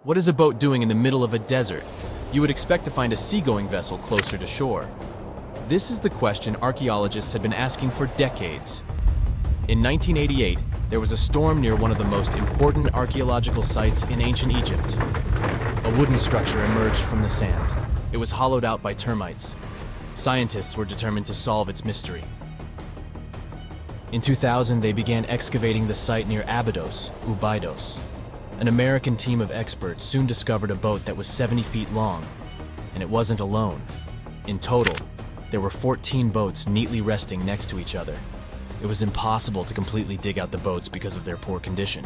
What is a boat doing in the middle of a desert? You would expect to find a seagoing vessel closer to shore. This is the question archaeologists had been asking for decades. In 1988, there was a storm near one of the most important archaeological sites in ancient Egypt. A wooden structure emerged from the sand. It was hollowed out by termites. Scientists were determined to solve its mystery. In 2000, they began excavating the site near Abydos, Ubidos. An American team of experts soon discovered a boat that was 70 feet long, and it wasn't alone. In total, there were 14 boats neatly resting next to each other. It was impossible to completely dig out the boats because of their poor condition.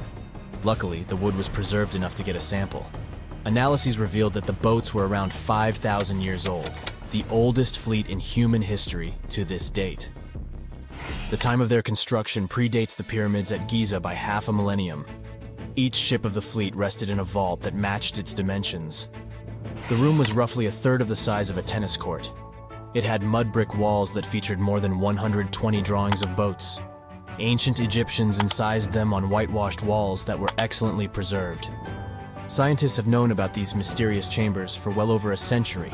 Luckily, the wood was preserved enough to get a sample. Analyses revealed that the boats were around 5,000 years old, the oldest fleet in human history to this date. The time of their construction predates the pyramids at Giza by half a millennium. Each ship of the fleet rested in a vault that matched its dimensions. The room was roughly a third of the size of a tennis court. It had mud brick walls that featured more than 120 drawings of boats. Ancient Egyptians incised them on whitewashed walls that were excellently preserved. Scientists have known about these mysterious chambers for well over a century.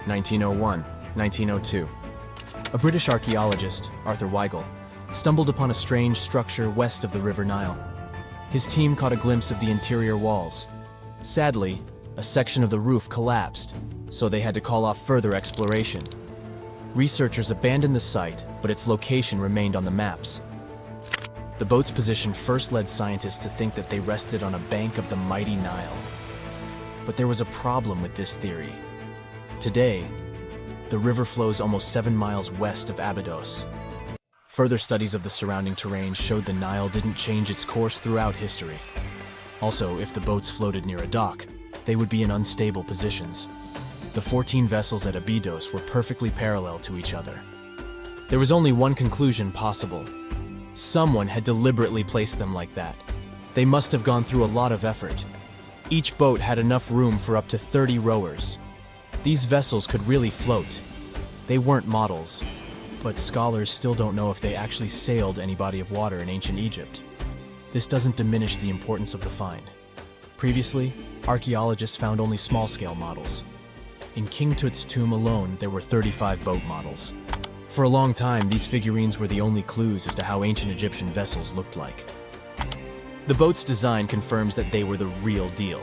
1901, 1902. A British archaeologist, Arthur Weigel, stumbled upon a strange structure west of the River Nile. His team caught a glimpse of the interior walls. Sadly, a section of the roof collapsed, so they had to call off further exploration. Researchers abandoned the site, but its location remained on the maps. The boat's position first led scientists to think that they rested on a bank of the mighty Nile. But there was a problem with this theory. Today, the river flows almost 7 miles west of Abydos. Further studies of the surrounding terrain showed the Nile didn't change its course throughout history. Also, if the boats floated near a dock, they would be in unstable positions. The 14 vessels at Abydos were perfectly parallel to each other. There was only one conclusion possible. Someone had deliberately placed them like that. They must have gone through a lot of effort. Each boat had enough room for up to 30 rowers. These vessels could really float. They weren't models, but scholars still don't know if they actually sailed any body of water in ancient Egypt. This doesn't diminish the importance of the find. Previously, archaeologists found only small-scale models. In King Tut's tomb alone, there were 35 boat models. For a long time, these figurines were the only clues as to how ancient Egyptian vessels looked like. The boat's design confirms that they were the real deal.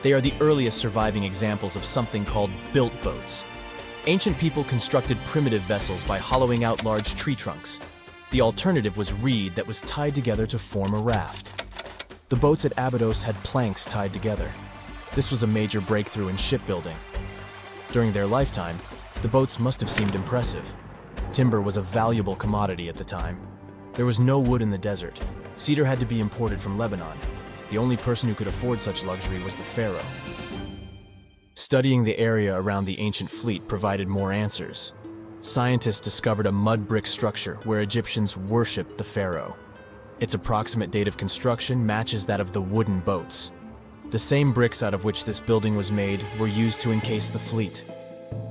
They are the earliest surviving examples of something called built boats. Ancient people constructed primitive vessels by hollowing out large tree trunks. The alternative was reed that was tied together to form a raft. The boats at Abydos had planks tied together. This was a major breakthrough in shipbuilding. During their lifetime, the boats must have seemed impressive. Timber was a valuable commodity at the time. There was no wood in the desert. Cedar had to be imported from Lebanon. The only person who could afford such luxury was the pharaoh. Studying the area around the ancient fleet provided more answers. Scientists discovered a mud brick structure where Egyptians worshipped the pharaoh. Its approximate date of construction matches that of the wooden boats. The same bricks out of which this building was made were used to encase the fleet.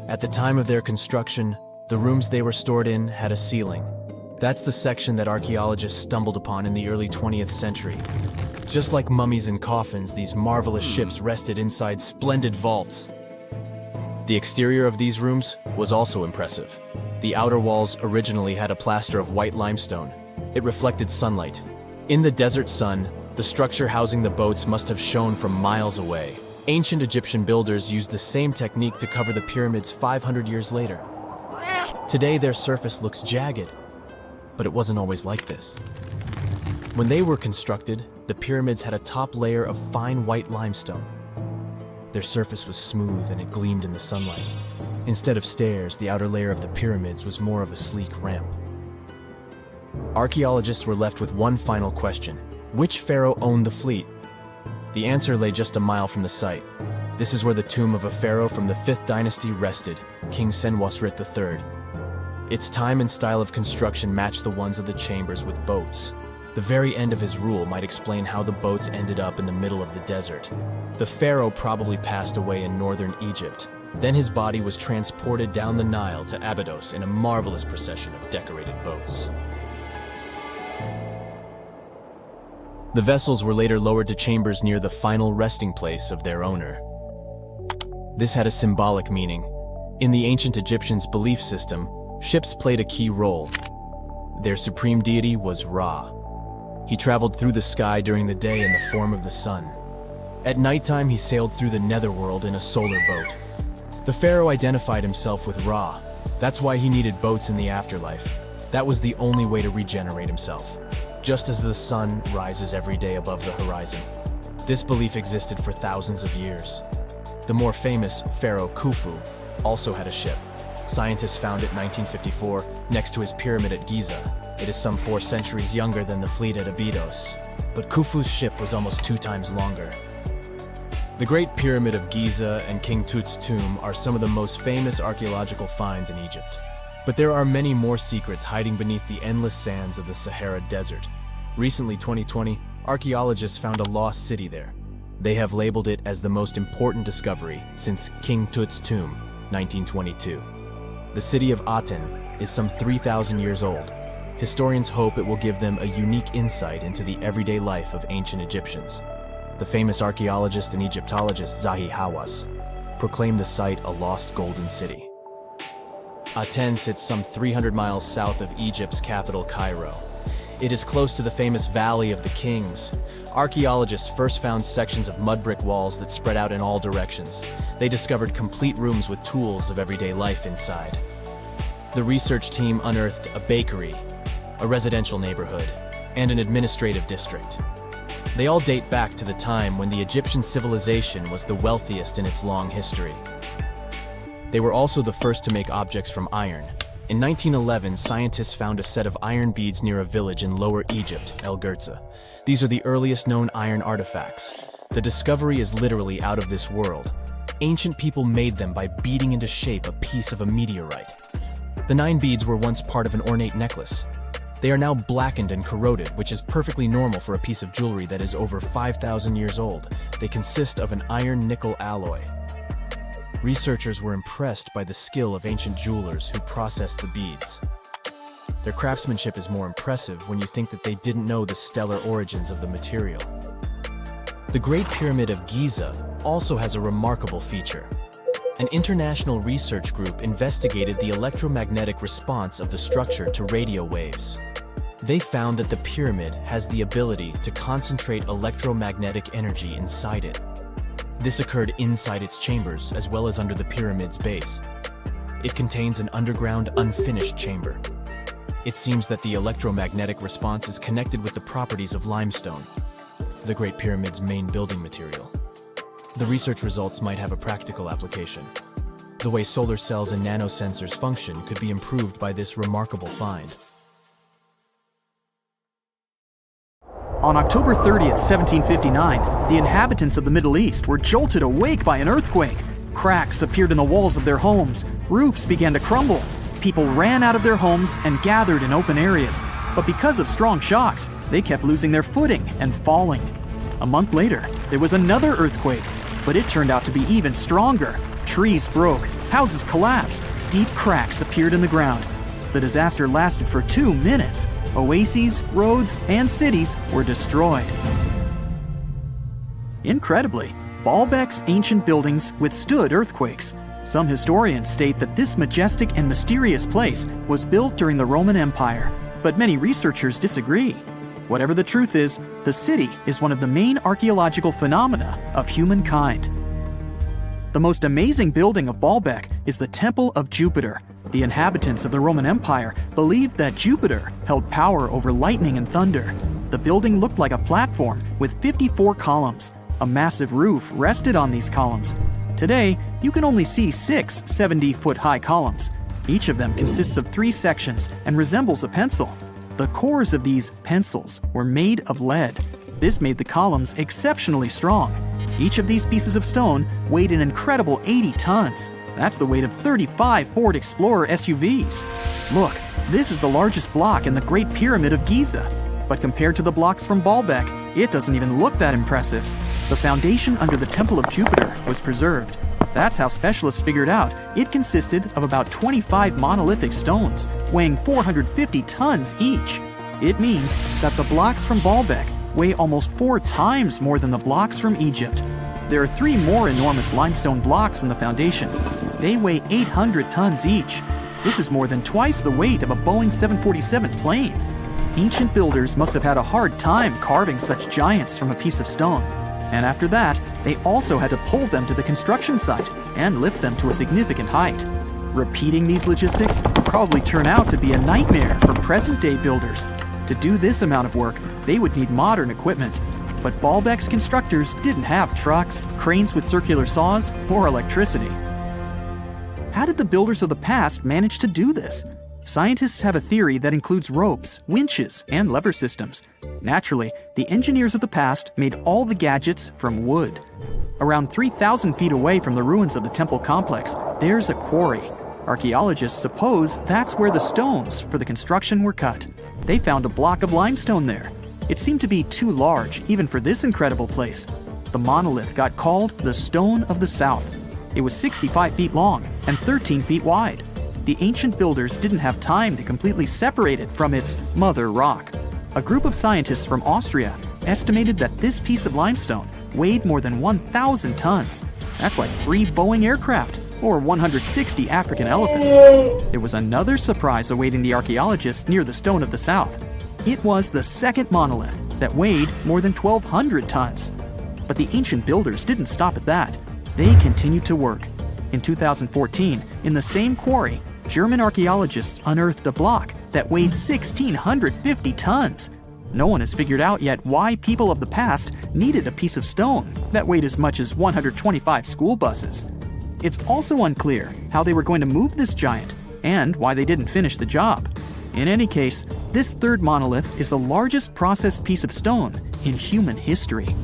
At the time of their construction, the rooms they were stored in had a ceiling. That's the section that archaeologists stumbled upon in the early 20th century. Just like mummies and coffins, these marvelous ships rested inside splendid vaults. The exterior of these rooms was also impressive. The outer walls originally had a plaster of white limestone. It reflected sunlight. In the desert sun, the structure housing the boats must have shone from miles away. Ancient Egyptian builders used the same technique to cover the pyramids 500 years later. Today, their surface looks jagged, but it wasn't always like this. When they were constructed, the pyramids had a top layer of fine white limestone. Their surface was smooth and it gleamed in the sunlight. Instead of stairs, the outer layer of the pyramids was more of a sleek ramp. Archaeologists were left with one final question. Which pharaoh owned the fleet? The answer lay just a mile from the site. This is where the tomb of a pharaoh from the 5th dynasty rested, King Senwosret III. Its time and style of construction matched the ones of the chambers with boats. The very end of his rule might explain how the boats ended up in the middle of the desert. The pharaoh probably passed away in northern Egypt. Then his body was transported down the Nile to Abydos in a marvelous procession of decorated boats. The vessels were later lowered to chambers near the final resting place of their owner. This had a symbolic meaning. In the ancient Egyptians' belief system, ships played a key role. Their supreme deity was Ra. He traveled through the sky during the day in the form of the sun. At nighttime, he sailed through the netherworld in a solar boat. The pharaoh identified himself with Ra. That's why he needed boats in the afterlife. That was the only way to regenerate himself. Just as the sun rises every day above the horizon. This belief existed for thousands of years. The more famous Pharaoh Khufu also had a ship. Scientists found it in 1954 next to his pyramid at Giza. It is some 4 centuries younger than the fleet at Abydos. But Khufu's ship was almost 2 times longer. The Great Pyramid of Giza and King Tut's tomb are some of the most famous archaeological finds in Egypt. But there are many more secrets hiding beneath the endless sands of the Sahara Desert. Recently, 2020, archaeologists found a lost city there. They have labeled it as the most important discovery since King Tut's tomb, 1922. The city of Aten is some 3,000 years old. Historians hope it will give them a unique insight into the everyday life of ancient Egyptians. The famous archaeologist and Egyptologist Zahi Hawass proclaimed the site a lost golden city. Aten sits some 300 miles south of Egypt's capital, Cairo. It is close to the famous Valley of the Kings. Archaeologists first found sections of mud brick walls that spread out in all directions. They discovered complete rooms with tools of everyday life inside. The research team unearthed a bakery, a residential neighborhood, and an administrative district. They all date back to the time when the Egyptian civilization was the wealthiest in its long history. They were also the first to make objects from iron. In 1911, scientists found a set of iron beads near a village in Lower Egypt, El Girza. These are the earliest known iron artifacts. The discovery is literally out of this world. Ancient people made them by beating into shape a piece of a meteorite. The 9 beads were once part of an ornate necklace. They are now blackened and corroded, which is perfectly normal for a piece of jewelry that is over 5,000 years old. They consist of an iron-nickel alloy. Researchers were impressed by the skill of ancient jewelers who processed the beads. Their craftsmanship is more impressive when you think that they didn't know the stellar origins of the material. The Great Pyramid of Giza also has a remarkable feature. An international research group investigated the electromagnetic response of the structure to radio waves. They found that the pyramid has the ability to concentrate electromagnetic energy inside it. This occurred inside its chambers as well as under the pyramid's base. It contains an underground, unfinished chamber. It seems that the electromagnetic response is connected with the properties of limestone, the Great Pyramid's main building material. The research results might have a practical application. The way solar cells and nanosensors function could be improved by this remarkable find. On October 30th, 1759, the inhabitants of the Middle East were jolted awake by an earthquake. Cracks appeared in the walls of their homes, roofs began to crumble. People ran out of their homes and gathered in open areas. But because of strong shocks, they kept losing their footing and falling. A month later, there was another earthquake, but it turned out to be even stronger. Trees broke, houses collapsed, deep cracks appeared in the ground. The disaster lasted for 2 minutes. Oases, roads, and cities were destroyed. Incredibly, Baalbek's ancient buildings withstood earthquakes. Some historians state that this majestic and mysterious place was built during the Roman Empire, but many researchers disagree. Whatever the truth is, the city is one of the main archaeological phenomena of humankind. The most amazing building of Baalbek is the Temple of Jupiter. The inhabitants of the Roman Empire believed that Jupiter held power over lightning and thunder. The building looked like a platform with 54 columns. A massive roof rested on these columns. Today, you can only see 6 70-foot-high columns. Each of them consists of 3 sections and resembles a pencil. The cores of these pencils were made of lead. This made the columns exceptionally strong. Each of these pieces of stone weighed an incredible 80 tons. That's the weight of 35 Ford Explorer SUVs. Look, this is the largest block in the Great Pyramid of Giza. But compared to the blocks from Baalbek, it doesn't even look that impressive. The foundation under the Temple of Jupiter was preserved. That's how specialists figured out it consisted of about 25 monolithic stones, weighing 450 tons each. It means that the blocks from Baalbek weigh almost 4 times more than the blocks from Egypt. There are 3 more enormous limestone blocks in the foundation. They weigh 800 tons each. This is more than twice the weight of a Boeing 747 plane. Ancient builders must have had a hard time carving such giants from a piece of stone. And after that, they also had to pull them to the construction site and lift them to a significant height. Repeating these logistics would probably turn out to be a nightmare for present-day builders. To do this amount of work, they would need modern equipment. But Baalbek's constructors didn't have trucks, cranes with circular saws, or electricity. How did the builders of the past manage to do this? Scientists have a theory that includes ropes, winches, and lever systems. Naturally, the engineers of the past made all the gadgets from wood. Around 3,000 feet away from the ruins of the temple complex, there's a quarry. Archaeologists suppose that's where the stones for the construction were cut. They found a block of limestone there. It seemed to be too large even for this incredible place. The monolith got called the Stone of the South. It was 65 feet long and 13 feet wide. The ancient builders didn't have time to completely separate it from its mother rock. A group of scientists from Austria estimated that this piece of limestone weighed more than 1,000 tons. That's like 3 Boeing aircraft or 160 African elephants. There was another surprise awaiting the archaeologists near the Stone of the South. It was the second monolith that weighed more than 1,200 tons. But the ancient builders didn't stop at that. They continued to work. In 2014, in the same quarry, German archaeologists unearthed a block that weighed 1,650 tons. No one has figured out yet why people of the past needed a piece of stone that weighed as much as 125 school buses. It's also unclear how they were going to move this giant and why they didn't finish the job. In any case, this third monolith is the largest processed piece of stone in human history.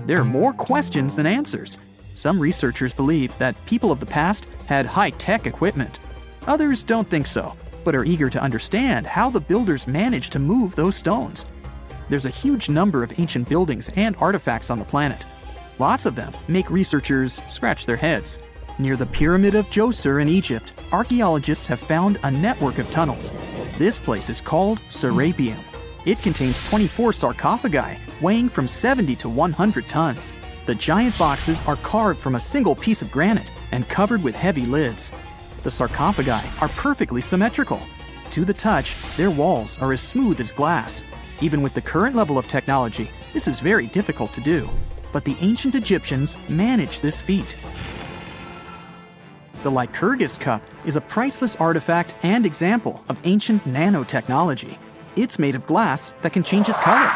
There are more questions than answers. Some researchers believe that people of the past had high-tech equipment. Others don't think so, but are eager to understand how the builders managed to move those stones. There's a huge number of ancient buildings and artifacts on the planet. Lots of them make researchers scratch their heads. Near the Pyramid of Djoser in Egypt, archaeologists have found a network of tunnels. This place is called Serapium. It contains 24 sarcophagi weighing from 70 to 100 tons. The giant boxes are carved from a single piece of granite and covered with heavy lids. The sarcophagi are perfectly symmetrical. To the touch, their walls are as smooth as glass. Even with the current level of technology, this is very difficult to do. But the ancient Egyptians managed this feat. The Lycurgus cup is a priceless artifact and example of ancient nanotechnology. It's made of glass that can change its color.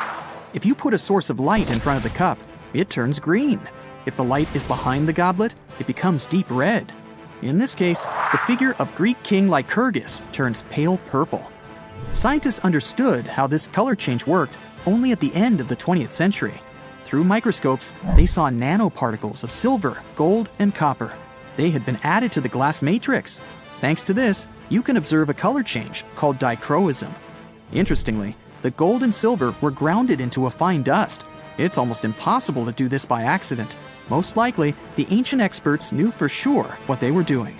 If you put a source of light in front of the cup, it turns green. If the light is behind the goblet, it becomes deep red. In this case, the figure of Greek king Lycurgus turns pale purple. Scientists understood how this color change worked only at the end of the 20th century. Through microscopes, they saw nanoparticles of silver, gold, and copper. They had been added to the glass matrix. Thanks to this, you can observe a color change called dichroism. Interestingly, the gold and silver were grounded into a fine dust. It's almost impossible to do this by accident. Most likely, the ancient experts knew for sure what they were doing.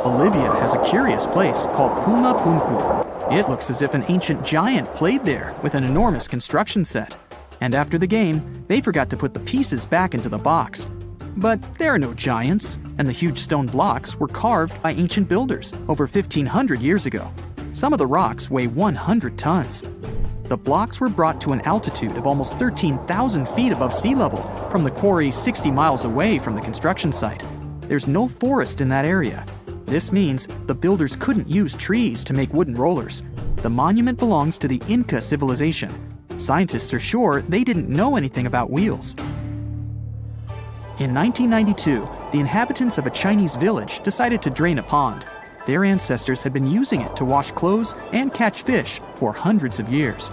Bolivia has a curious place called Puma Punku. It looks as if an ancient giant played there with an enormous construction set. And after the game, they forgot to put the pieces back into the box. But there are no giants, and the huge stone blocks were carved by ancient builders over 1,500 years ago. Some of the rocks weigh 100 tons. The blocks were brought to an altitude of almost 13,000 feet above sea level from the quarry 60 miles away from the construction site. There's no forest in that area. This means the builders couldn't use trees to make wooden rollers. The monument belongs to the Inca civilization. Scientists are sure they didn't know anything about wheels. In 1992, the inhabitants of a Chinese village decided to drain a pond. Their ancestors had been using it to wash clothes and catch fish for hundreds of years.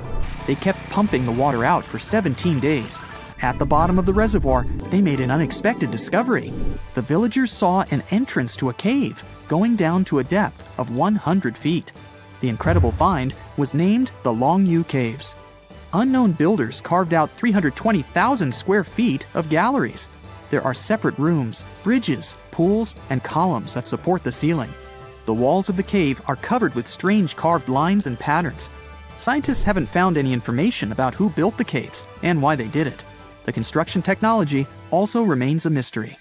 They kept pumping the water out for 17 days. At the bottom of the reservoir, they made an unexpected discovery. The villagers saw an entrance to a cave going down to a depth of 100 feet. The incredible find was named the Longyou Caves. Unknown builders carved out 320,000 square feet of galleries. There are separate rooms, bridges, pools, and columns that support the ceiling. The walls of the cave are covered with strange carved lines and patterns. scientists haven't found any information about who built the caves and why they did it. The construction technology also remains a mystery.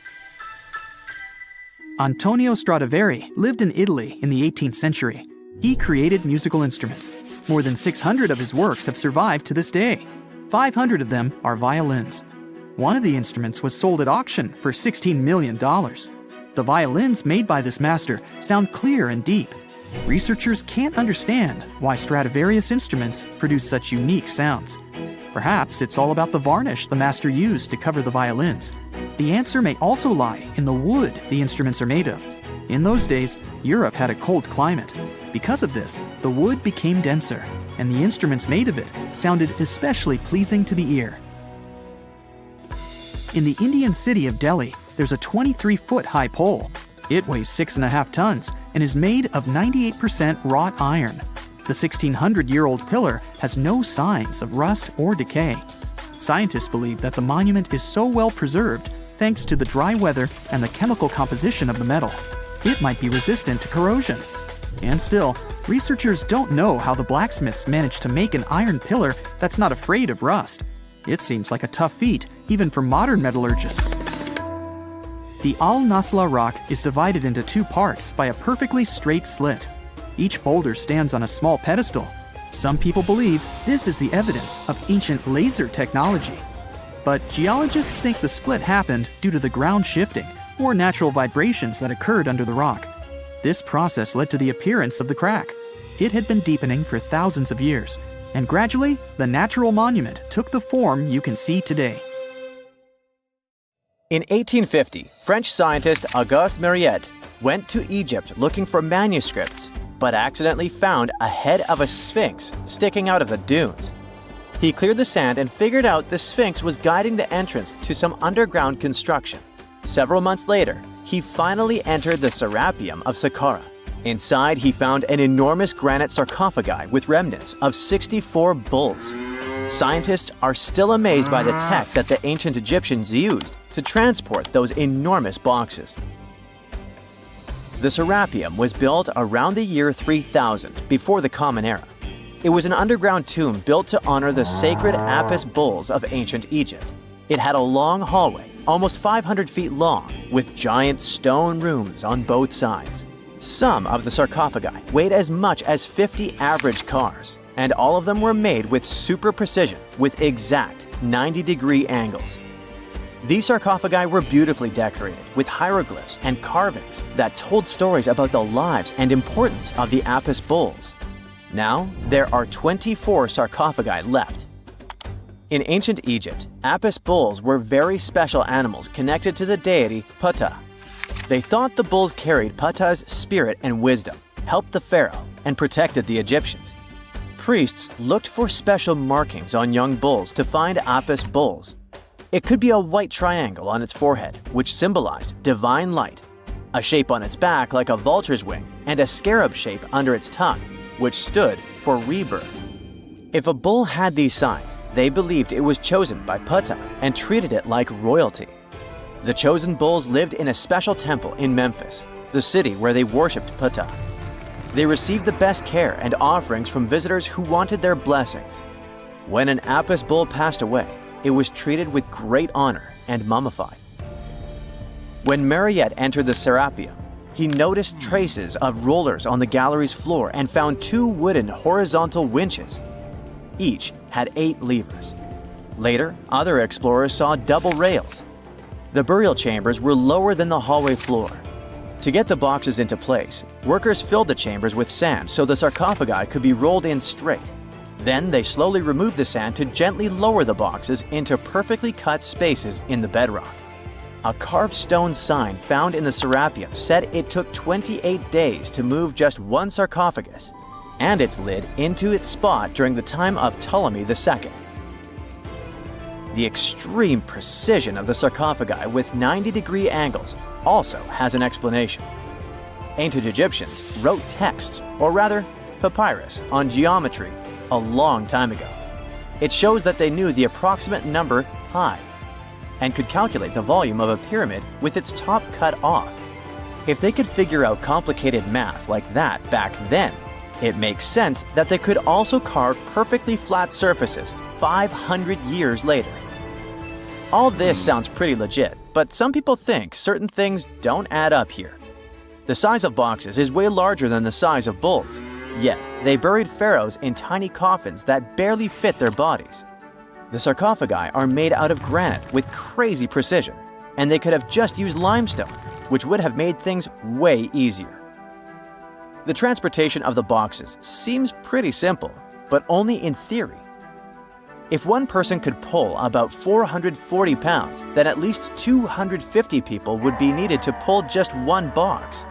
Antonio Stradivari lived in Italy in the 18th century. He created musical instruments. More than 600 of his works have survived to this day. 500 of them are violins. One of the instruments was sold at auction for $16 million. The violins made by this master sound clear and deep. Researchers can't understand why Stradivarius instruments produce such unique sounds. Perhaps it's all about the varnish the master used to cover the violins. The answer may also lie in the wood the instruments are made of. In those days, Europe had a cold climate. Because of this, the wood became denser, and the instruments made of it sounded especially pleasing to the ear. In the Indian city of Delhi, there's a 23-foot high pole. It weighs 6.5 tons and is made of 98% wrought iron. The 1,600-year-old pillar has no signs of rust or decay. Scientists believe that the monument is so well preserved thanks to the dry weather and the chemical composition of the metal. It might be resistant to corrosion. And still, researchers don't know how the blacksmiths managed to make an iron pillar that's not afraid of rust. It seems like a tough feat, even for modern metallurgists. The Al-Naslaa rock is divided into two parts by a perfectly straight slit. Each boulder stands on a small pedestal. Some people believe this is the evidence of ancient laser technology. But geologists think the split happened due to the ground shifting or natural vibrations that occurred under the rock. This process led to the appearance of the crack. It had been deepening for thousands of years, and gradually, the natural monument took the form you can see today. In 1850, French scientist Auguste Mariette went to Egypt looking for manuscripts, but accidentally found a head of a sphinx sticking out of the dunes. He cleared the sand and figured out the sphinx was guiding the entrance to some underground construction. Several months later, he finally entered the Serapium of Saqqara. Inside, he found an enormous granite sarcophagi with remnants of 64 bulls. Scientists are still amazed by the tech that the ancient Egyptians used to transport those enormous boxes. The Serapium was built around the year 3000 before the Common Era. It was an underground tomb built to honor the sacred Apis bulls of ancient Egypt. It had a long hallway, almost 500 feet long, with giant stone rooms on both sides. Some of the sarcophagi weighed as much as 50 average cars, and all of them were made with super precision with exact 90-degree angles. These sarcophagi were beautifully decorated with hieroglyphs and carvings that told stories about the lives and importance of the Apis bulls. Now, there are 24 sarcophagi left. In ancient Egypt, Apis bulls were very special animals connected to the deity Ptah. They thought the bulls carried Ptah's spirit and wisdom, helped the pharaoh, and protected the Egyptians. Priests looked for special markings on young bulls to find Apis bulls. It could be a white triangle on its forehead, which symbolized divine light, a shape on its back like a vulture's wing, and a scarab shape under its tongue, which stood for rebirth. If a bull had these signs, they believed it was chosen by Ptah and treated it like royalty. The chosen bulls lived in a special temple in Memphis, the city where they worshipped Ptah. They received the best care and offerings from visitors who wanted their blessings. When an Apis bull passed away, it was treated with great honor and mummified. When Mariette entered the Serapium, he noticed traces of rollers on the gallery's floor and found 2 wooden horizontal winches. Each had 8 levers. Later, other explorers saw double rails. The burial chambers were lower than the hallway floor. To get the boxes into place, workers filled the chambers with sand so the sarcophagi could be rolled in straight. Then they slowly removed the sand to gently lower the boxes into perfectly cut spaces in the bedrock. A carved stone sign found in the Serapium said it took 28 days to move just one sarcophagus and its lid into its spot during the time of Ptolemy II. The extreme precision of the sarcophagi with 90-degree angles also has an explanation. Ancient Egyptians wrote texts, or rather, papyrus, on geometry a long time ago. It shows that they knew the approximate number pi and could calculate the volume of a pyramid with its top cut off. If they could figure out complicated math like that back then, It makes sense that they could also carve perfectly flat surfaces 500 years later. All this sounds pretty legit, but some people think certain things don't add up here. The size of boxes is way larger than the size of bulls, yet they buried pharaohs in tiny coffins that barely fit their bodies. The sarcophagi are made out of granite with crazy precision, and they could have just used limestone, which would have made things way easier. The transportation of the boxes seems pretty simple, but only in theory. If one person could pull about 440 pounds, then at least 250 people would be needed to pull just one box.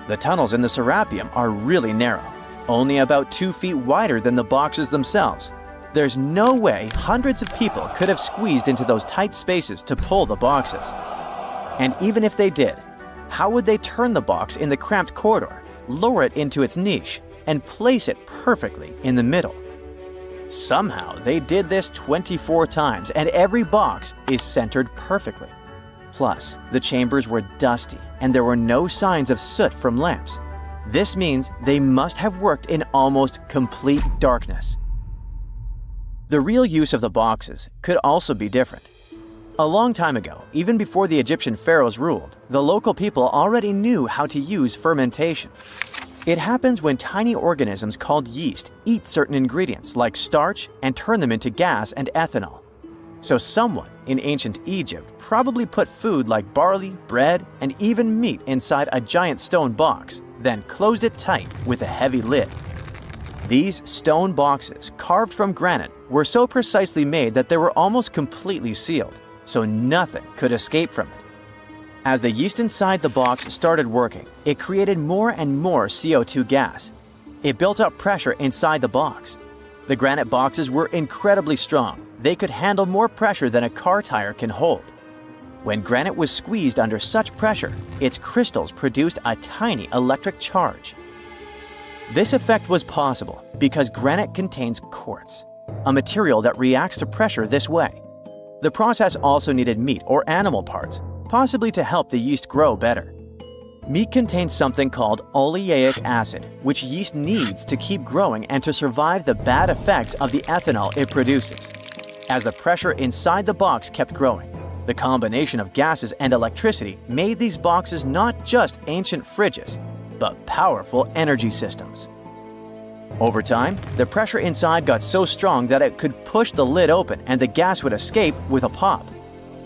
The tunnels in the Serapium are really narrow, only about 2 feet wider than the boxes themselves. There's no way hundreds of people could have squeezed into those tight spaces to pull the boxes. And even if they did, how would they turn the box in the cramped corridor, lower it into its niche, and place it perfectly in the middle? Somehow, they did this 24 times, and every box is centered perfectly. Plus, the chambers were dusty, and there were no signs of soot from lamps. This means they must have worked in almost complete darkness. The real use of the boxes could also be different. A long time ago, even before the Egyptian pharaohs ruled, the local people already knew how to use fermentation. It happens when tiny organisms called yeast eat certain ingredients like starch and turn them into gas and ethanol. So someone in ancient Egypt probably put food like barley, bread, and even meat inside a giant stone box, then closed it tight with a heavy lid. These stone boxes, carved from granite, were so precisely made that they were almost completely sealed, so nothing could escape from it. As the yeast inside the box started working, it created more and more CO2 gas. It built up pressure inside the box. The granite boxes were incredibly strong. They could handle more pressure than a car tire can hold. When granite was squeezed under such pressure, its crystals produced a tiny electric charge. This effect was possible because granite contains quartz, a material that reacts to pressure this way. The process also needed meat or animal parts, possibly to help the yeast grow better. Meat contains something called oleic acid, which yeast needs to keep growing and to survive the bad effects of the ethanol it produces. As the pressure inside the box kept growing, the combination of gases and electricity made these boxes not just ancient fridges, but powerful energy systems. Over time, the pressure inside got so strong that it could push the lid open and the gas would escape with a pop.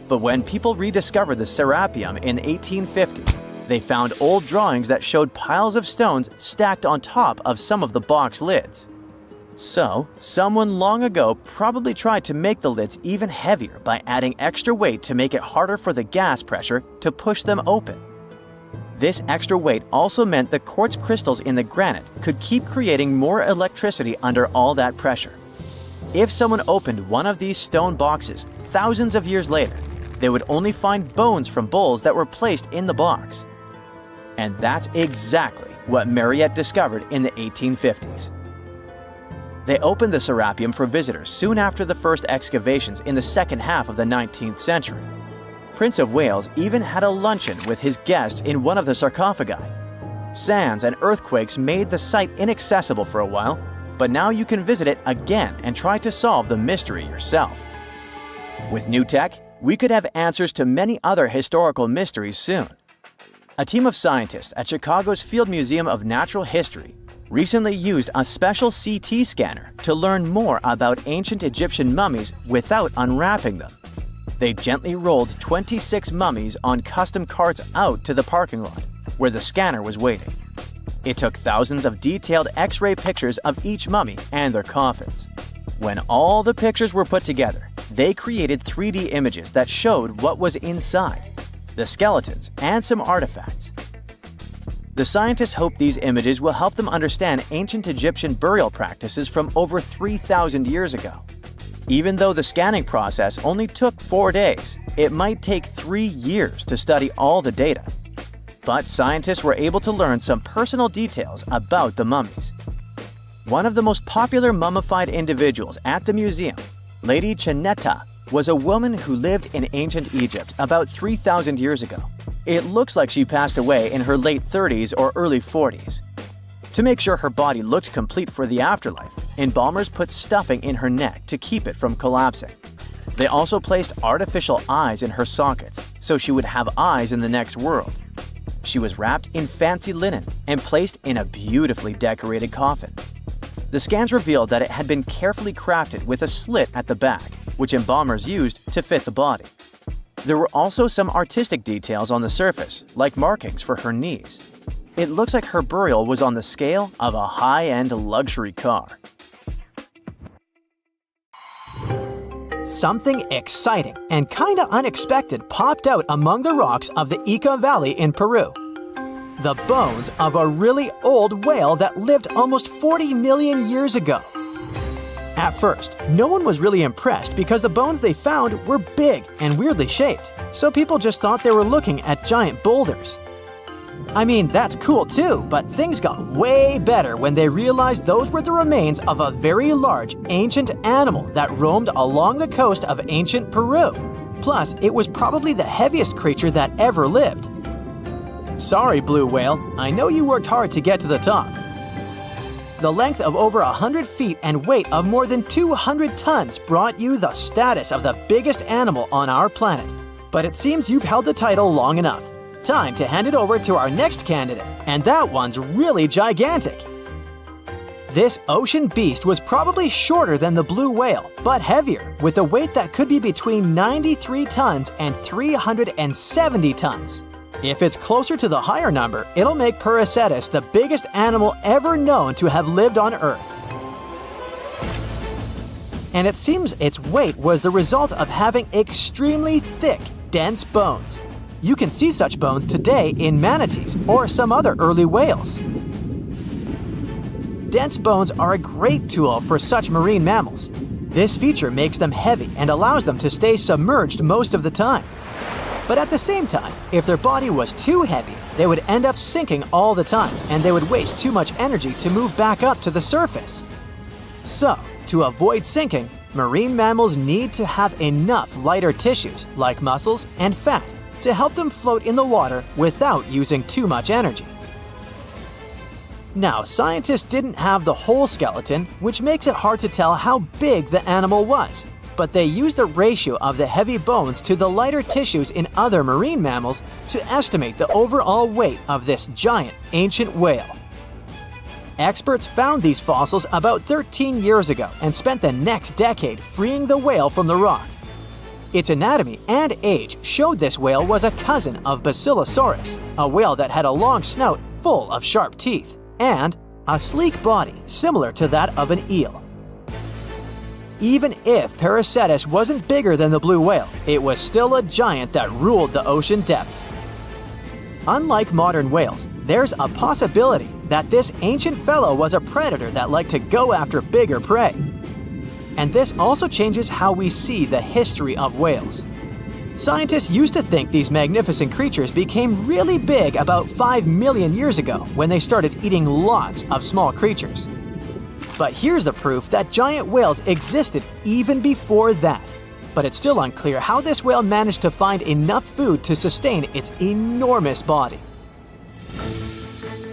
But when people rediscovered the Serapium in 1850, they found old drawings that showed piles of stones stacked on top of some of the box lids. So, someone long ago probably tried to make the lids even heavier by adding extra weight to make it harder for the gas pressure to push them open. This extra weight also meant the quartz crystals in the granite could keep creating more electricity under all that pressure. If someone opened one of these stone boxes thousands of years later, they would only find bones from bulls that were placed in the box. And that's exactly what Mariette discovered in the 1850s. They opened the Serapium for visitors soon after the first excavations in the second half of the 19th century. Prince of Wales even had a luncheon with his guests in one of the sarcophagi. Sands and earthquakes made the site inaccessible for a while, but now you can visit it again and try to solve the mystery yourself. With new tech, we could have answers to many other historical mysteries soon. A team of scientists at Chicago's Field Museum of Natural History recently used a special CT scanner to learn more about ancient Egyptian mummies without unwrapping them. They gently rolled 26 mummies on custom carts out to the parking lot, where the scanner was waiting. It took thousands of detailed X-ray pictures of each mummy and their coffins. When all the pictures were put together, they created 3D images that showed what was inside, the skeletons, and some artifacts. The scientists hope these images will help them understand ancient Egyptian burial practices from over 3,000 years ago. Even though the scanning process only took 4 days, it might take 3 years to study all the data. But scientists were able to learn some personal details about the mummies. One of the most popular mummified individuals at the museum, Lady Cheneta, was a woman who lived in ancient Egypt about 3,000 years ago. It looks like she passed away in her late 30s or early 40s. To make sure her body looked complete for the afterlife, embalmers put stuffing in her neck to keep it from collapsing. They also placed artificial eyes in her sockets, so she would have eyes in the next world. She was wrapped in fancy linen and placed in a beautifully decorated coffin. The scans revealed that it had been carefully crafted with a slit at the back, which embalmers used to fit the body. There were also some artistic details on the surface, like markings for her knees. It looks like her burial was on the scale of a high-end luxury car. Something exciting and kinda unexpected popped out among the rocks of the Ica Valley in Peru. The bones of a really old whale that lived almost 40 million years ago. At first, no one was really impressed because the bones they found were big and weirdly shaped, so people just thought they were looking at giant boulders. I mean, that's cool too, but things got way better when they realized those were the remains of a very large ancient animal that roamed along the coast of ancient Peru. Plus, it was probably the heaviest creature that ever lived. Sorry, blue whale, I know you worked hard to get to the top. The length of over 100 feet and weight of more than 200 tons brought you the status of the biggest animal on our planet. But it seems you've held the title long enough. Time to hand it over to our next candidate, and that one's really gigantic. This ocean beast was probably shorter than the blue whale, but heavier, with a weight that could be between 93 tons and 370 tons. If it's closer to the higher number, it'll make Prehistoric the biggest animal ever known to have lived on Earth. And it seems its weight was the result of having extremely thick, dense bones. You can see such bones today in manatees or some other early whales. Dense bones are a great tool for such marine mammals. This feature makes them heavy and allows them to stay submerged most of the time. But at the same time, if their body was too heavy, they would end up sinking all the time and they would waste too much energy to move back up to the surface. So, to avoid sinking, marine mammals need to have enough lighter tissues, like muscles and fat, to help them float in the water without using too much energy. Now, scientists didn't have the whole skeleton, which makes it hard to tell how big the animal was, but they used the ratio of the heavy bones to the lighter tissues in other marine mammals to estimate the overall weight of this giant ancient whale. Experts found these fossils about 13 years ago and spent the next decade freeing the whale from the rock. Its anatomy and age showed this whale was a cousin of Basilosaurus, a whale that had a long snout full of sharp teeth, and a sleek body similar to that of an eel. Even if Prehistoric wasn't bigger than the blue whale, it was still a giant that ruled the ocean depths. Unlike modern whales, there's a possibility that this ancient fellow was a predator that liked to go after bigger prey. And this also changes how we see the history of whales. Scientists used to think these magnificent creatures became really big about 5 million years ago when they started eating lots of small creatures. But here's the proof that giant whales existed even before that. But it's still unclear how this whale managed to find enough food to sustain its enormous body.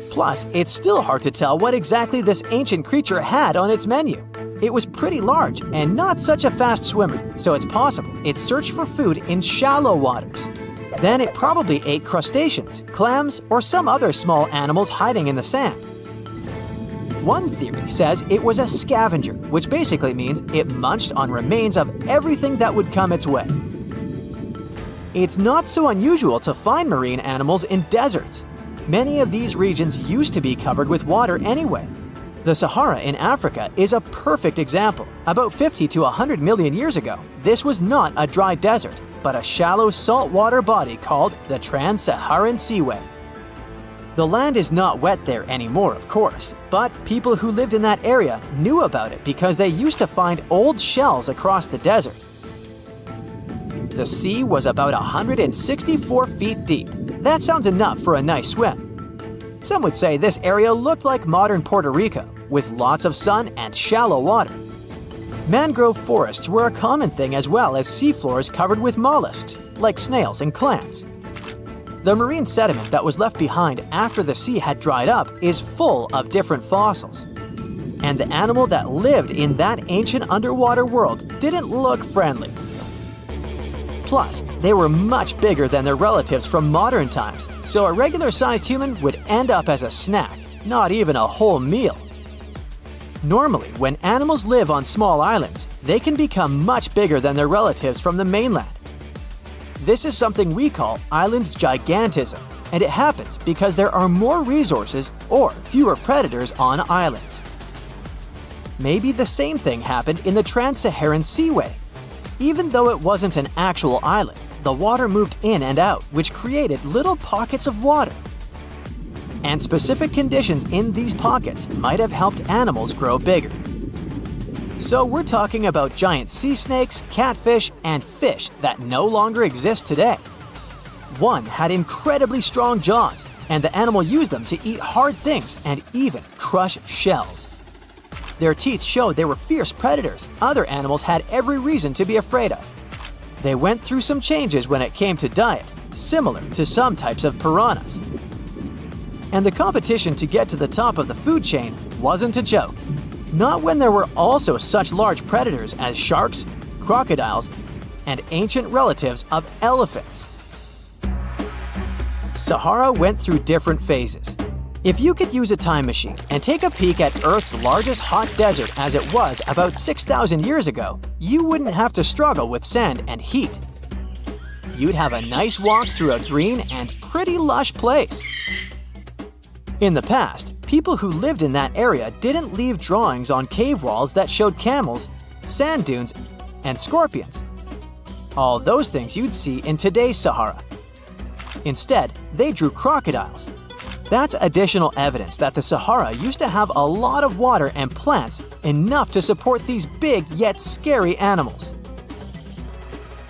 Plus, it's still hard to tell what exactly this ancient creature had on its menu. It was pretty large and not such a fast swimmer, so it's possible it searched for food in shallow waters. Then it probably ate crustaceans, clams, or some other small animals hiding in the sand. One theory says it was a scavenger, which basically means it munched on remains of everything that would come its way. It's not so unusual to find marine animals in deserts. Many of these regions used to be covered with water anyway. The Sahara in Africa is a perfect example. About 50 to 100 million years ago, this was not a dry desert, but a shallow saltwater body called the Trans-Saharan Seaway. The land is not wet there anymore, of course, but people who lived in that area knew about it because they used to find old shells across the desert. The sea was about 164 feet deep. That sounds enough for a nice swim. Some would say this area looked like modern Puerto Rico, with lots of sun and shallow water. Mangrove forests were a common thing as well as seafloors covered with mollusks, like snails and clams. The marine sediment that was left behind after the sea had dried up is full of different fossils. And the animal that lived in that ancient underwater world didn't look friendly. Plus, they were much bigger than their relatives from modern times, so a regular-sized human would end up as a snack, not even a whole meal. Normally, when animals live on small islands, they can become much bigger than their relatives from the mainland. This is something we call island gigantism, and it happens because there are more resources or fewer predators on islands. Maybe the same thing happened in the Trans-Saharan Seaway. Even though it wasn't an actual island, the water moved in and out, which created little pockets of water. And specific conditions in these pockets might have helped animals grow bigger. So we're talking about giant sea snakes, catfish, and fish that no longer exist today. One had incredibly strong jaws, and the animal used them to eat hard things and even crush shells. Their teeth showed they were fierce predators other animals had every reason to be afraid of. They went through some changes when it came to diet, similar to some types of piranhas. And the competition to get to the top of the food chain wasn't a joke. Not when there were also such large predators as sharks, crocodiles, and ancient relatives of elephants. Sahara went through different phases. If you could use a time machine and take a peek at Earth's largest hot desert as it was about 6,000 years ago, you wouldn't have to struggle with sand and heat. You'd have a nice walk through a green and pretty lush place. In the past, people who lived in that area didn't leave drawings on cave walls that showed camels, sand dunes, and scorpions. All those things you'd see in today's Sahara. Instead, they drew crocodiles. That's additional evidence that the Sahara used to have a lot of water and plants enough to support these big yet scary animals.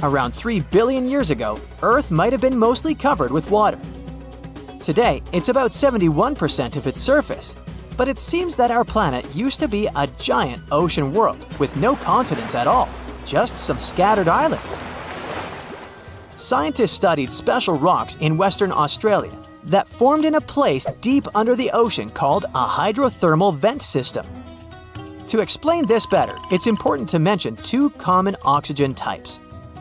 Around 3 billion years ago, Earth might have been mostly covered with water. Today, it's about 71% of its surface, but it seems that our planet used to be a giant ocean world with no continents at all, just some scattered islands. Scientists studied special rocks in Western Australia that formed in a place deep under the ocean called a hydrothermal vent system. To explain this better, it's important to mention two common oxygen types,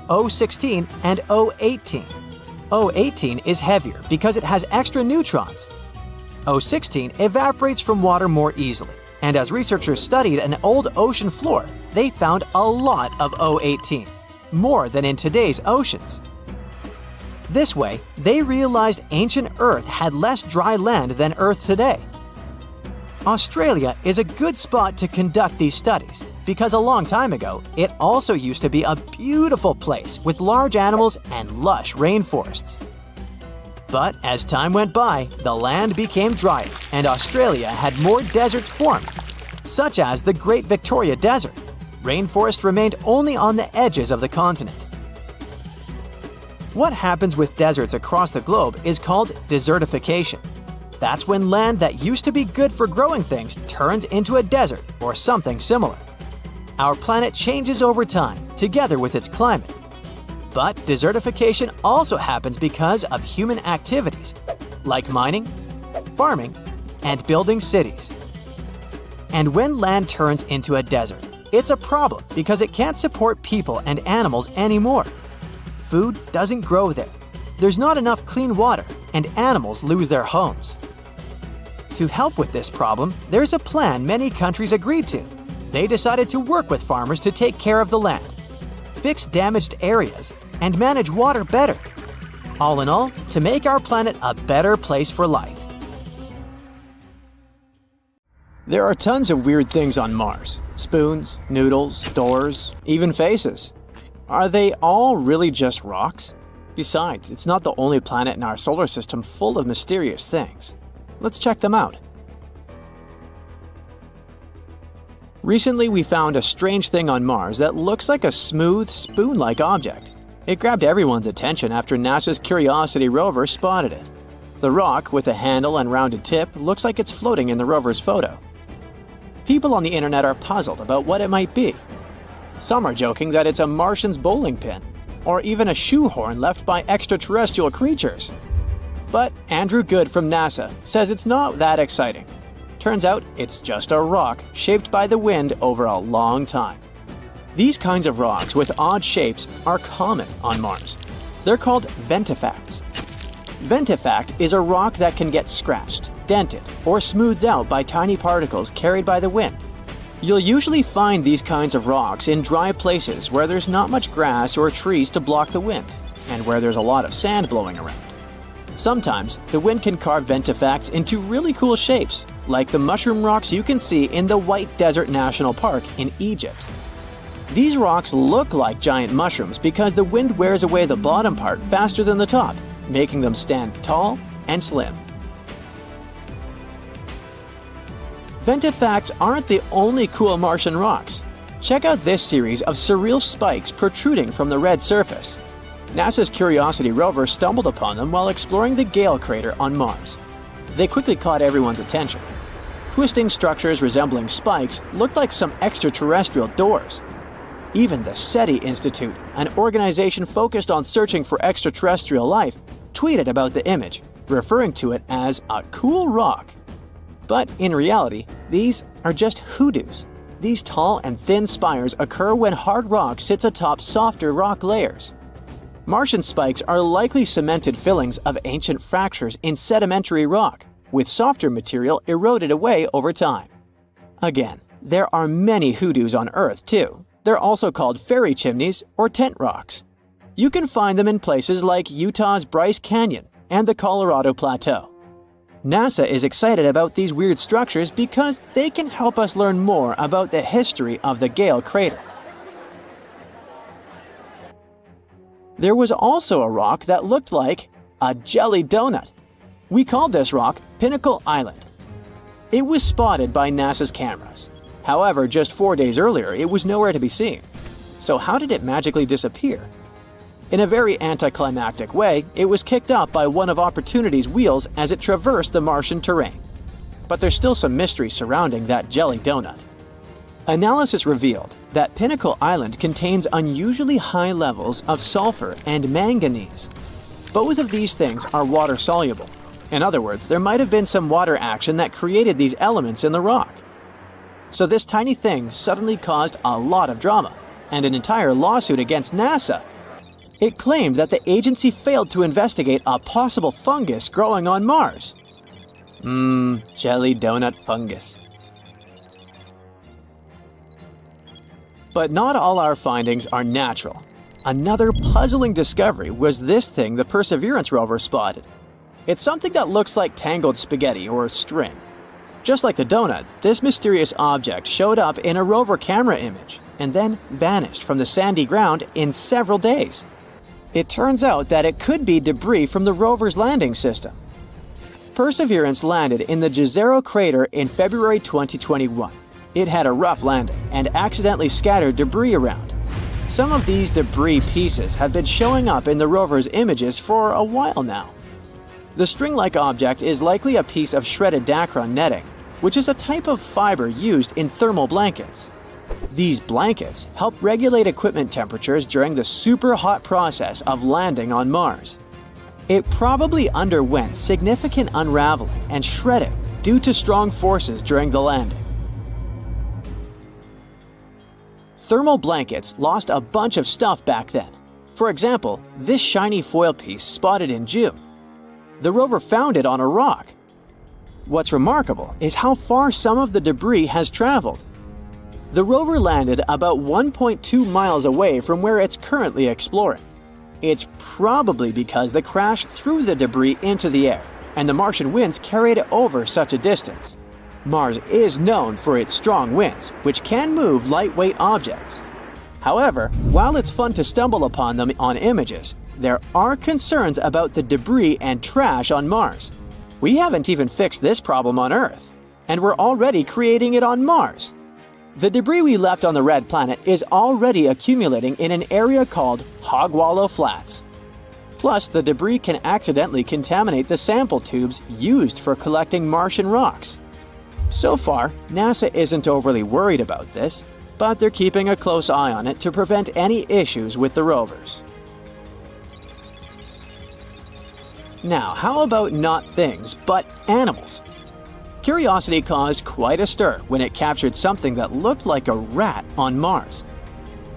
O16 and O18. O18 is heavier because it has extra neutrons. O16 evaporates from water more easily, and as researchers studied an old ocean floor, they found a lot of O18, more than in today's oceans. This way, they realized ancient Earth had less dry land than Earth today. Australia is a good spot to conduct these studies because a long time ago, it also used to be a beautiful place with large animals and lush rainforests. But as time went by, the land became drier and Australia had more deserts formed, such as the Great Victoria Desert. Rainforest remained only on the edges of the continent. What happens with deserts across the globe is called desertification. That's when land that used to be good for growing things turns into a desert or something similar. Our planet changes over time, together with its climate. But desertification also happens because of human activities, like mining, farming, and building cities. And when land turns into a desert, it's a problem because it can't support people and animals anymore. Food doesn't grow there. There's not enough clean water, and animals lose their homes. To help with this problem, there's a plan many countries agreed to. They decided to work with farmers to take care of the land, fix damaged areas, and manage water better. All in all, to make our planet a better place for life. There are tons of weird things on Mars. Spoons, noodles, doors, even faces. Are they all really just rocks? Besides, it's not the only planet in our solar system full of mysterious things. Let's check them out. Recently, we found a strange thing on Mars that looks like a smooth, spoon-like object. It grabbed everyone's attention after NASA's Curiosity rover spotted it. The rock, with a handle and rounded tip, looks like it's floating in the rover's photo. People on the internet are puzzled about what it might be. Some are joking that it's a Martian's bowling pin, or even a shoehorn left by extraterrestrial creatures. But Andrew Good from NASA says it's not that exciting. Turns out it's just a rock shaped by the wind over a long time. These kinds of rocks with odd shapes are common on Mars. They're called ventifacts. Ventifact is a rock that can get scratched, dented, or smoothed out by tiny particles carried by the wind. You'll usually find these kinds of rocks in dry places where there's not much grass or trees to block the wind, and where there's a lot of sand blowing around. Sometimes, the wind can carve ventifacts into really cool shapes, like the mushroom rocks you can see in the White Desert National Park in Egypt. These rocks look like giant mushrooms because the wind wears away the bottom part faster than the top, making them stand tall and slim. Ventifacts aren't the only cool Martian rocks. Check out this series of surreal spikes protruding from the red surface. NASA's Curiosity rover stumbled upon them while exploring the Gale crater on Mars. They quickly caught everyone's attention. Twisting structures resembling spikes looked like some extraterrestrial doors. Even the SETI Institute, an organization focused on searching for extraterrestrial life, tweeted about the image, referring to it as a cool rock. But in reality, these are just hoodoos. These tall and thin spires occur when hard rock sits atop softer rock layers. Martian spikes are likely cemented fillings of ancient fractures in sedimentary rock, with softer material eroded away over time. Again, there are many hoodoos on Earth too. They're also called fairy chimneys or tent rocks. You can find them in places like Utah's Bryce Canyon and the Colorado Plateau. NASA is excited about these weird structures because they can help us learn more about the history of the Gale crater. There was also a rock that looked like a jelly donut. We called this rock Pinnacle Island. It was spotted by NASA's cameras. However, just 4 days earlier, it was nowhere to be seen. So how did it magically disappear? In a very anticlimactic way, it was kicked up by one of Opportunity's wheels as it traversed the Martian terrain. But there's still some mystery surrounding that jelly donut. Analysis revealed that Pinnacle Island contains unusually high levels of sulfur and manganese. Both of these things are water-soluble. In other words, there might have been some water action that created these elements in the rock. So this tiny thing suddenly caused a lot of drama, and an entire lawsuit against NASA. It claimed that the agency failed to investigate a possible fungus growing on Mars. Jelly donut fungus. But not all our findings are natural. Another puzzling discovery was this thing the Perseverance rover spotted. It's something that looks like tangled spaghetti or string. Just like the donut, this mysterious object showed up in a rover camera image and then vanished from the sandy ground in several days. It turns out that it could be debris from the rover's landing system. Perseverance landed in the Jezero crater in February 2021. It had a rough landing and accidentally scattered debris around. Some of these debris pieces have been showing up in the rover's images for a while now. The string-like object is likely a piece of shredded Dacron netting, which is a type of fiber used in thermal blankets. These blankets help regulate equipment temperatures during the super hot process of landing on Mars. It probably underwent significant unraveling and shredding due to strong forces during the landing. Thermal blankets lost a bunch of stuff back then. For example, this shiny foil piece spotted in June. The rover found it on a rock. What's remarkable is how far some of the debris has traveled. The rover landed about 1.2 miles away from where it's currently exploring. It's probably because the crash threw the debris into the air, and the Martian winds carried it over such a distance. Mars is known for its strong winds, which can move lightweight objects. However, while it's fun to stumble upon them on images, there are concerns about the debris and trash on Mars. We haven't even fixed this problem on Earth, and we're already creating it on Mars. The debris we left on the red planet is already accumulating in an area called Hogwallow Flats. Plus, the debris can accidentally contaminate the sample tubes used for collecting Martian rocks. So far, NASA isn't overly worried about this, but they're keeping a close eye on it to prevent any issues with the rovers. Now, how about not things, but animals? Curiosity caused quite a stir when it captured something that looked like a rat on Mars.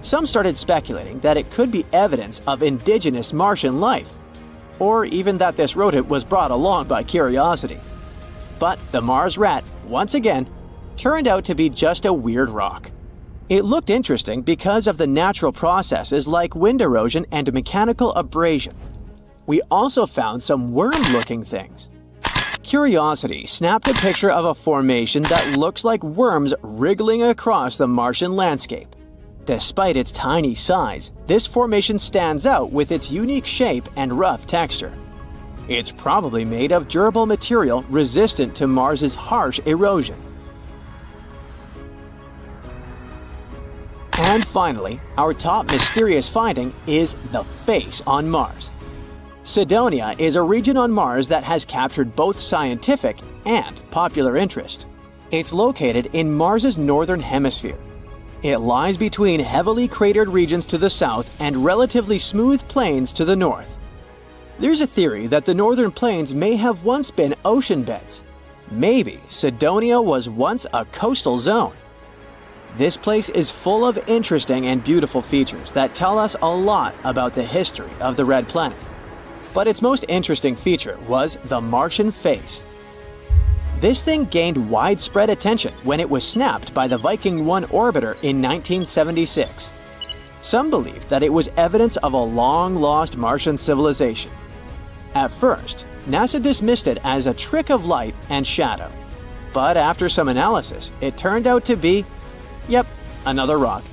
Some started speculating that it could be evidence of indigenous Martian life, or even that this rodent was brought along by curiosity. But the Mars rat, once again, turned out to be just a weird rock. It looked interesting because of the natural processes like wind erosion and mechanical abrasion. We also found some worm-looking things. Curiosity snapped a picture of a formation that looks like worms wriggling across the Martian landscape. Despite its tiny size, this formation stands out with its unique shape and rough texture. It's probably made of durable material resistant to Mars's harsh erosion. And finally, our top mysterious finding is the face on Mars. Cydonia is a region on Mars that has captured both scientific and popular interest. It's located in Mars's northern hemisphere. It lies between heavily cratered regions to the south and relatively smooth plains to the north. There's a theory that the northern plains may have once been ocean beds. Maybe Cydonia was once a coastal zone. This place is full of interesting and beautiful features that tell us a lot about the history of the Red Planet. But its most interesting feature was the Martian face. This thing gained widespread attention when it was snapped by the Viking 1 orbiter in 1976. Some believed that it was evidence of a long-lost Martian civilization. At first, NASA dismissed it as a trick of light and shadow. But after some analysis, it turned out to be, yep, another rock.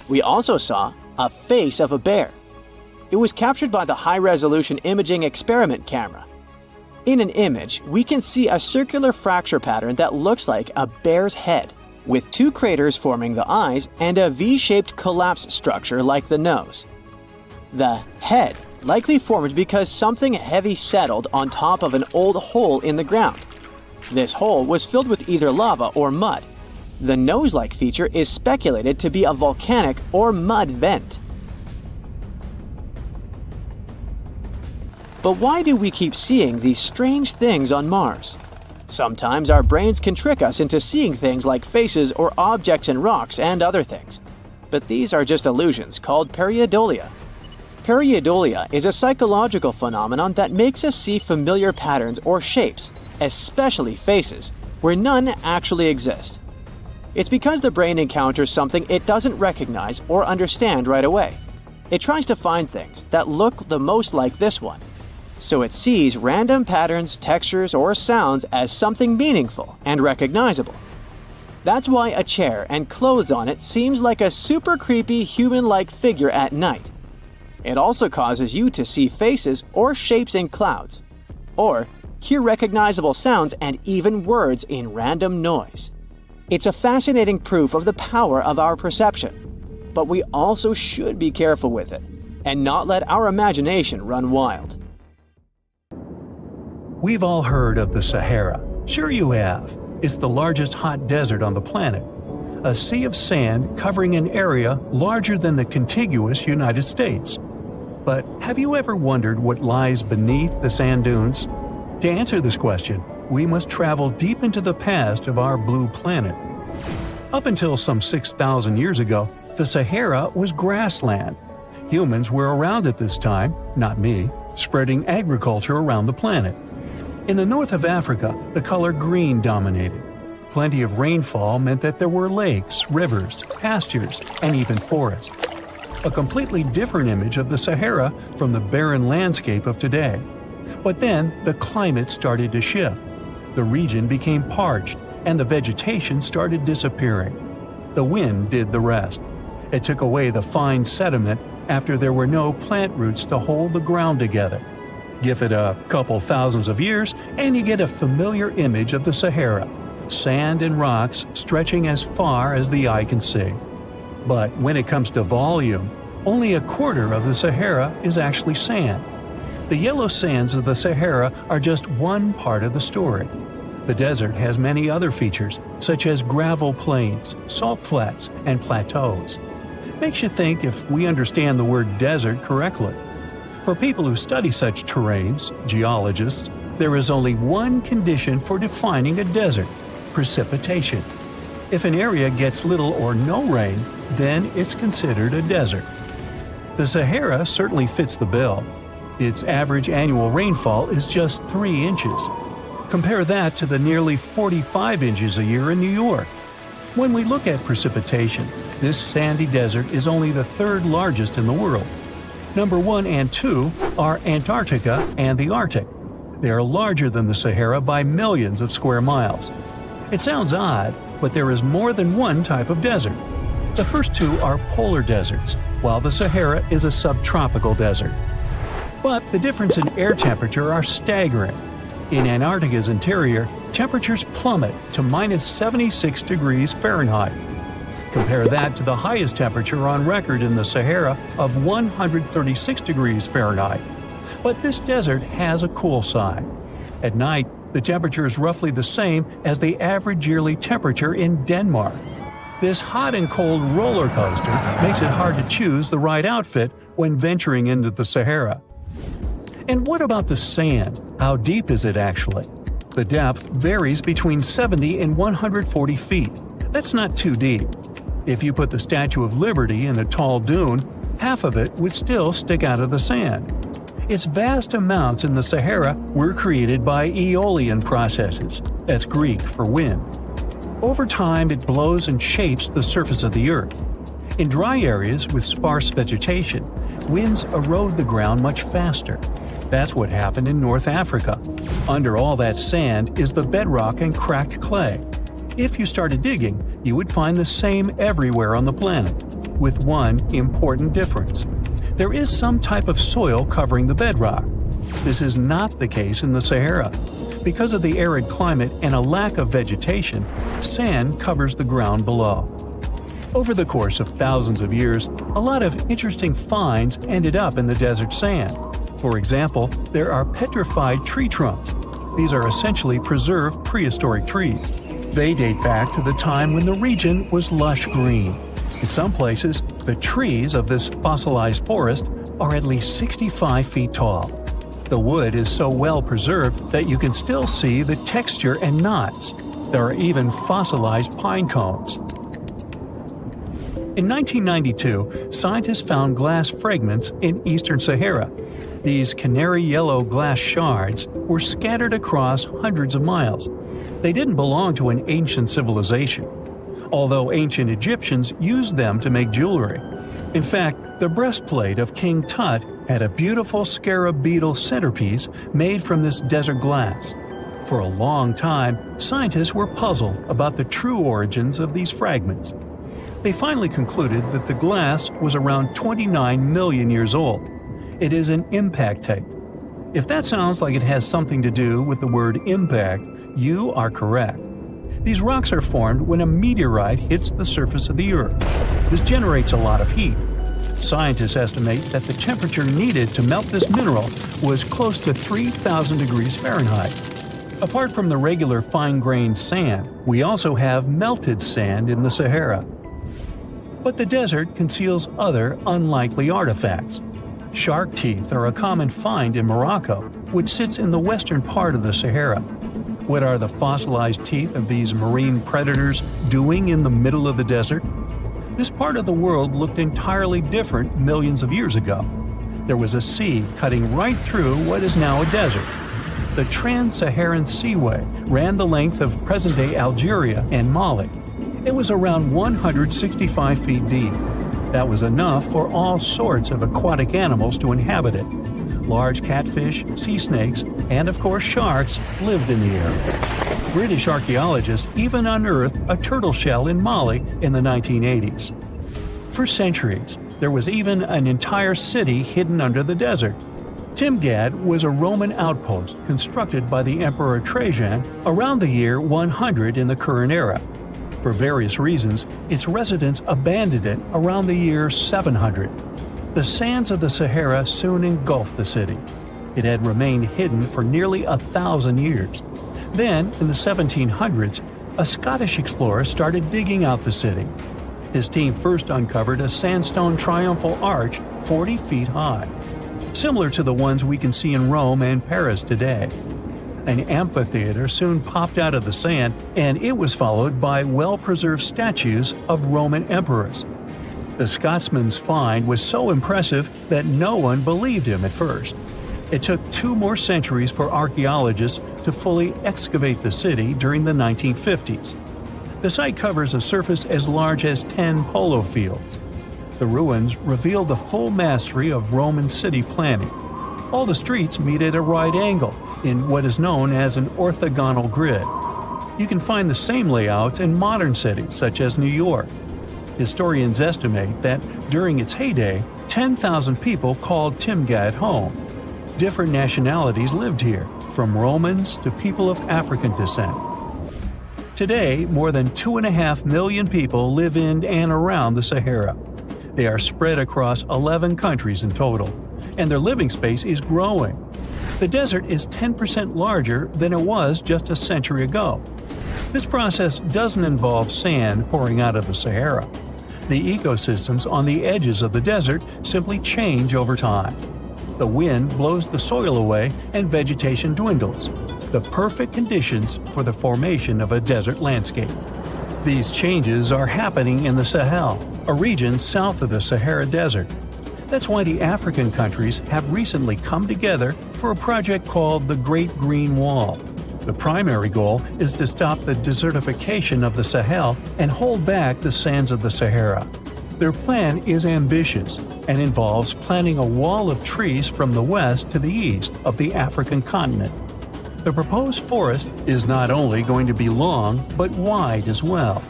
We also saw a face of a bear. It was captured by the high-resolution imaging experiment camera. In an image, we can see a circular fracture pattern that looks like a bear's head, with two craters forming the eyes and a V-shaped collapse structure like the nose. The head likely formed because something heavy settled on top of an old hole in the ground. This hole was filled with either lava or mud. The nose-like feature is speculated to be a volcanic or mud vent. But why do we keep seeing these strange things on Mars? Sometimes our brains can trick us into seeing things like faces or objects in rocks and other things. But these are just illusions called pareidolia. Pareidolia is a psychological phenomenon that makes us see familiar patterns or shapes, especially faces, where none actually exist. It's because the brain encounters something it doesn't recognize or understand right away. It tries to find things that look the most like this one. So it sees random patterns, textures, or sounds as something meaningful and recognizable. That's why a chair and clothes on it seems like a super creepy human-like figure at night. It also causes you to see faces or shapes in clouds, or hear recognizable sounds and even words in random noise. It's a fascinating proof of the power of our perception, but we also should be careful with it and not let our imagination run wild. We've all heard of the Sahara. Sure you have. It's the largest hot desert on the planet. A sea of sand covering an area larger than the contiguous United States. But have you ever wondered what lies beneath the sand dunes? To answer this question, we must travel deep into the past of our blue planet. Up until some 6,000 years ago, the Sahara was grassland. Humans were around at this time, not me, spreading agriculture around the planet. In the north of Africa, the color green dominated. Plenty of rainfall meant that there were lakes, rivers, pastures, and even forests. A completely different image of the Sahara from the barren landscape of today. But then, the climate started to shift. The region became parched, and the vegetation started disappearing. The wind did the rest. It took away the fine sediment after there were no plant roots to hold the ground together. Give it a couple thousands of years, and you get a familiar image of the Sahara. Sand and rocks stretching as far as the eye can see. But when it comes to volume, only a quarter of the Sahara is actually sand. The yellow sands of the Sahara are just one part of the story. The desert has many other features, such as gravel plains, salt flats, and plateaus. Makes you think if we understand the word desert correctly. For people who study such terrains, geologists, there is only one condition for defining a desert: precipitation. If an area gets little or no rain, then it's considered a desert. The Sahara certainly fits the bill. Its average annual rainfall is just 3 inches. Compare that to the nearly 45 inches a year in New York. When we look at precipitation, this sandy desert is only the 3rd largest in the world. Number 1 and 2 are Antarctica and the Arctic. They are larger than the Sahara by millions of square miles. It sounds odd, but there is more than one type of desert. The first 2 are polar deserts, while the Sahara is a subtropical desert. But the difference in air temperature are staggering. In Antarctica's interior, temperatures plummet to minus 76 degrees Fahrenheit. Compare that to the highest temperature on record in the Sahara of 136 degrees Fahrenheit. But this desert has a cool side. At night, the temperature is roughly the same as the average yearly temperature in Denmark. This hot and cold roller coaster makes it hard to choose the right outfit when venturing into the Sahara. And what about the sand? How deep is it actually? The depth varies between 70 and 140 feet. That's not too deep. If you put the Statue of Liberty in a tall dune, half of it would still stick out of the sand. Its vast amounts in the Sahara were created by aeolian processes. That's Greek for wind. Over time, it blows and shapes the surface of the earth. In dry areas with sparse vegetation, winds erode the ground much faster. That's what happened in North Africa. Under all that sand is the bedrock and cracked clay. If you started digging, you would find the same everywhere on the planet, with one important difference. There is some type of soil covering the bedrock. This is not the case in the Sahara. Because of the arid climate and a lack of vegetation, sand covers the ground below. Over the course of thousands of years, a lot of interesting finds ended up in the desert sand. For example, there are petrified tree trunks. These are essentially preserved prehistoric trees. They date back to the time when the region was lush green. In some places, the trees of this fossilized forest are at least 65 feet tall. The wood is so well preserved that you can still see the texture and knots. There are even fossilized pine cones. In 1992, scientists found glass fragments in eastern Sahara. These canary yellow glass shards were scattered across hundreds of miles. They didn't belong to an ancient civilization, although ancient Egyptians used them to make jewelry. In fact, the breastplate of King Tut had a beautiful scarab beetle centerpiece made from this desert glass. For a long time, scientists were puzzled about the true origins of these fragments. They finally concluded that the glass was around 29 million years old. It is an impact tape. If that sounds like it has something to do with the word impact, you are correct. These rocks are formed when a meteorite hits the surface of the Earth. This generates a lot of heat. Scientists estimate that the temperature needed to melt this mineral was close to 3,000 degrees Fahrenheit. Apart from the regular fine-grained sand, we also have melted sand in the Sahara. But the desert conceals other unlikely artifacts. Shark teeth are a common find in Morocco, which sits in the western part of the Sahara. What are the fossilized teeth of these marine predators doing in the middle of the desert? This part of the world looked entirely different millions of years ago. There was a sea cutting right through what is now a desert. The Trans-Saharan Seaway ran the length of present-day Algeria and Mali. It was around 165 feet deep. That was enough for all sorts of aquatic animals to inhabit it. Large catfish, sea snakes, and of course sharks lived in the area. British archaeologists even unearthed a turtle shell in Mali in the 1980s. For centuries, there was even an entire city hidden under the desert. Timgad was a Roman outpost constructed by the Emperor Trajan around the year 100 in the current era. For various reasons, its residents abandoned it around the year 700. The sands of the Sahara soon engulfed the city. It had remained hidden for nearly 1,000 years. Then, in the 1700s, a Scottish explorer started digging out the city. His team first uncovered a sandstone triumphal arch 40 feet high. similar to the ones we can see in Rome and Paris today. An amphitheater soon popped out of the sand, and it was followed by well-preserved statues of Roman emperors. The Scotsman's find was so impressive that no one believed him at first. It took 2 more centuries for archaeologists to fully excavate the city during the 1950s. The site covers a surface as large as 10 polo fields. The ruins reveal the full mastery of Roman city planning. All the streets meet at a right angle in what is known as an orthogonal grid. You can find the same layout in modern cities such as New York. Historians estimate that during its heyday, 10,000 people called Timgad home. Different nationalities lived here, from Romans to people of African descent. Today, more than 2.5 million people live in and around the Sahara. They are spread across 11 countries in total, and their living space is growing. The desert is 10% larger than it was just a century ago. This process doesn't involve sand pouring out of the Sahara. The ecosystems on the edges of the desert simply change over time. The wind blows the soil away and vegetation dwindles, the perfect conditions for the formation of a desert landscape. These changes are happening in the Sahel, a region south of the Sahara Desert. That's why the African countries have recently come together for a project called the Great Green Wall. The primary goal is to stop the desertification of the Sahel and hold back the sands of the Sahara. Their plan is ambitious and involves planting a wall of trees from the west to the east of the African continent. The proposed forest is not only going to be long, but wide as well.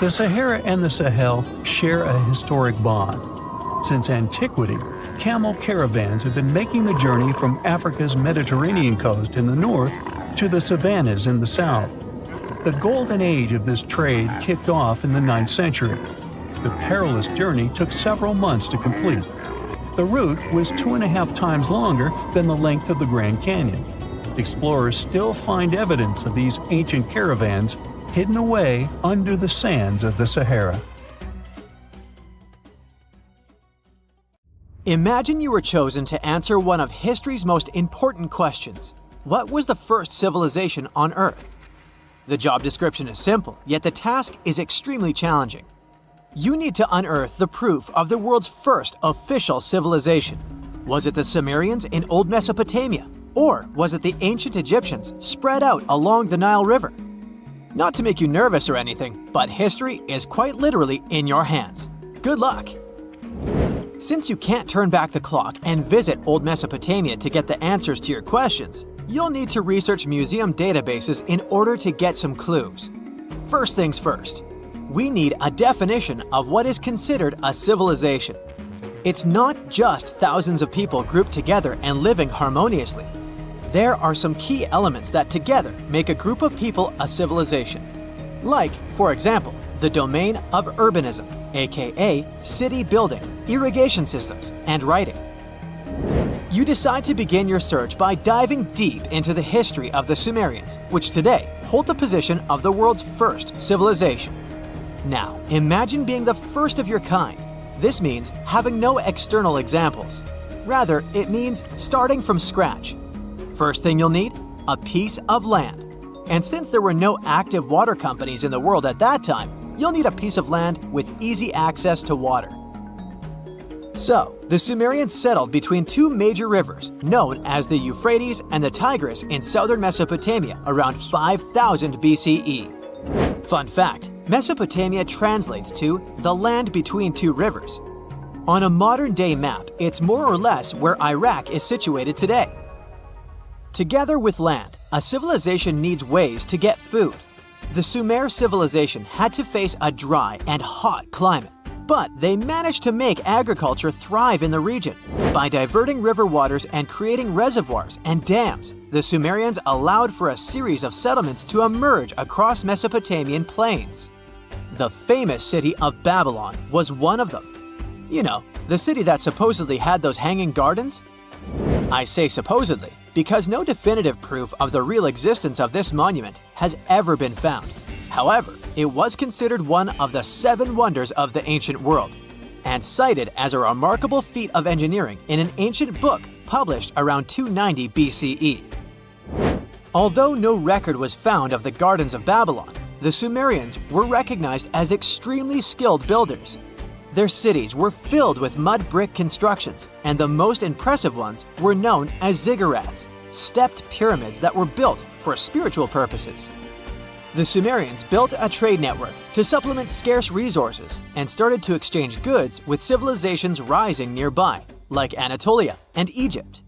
The Sahara and the Sahel share a historic bond. Since antiquity, camel caravans have been making the journey from Africa's Mediterranean coast in the north to the savannas in the south. The golden age of this trade kicked off in the 9th century. The perilous journey took several months to complete. The route was 2.5 times longer than the length of the Grand Canyon. Explorers still find evidence of these ancient caravans hidden away under the sands of the Sahara. Imagine you were chosen to answer one of history's most important questions. What was the first civilization on Earth? The job description is simple, yet the task is extremely challenging. You need to unearth the proof of the world's first official civilization. Was it the Sumerians in Old Mesopotamia? Or was it the ancient Egyptians spread out along the Nile River? Not to make you nervous or anything, but history is quite literally in your hands. Good luck! Since you can't turn back the clock and visit Old Mesopotamia to get the answers to your questions, you'll need to research museum databases in order to get some clues. First things first, we need a definition of what is considered a civilization. It's not just thousands of people grouped together and living harmoniously. There are some key elements that together make a group of people a civilization. Like, for example, the domain of urbanism, aka city building, irrigation systems, and writing. You decide to begin your search by diving deep into the history of the Sumerians, which today hold the position of the world's first civilization. Now, imagine being the first of your kind. This means having no external examples. Rather, it means starting from scratch. First thing you'll need? A piece of land. And since there were no active water companies in the world at that time, you'll need a piece of land with easy access to water. So, the Sumerians settled between 2 major rivers, known as the Euphrates and the Tigris in southern Mesopotamia around 5000 BCE. Fun fact, Mesopotamia translates to the land between 2 rivers. On a modern-day map, it's more or less where Iraq is situated today. Together with land, a civilization needs ways to get food. The Sumer civilization had to face a dry and hot climate, but they managed to make agriculture thrive in the region. By diverting river waters and creating reservoirs and dams, the Sumerians allowed for a series of settlements to emerge across Mesopotamian plains. The famous city of Babylon was one of them. You know, the city that supposedly had those hanging gardens? I say supposedly because no definitive proof of the real existence of this monument has ever been found. However, it was considered one of the 7 wonders of the ancient world. and cited as a remarkable feat of engineering in an ancient book published around 290 BCE. Although no record was found of the Gardens of Babylon, the Sumerians were recognized as extremely skilled builders. Their cities were filled with mud brick constructions, and the most impressive ones were known as ziggurats, stepped pyramids that were built for spiritual purposes. The Sumerians built a trade network to supplement scarce resources and started to exchange goods with civilizations rising nearby, like Anatolia and Egypt.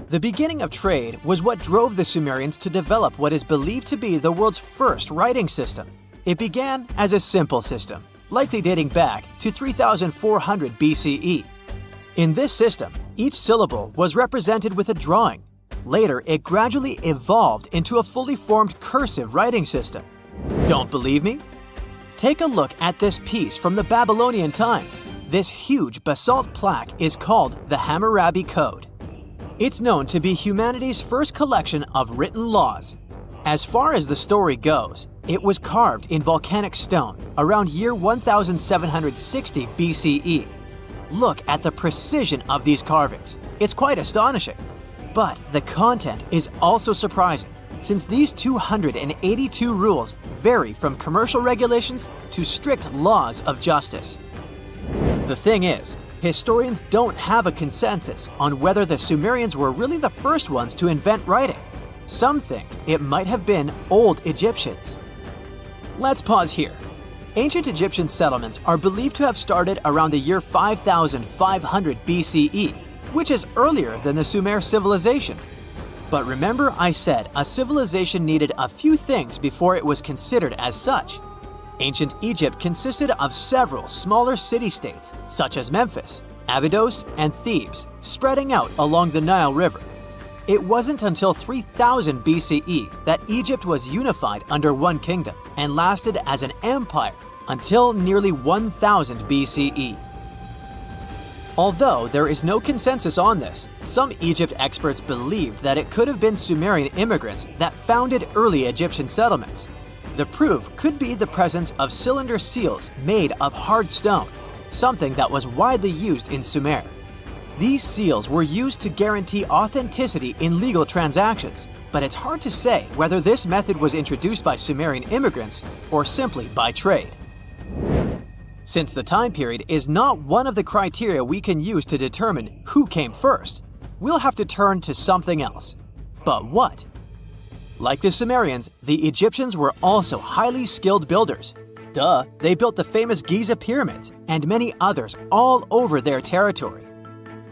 The beginning of trade was what drove the Sumerians to develop what is believed to be the world's first writing system. It began as a simple system, likely dating back to 3400 BCE. In this system, each syllable was represented with a drawing. Later, it gradually evolved into a fully formed cursive writing system. Don't believe me? Take a look at this piece from the Babylonian times. This huge basalt plaque is called the Hammurabi Code. It's known to be humanity's first collection of written laws. As far as the story goes, it was carved in volcanic stone around year 1760 BCE. Look at the precision of these carvings. It's quite astonishing. But the content is also surprising, since these 282 rules vary from commercial regulations to strict laws of justice. The thing is, historians don't have a consensus on whether the Sumerians were really the first ones to invent writing. Some think it might have been old Egyptians. Let's pause here. Ancient Egyptian settlements are believed to have started around the year 5500 BCE, which is earlier than the Sumer civilization. But remember I said a civilization needed a few things before it was considered as such. Ancient Egypt consisted of several smaller city-states, such as Memphis, Abydos, and Thebes, spreading out along the Nile River. It wasn't until 3000 BCE that Egypt was unified under one kingdom and lasted as an empire until nearly 1000 BCE. Although there is no consensus on this, some Egypt experts believed that it could have been Sumerian immigrants that founded early Egyptian settlements. The proof could be the presence of cylinder seals made of hard stone, something that was widely used in Sumer. These seals were used to guarantee authenticity in legal transactions, but it's hard to say whether this method was introduced by Sumerian immigrants or simply by trade. Since the time period is not one of the criteria we can use to determine who came first, we'll have to turn to something else. But what? Like the Sumerians, the Egyptians were also highly skilled builders. Duh, they built the famous Giza pyramids and many others all over their territory.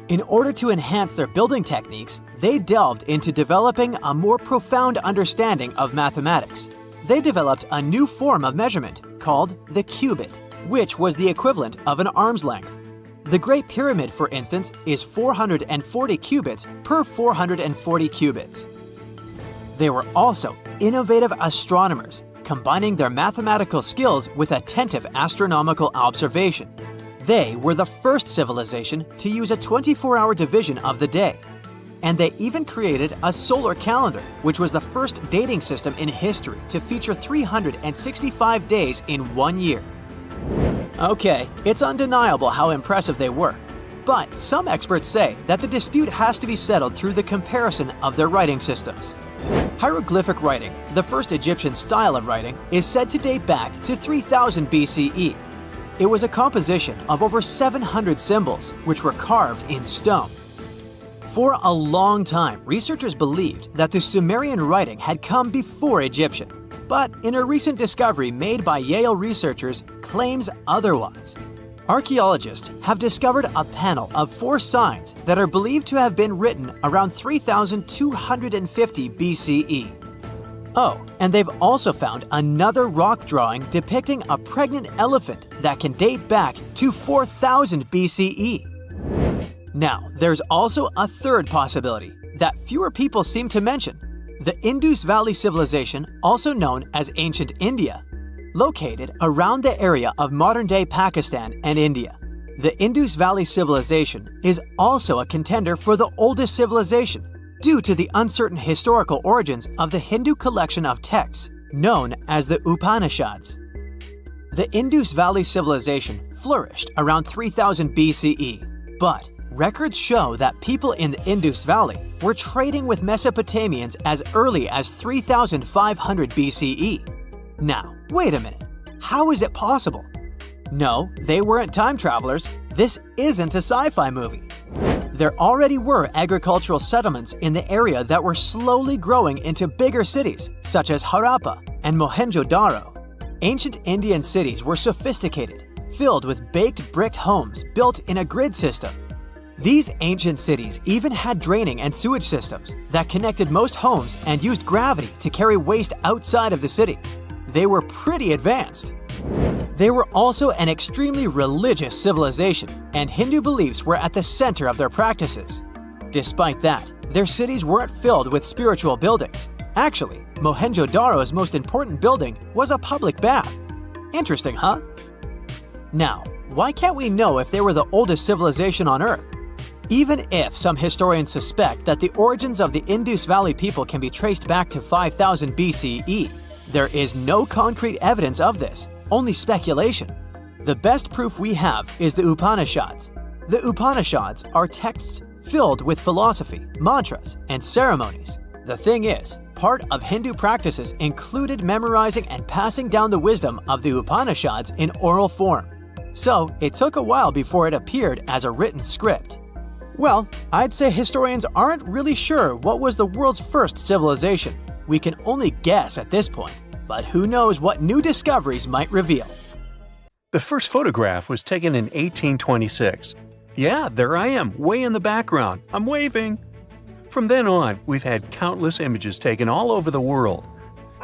In order to enhance their building techniques, they delved into developing a more profound understanding of mathematics. They developed a new form of measurement called the cubit, which was the equivalent of an arm's length. The Great Pyramid, for instance, is 440 cubits per 440 cubits. They were also innovative astronomers, combining their mathematical skills with attentive astronomical observation. They were the first civilization to use a 24-hour division of the day. And they even created a solar calendar, which was the first dating system in history to feature 365 days in 1 year. Okay, it's undeniable how impressive they were. But some experts say that the dispute has to be settled through the comparison of their writing systems. Hieroglyphic writing, the first Egyptian style of writing, is said to date back to 3000 BCE. It was a composition of over 700 symbols, which were carved in stone. For a long time, researchers believed that the Sumerian writing had come before Egyptian, but in a recent discovery made by Yale researchers claims otherwise. Archaeologists have discovered a panel of 4 signs that are believed to have been written around 3250 BCE. Oh, and they've also found another rock drawing depicting a pregnant elephant that can date back to 4000 BCE. Now, there's also a third possibility that fewer people seem to mention: the Indus Valley Civilization, also known as Ancient India, located around the area of modern-day Pakistan and India. The Indus Valley Civilization is also a contender for the oldest civilization due to the uncertain historical origins of the Hindu collection of texts known as the Upanishads. The Indus Valley civilization flourished around 3000 BCE, but records show that people in the Indus Valley were trading with Mesopotamians as early as 3500 BCE. Now, wait a minute. How is it possible? No, they weren't time travelers. This isn't a sci-fi movie. There already were agricultural settlements in the area that were slowly growing into bigger cities, such as Harappa and Mohenjo-Daro. Ancient Indian cities were sophisticated, filled with baked brick homes built in a grid system. These ancient cities even had draining and sewage systems that connected most homes and used gravity to carry waste outside of the city. They were pretty advanced. They were also an extremely religious civilization, and Hindu beliefs were at the center of their practices. Despite that, their cities weren't filled with spiritual buildings. Actually, Mohenjo-Daro's most important building was a public bath. Interesting, huh? Now, why can't we know if they were the oldest civilization on Earth? Even if some historians suspect that the origins of the Indus Valley people can be traced back to 5000 BCE, there is no concrete evidence of this, only speculation. The best proof we have is the Upanishads. The Upanishads are texts filled with philosophy, mantras, and ceremonies. The thing is, part of Hindu practices included memorizing and passing down the wisdom of the Upanishads in oral form. So, it took a while before it appeared as a written script. Well, I'd say historians aren't really sure what was the world's first civilization. We can only guess at this point, but who knows what new discoveries might reveal. The first photograph was taken in 1826. Yeah, there I am, way in the background. I'm waving. From then on, we've had countless images taken all over the world.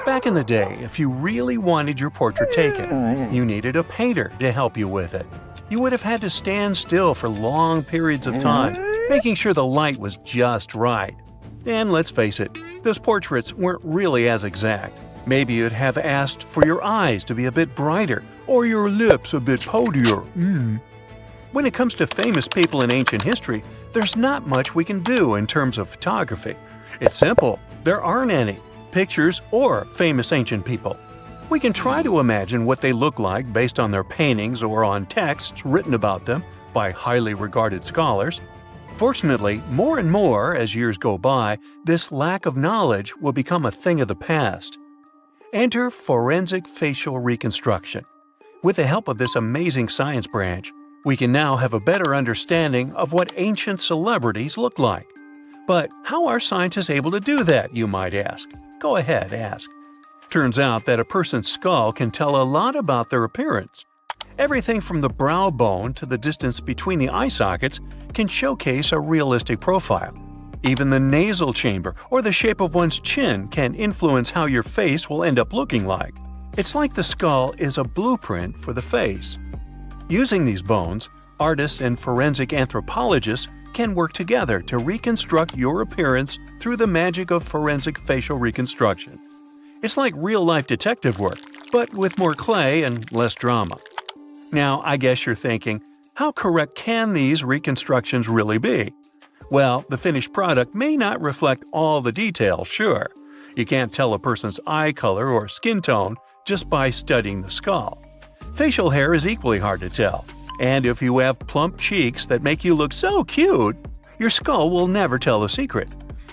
Back in the day, if you really wanted your portrait taken, you needed a painter to help you with it. You would have had to stand still for long periods of time, making sure the light was just right. And let's face it, those portraits weren't really as exact. Maybe you'd have asked for your eyes to be a bit brighter, or your lips a bit poutier. When it comes to famous people in ancient history, there's not much we can do in terms of photography. It's simple. There aren't any pictures or famous ancient people. We can try to imagine what they look like based on their paintings or on texts written about them by highly regarded scholars. Fortunately, more and more as years go by, this lack of knowledge will become a thing of the past. Enter forensic facial reconstruction. With the help of this amazing science branch, we can now have a better understanding of what ancient celebrities look like. But how are scientists able to do that, you might ask? Go ahead, ask. Turns out that a person's skull can tell a lot about their appearance. Everything from the brow bone to the distance between the eye sockets can showcase a realistic profile. Even the nasal chamber or the shape of one's chin can influence how your face will end up looking like. It's like the skull is a blueprint for the face. Using these bones, artists and forensic anthropologists can work together to reconstruct your appearance through the magic of forensic facial reconstruction. It's like real-life detective work, but with more clay and less drama. Now, I guess you're thinking, how correct can these reconstructions really be? Well, the finished product may not reflect all the details, sure. You can't tell a person's eye color or skin tone just by studying the skull. Facial hair is equally hard to tell, and if you have plump cheeks that make you look so cute, your skull will never tell the secret.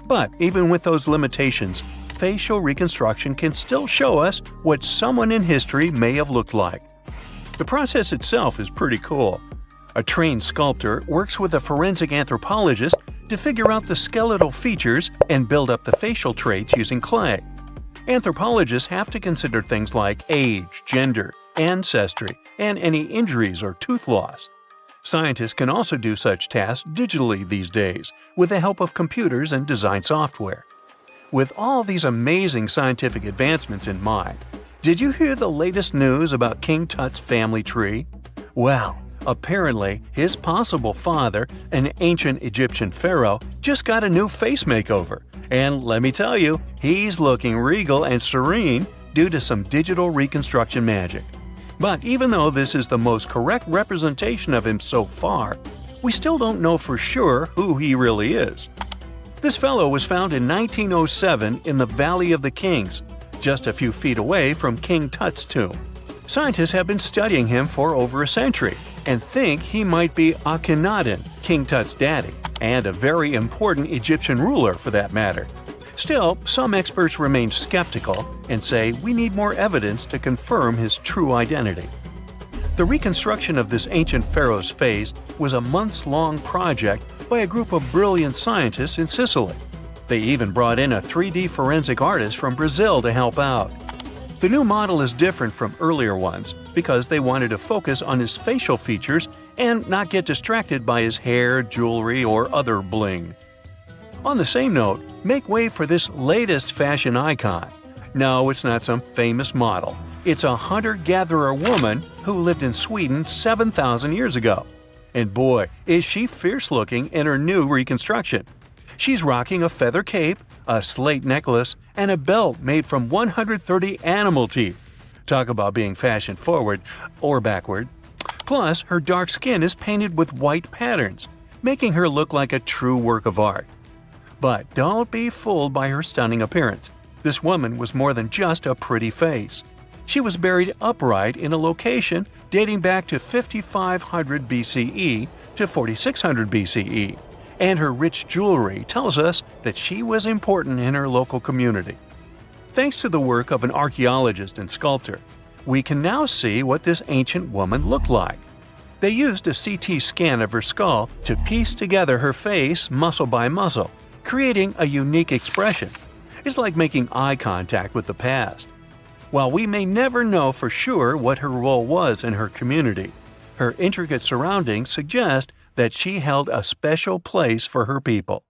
But even with those limitations, facial reconstruction can still show us what someone in history may have looked like. The process itself is pretty cool. A trained sculptor works with a forensic anthropologist to figure out the skeletal features and build up the facial traits using clay. Anthropologists have to consider things like age, gender, ancestry, and any injuries or tooth loss. Scientists can also do such tasks digitally these days with the help of computers and design software. With all these amazing scientific advancements in mind, did you hear the latest news about King Tut's family tree? Well, apparently his possible father, an ancient Egyptian pharaoh, just got a new face makeover. And let me tell you, he's looking regal and serene due to some digital reconstruction magic. But even though this is the most correct representation of him so far, we still don't know for sure who he really is. This fellow was found in 1907 in the Valley of the Kings, just a few feet away from King Tut's tomb. Scientists have been studying him for over a century and think he might be Akhenaten, King Tut's daddy, and a very important Egyptian ruler for that matter. Still, some experts remain skeptical and say we need more evidence to confirm his true identity. The reconstruction of this ancient pharaoh's face was a months-long project by a group of brilliant scientists in Sicily. They even brought in a 3D forensic artist from Brazil to help out. The new model is different from earlier ones because they wanted to focus on his facial features and not get distracted by his hair, jewelry, or other bling. On the same note, make way for this latest fashion icon. No, it's not some famous model. It's a hunter-gatherer woman who lived in Sweden 7,000 years ago. And boy, is she fierce-looking in her new reconstruction. She's rocking a feather cape, a slate necklace, and a belt made from 130 animal teeth. Talk about being fashion-forward or backward. Plus, her dark skin is painted with white patterns, making her look like a true work of art. But don't be fooled by her stunning appearance. This woman was more than just a pretty face. She was buried upright in a location dating back to 5500 BCE to 4600 BCE, and her rich jewelry tells us that she was important in her local community. Thanks to the work of an archaeologist and sculptor, we can now see what this ancient woman looked like. They used a CT scan of her skull to piece together her face muscle by muscle, creating a unique expression. It's like making eye contact with the past. While we may never know for sure what her role was in her community, her intricate surroundings suggest that she held a special place for her people.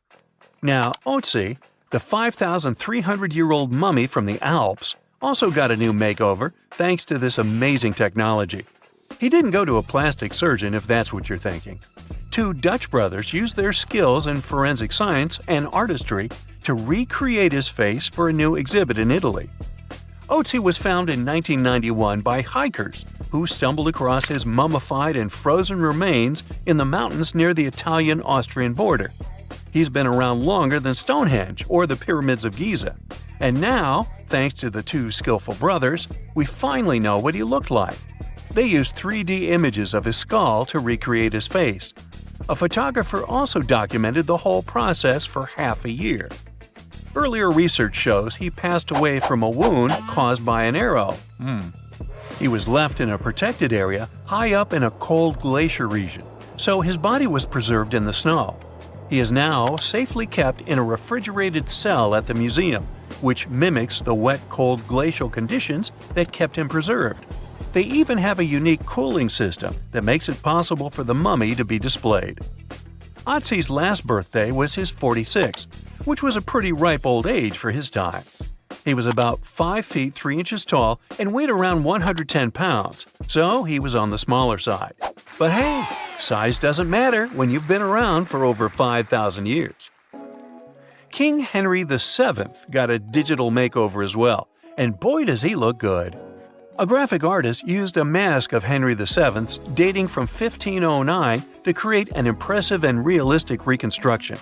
Now, Otzi, the 5,300-year-old mummy from the Alps, also got a new makeover thanks to this amazing technology. He didn't go to a plastic surgeon if that's what you're thinking. Two Dutch brothers used their skills in forensic science and artistry to recreate his face for a new exhibit in Italy. Otzi was found in 1991 by hikers who stumbled across his mummified and frozen remains in the mountains near the Italian-Austrian border. He's been around longer than Stonehenge or the Pyramids of Giza. And now, thanks to the two skillful brothers, we finally know what he looked like. They used 3D images of his skull to recreate his face. A photographer also documented the whole process for half a year. Earlier research shows he passed away from a wound caused by an arrow. He was left in a protected area high up in a cold glacier region, so his body was preserved in the snow. He is now safely kept in a refrigerated cell at the museum, which mimics the wet, cold glacial conditions that kept him preserved. They even have a unique cooling system that makes it possible for the mummy to be displayed. Otzi's last birthday was his 46th, which was a pretty ripe old age for his time. He was about 5 feet 3 inches tall and weighed around 110 pounds, so he was on the smaller side. But hey, size doesn't matter when you've been around for over 5,000 years. King Henry VII got a digital makeover as well, and boy does he look good. A graphic artist used a mask of Henry VII's dating from 1509 to create an impressive and realistic reconstruction.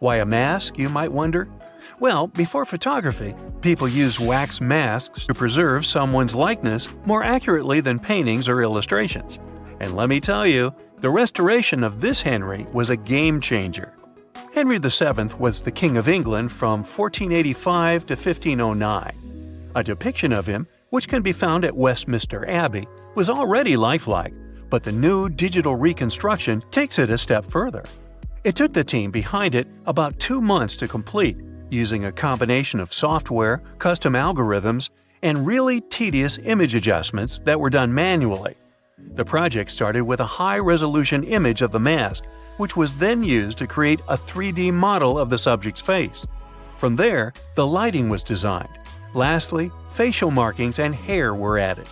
Why a mask, you might wonder? Well, before photography, people used wax masks to preserve someone's likeness more accurately than paintings or illustrations. And let me tell you, the restoration of this Henry was a game changer. Henry VII was the King of England from 1485 to 1509. A depiction of him, which can be found at Westminster Abbey, was already lifelike, but the new digital reconstruction takes it a step further. It took the team behind it about 2 months to complete, using a combination of software, custom algorithms, and really tedious image adjustments that were done manually. The project started with a high-resolution image of the mask, which was then used to create a 3D model of the subject's face. From there, the lighting was designed. Lastly, facial markings and hair were added.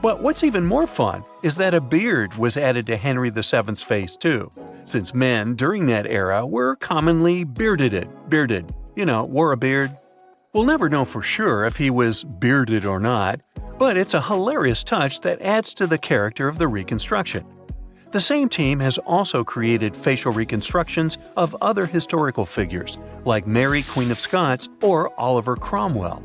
But what's even more fun is that a beard was added to Henry VII's face too, since men during that era were commonly bearded, wore a beard. We'll never know for sure if he was bearded or not, but it's a hilarious touch that adds to the character of the reconstruction. The same team has also created facial reconstructions of other historical figures, like Mary, Queen of Scots, or Oliver Cromwell.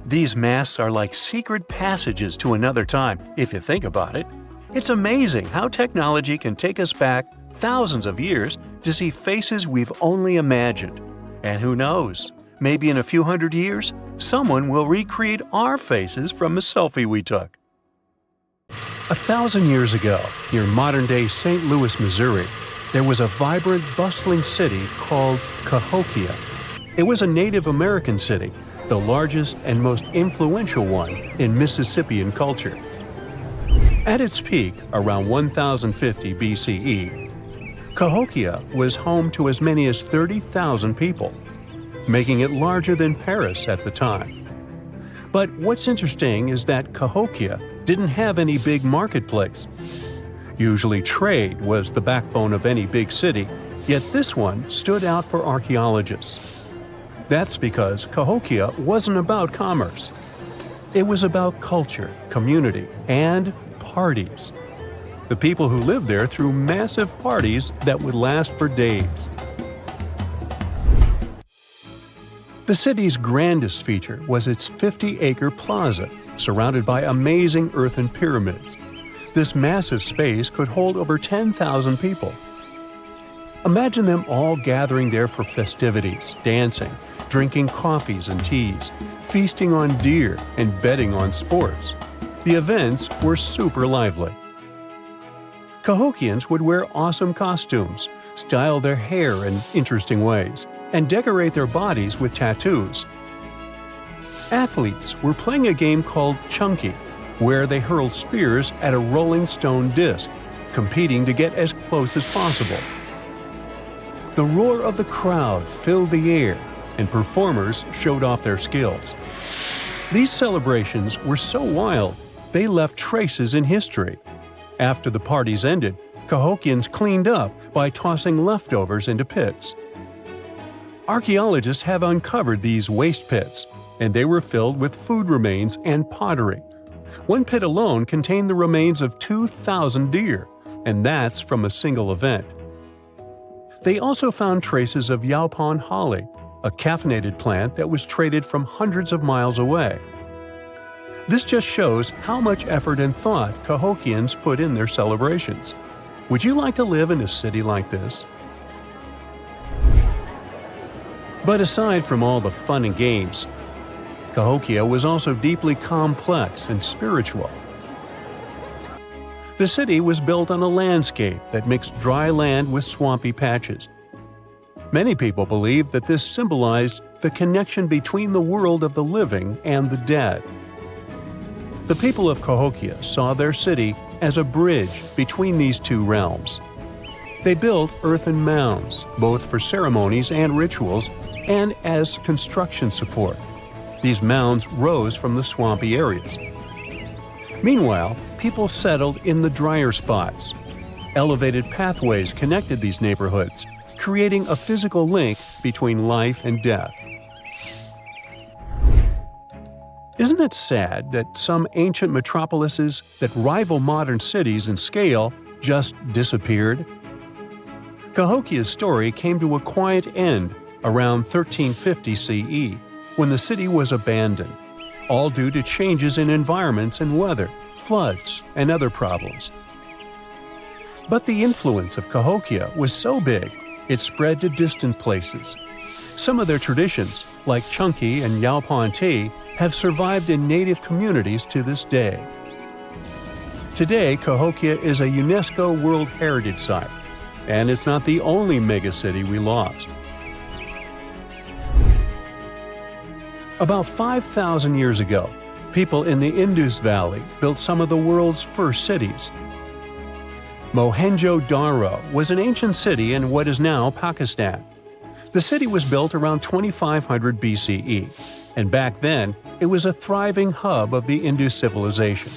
These masts are like secret passages to another time, if you think about it. It's amazing how technology can take us back thousands of years to see faces we've only imagined. And who knows, maybe in a few hundred years, someone will recreate our faces from a selfie we took. 1,000 years ago, near modern-day St. Louis, Missouri, there was a vibrant, bustling city called Cahokia. It was a Native American city, the largest and most influential one in Mississippian culture. At its peak, around 1050 BCE, Cahokia was home to as many as 30,000 people, making it larger than Paris at the time. But what's interesting is that Cahokia didn't have any big marketplace. Usually trade was the backbone of any big city, yet this one stood out for archaeologists. That's because Cahokia wasn't about commerce. It was about culture, community, and parties. The people who lived there threw massive parties that would last for days. The city's grandest feature was its 50-acre plaza, surrounded by amazing earthen pyramids. This massive space could hold over 10,000 people. Imagine them all gathering there for festivities, dancing, drinking coffees and teas, feasting on deer, and betting on sports. The events were super lively. Cahokians would wear awesome costumes, style their hair in interesting ways, and decorate their bodies with tattoos. Athletes were playing a game called chunky, where they hurled spears at a rolling stone disc, competing to get as close as possible. The roar of the crowd filled the air, and performers showed off their skills. These celebrations were so wild, they left traces in history. After the parties ended, Cahokians cleaned up by tossing leftovers into pits. Archaeologists have uncovered these waste pits, and they were filled with food remains and pottery. One pit alone contained the remains of 2,000 deer, and that's from a single event. They also found traces of yaupon holly, a caffeinated plant that was traded from hundreds of miles away. This just shows how much effort and thought Cahokians put in their celebrations. Would you like to live in a city like this? But aside from all the fun and games, Cahokia was also deeply complex and spiritual. The city was built on a landscape that mixed dry land with swampy patches. Many people believed that this symbolized the connection between the world of the living and the dead. The people of Cahokia saw their city as a bridge between these two realms. They built earthen mounds, both for ceremonies and rituals, and as construction support. These mounds rose from the swampy areas. Meanwhile, people settled in the drier spots. Elevated pathways connected these neighborhoods, creating a physical link between life and death. Isn't it sad that some ancient metropolises that rival modern cities in scale just disappeared? Cahokia's story came to a quiet end around 1350 CE, when the city was abandoned, all due to changes in environments and weather, floods, and other problems. But the influence of Cahokia was so big, it spread to distant places. Some of their traditions, like chunky and yaupon tea, have survived in native communities to this day. Today, Cahokia is a UNESCO World Heritage Site, and it's not the only megacity we lost. About 5,000 years ago, people in the Indus Valley built some of the world's first cities. Mohenjo-Daro was an ancient city in what is now Pakistan. The city was built around 2500 BCE, and back then, it was a thriving hub of the Indus civilization.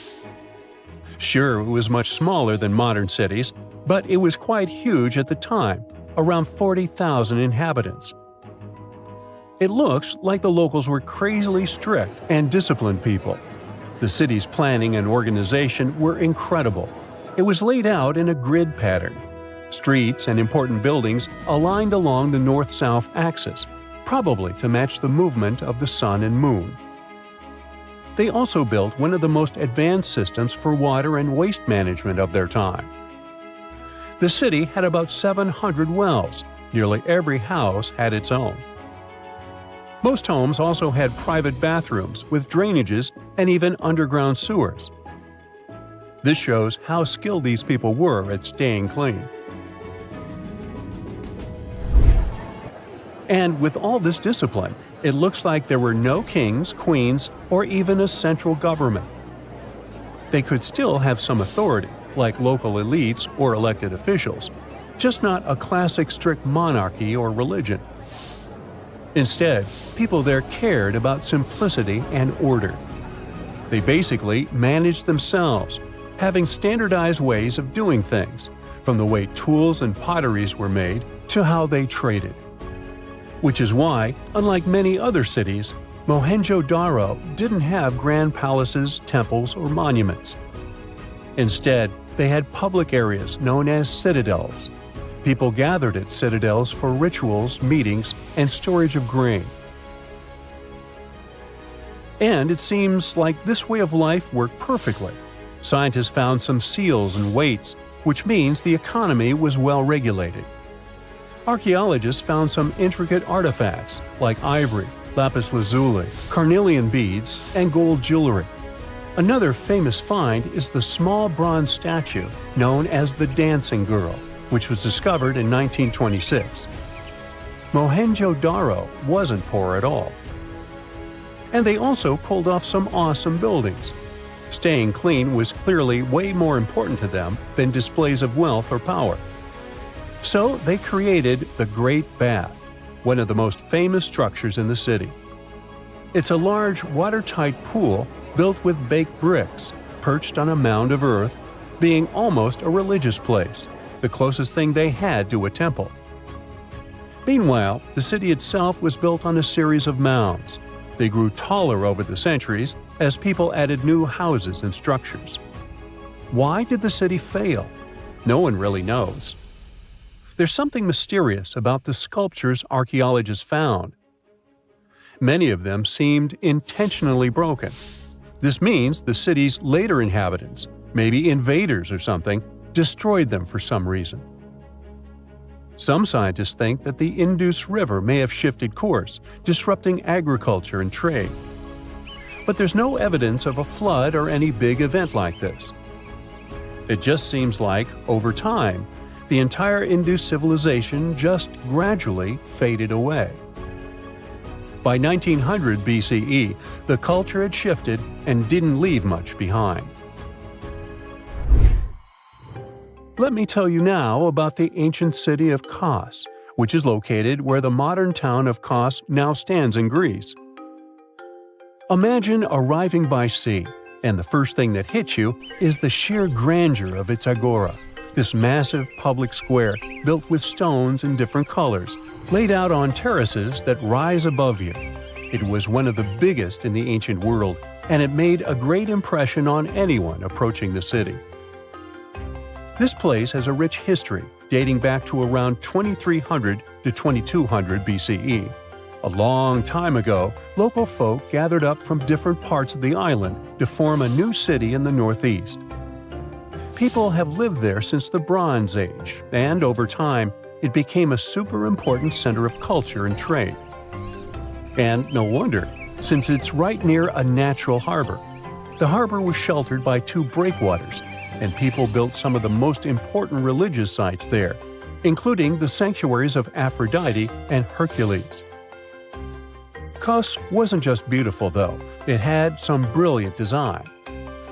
Sure, it was much smaller than modern cities, but it was quite huge at the time, around 40,000 inhabitants. It looks like the locals were crazily strict and disciplined people. The city's planning and organization were incredible. It was laid out in a grid pattern. Streets and important buildings aligned along the north-south axis, probably to match the movement of the sun and moon. They also built one of the most advanced systems for water and waste management of their time. The city had about 700 wells. Nearly every house had its own. Most homes also had private bathrooms with drainages and even underground sewers. This shows how skilled these people were at staying clean. And with all this discipline, it looks like there were no kings, queens, or even a central government. They could still have some authority, like local elites or elected officials, just not a classic strict monarchy or religion. Instead, people there cared about simplicity and order. They basically managed themselves, having standardized ways of doing things, from the way tools and potteries were made to how they traded. Which is why, unlike many other cities, Mohenjo-Daro didn't have grand palaces, temples, or monuments. Instead, they had public areas known as citadels. People gathered at citadels for rituals, meetings, and storage of grain. And it seems like this way of life worked perfectly. Scientists found some seals and weights, which means the economy was well regulated. Archaeologists found some intricate artifacts like ivory, lapis lazuli, carnelian beads, and gold jewelry. Another famous find is the small bronze statue known as the Dancing Girl, which was discovered in 1926. Mohenjo-Daro wasn't poor at all. And they also pulled off some awesome buildings. Staying clean was clearly way more important to them than displays of wealth or power. So they created the Great Bath, one of the most famous structures in the city. It's a large, watertight pool built with baked bricks, perched on a mound of earth, being almost a religious place, the closest thing they had to a temple. Meanwhile, the city itself was built on a series of mounds. They grew taller over the centuries as people added new houses and structures. Why did the city fail? No one really knows. There's something mysterious about the sculptures archaeologists found. Many of them seemed intentionally broken. This means the city's later inhabitants, maybe invaders or something, destroyed them for some reason. Some scientists think that the Indus River may have shifted course, disrupting agriculture and trade. But there's no evidence of a flood or any big event like this. It just seems like, over time, the entire Indus civilization just gradually faded away. By 1900 BCE, the culture had shifted and didn't leave much behind. Let me tell you now about the ancient city of Kos, which is located where the modern town of Kos now stands in Greece. Imagine arriving by sea, and the first thing that hits you is the sheer grandeur of its agora, this massive public square built with stones in different colors, laid out on terraces that rise above you. It was one of the biggest in the ancient world, and it made a great impression on anyone approaching the city. This place has a rich history dating back to around 2300 to 2200 BCE. A long time ago, local folk gathered up from different parts of the island to form a new city in the northeast. People have lived there since the Bronze Age, and over time, it became a super important center of culture and trade. And no wonder, since it's right near a natural harbor. The harbor was sheltered by two breakwaters, and people built some of the most important religious sites there, including the sanctuaries of Aphrodite and Hercules. Kos wasn't just beautiful, though. It had some brilliant design.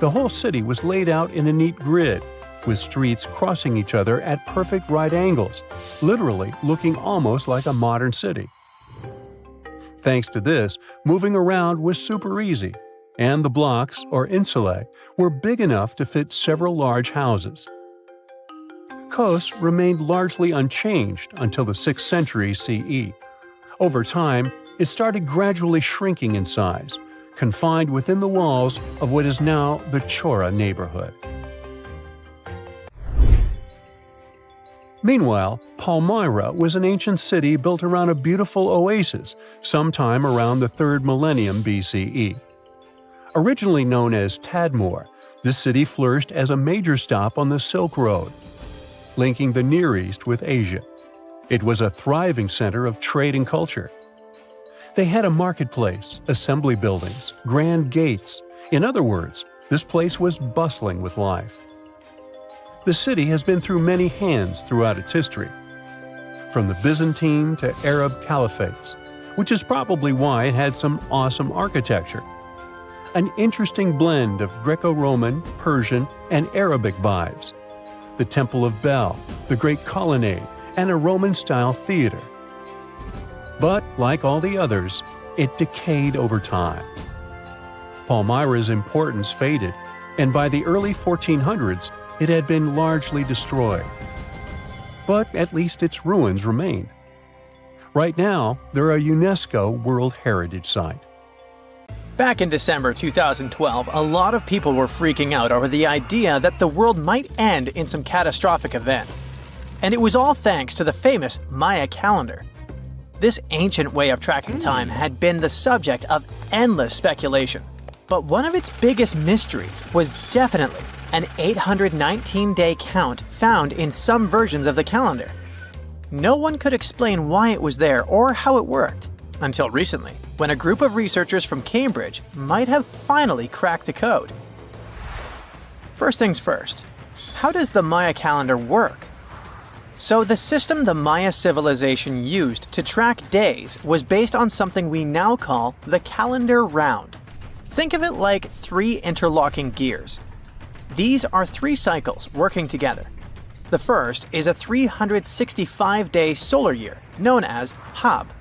The whole city was laid out in a neat grid, with streets crossing each other at perfect right angles, literally looking almost like a modern city. Thanks to this, moving around was super easy, and the blocks, or insulae, were big enough to fit several large houses. Kos remained largely unchanged until the 6th century CE. Over time, it started gradually shrinking in size, confined within the walls of what is now the Chora neighborhood. Meanwhile, Palmyra was an ancient city built around a beautiful oasis sometime around the 3rd millennium BCE. Originally known as Tadmor, this city flourished as a major stop on the Silk Road, linking the Near East with Asia. It was a thriving center of trade and culture. They had a marketplace, assembly buildings, grand gates. In other words, this place was bustling with life. The city has been through many hands throughout its history, from the Byzantine to Arab caliphates, which is probably why it had some awesome architecture. An interesting blend of Greco-Roman, Persian, and Arabic vibes. The Temple of Bel, the Great Colonnade, and a Roman-style theater. But, like all the others, it decayed over time. Palmyra's importance faded, and by the early 1400s, it had been largely destroyed. But at least its ruins remain. Right now, they're a UNESCO World Heritage Site. Back in December 2012, a lot of people were freaking out over the idea that the world might end in some catastrophic event. And it was all thanks to the famous Maya calendar. This ancient way of tracking time had been the subject of endless speculation. But one of its biggest mysteries was definitely an 819-day count found in some versions of the calendar. No one could explain why it was there or how it worked, until recently, when a group of researchers from Cambridge might have finally cracked the code. First things first, how does the Maya calendar work? So the system the Maya civilization used to track days was based on something we now call the calendar round. Think of it like 3 interlocking gears. These are 3 cycles working together. The first is a 365-day solar year, known as Hab.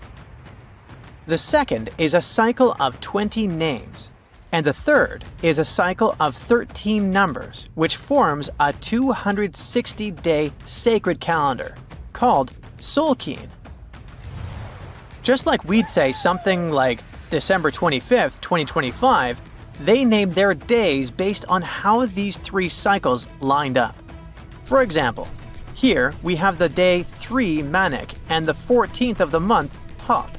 The second is a cycle of 20 names. And the third is a cycle of 13 numbers, which forms a 260-day sacred calendar, called Solkeen. Just like we'd say something like December 25th, 2025, they named their days based on how these 3 cycles lined up. For example, here we have the day 3 Manik and the 14th of the month Hop.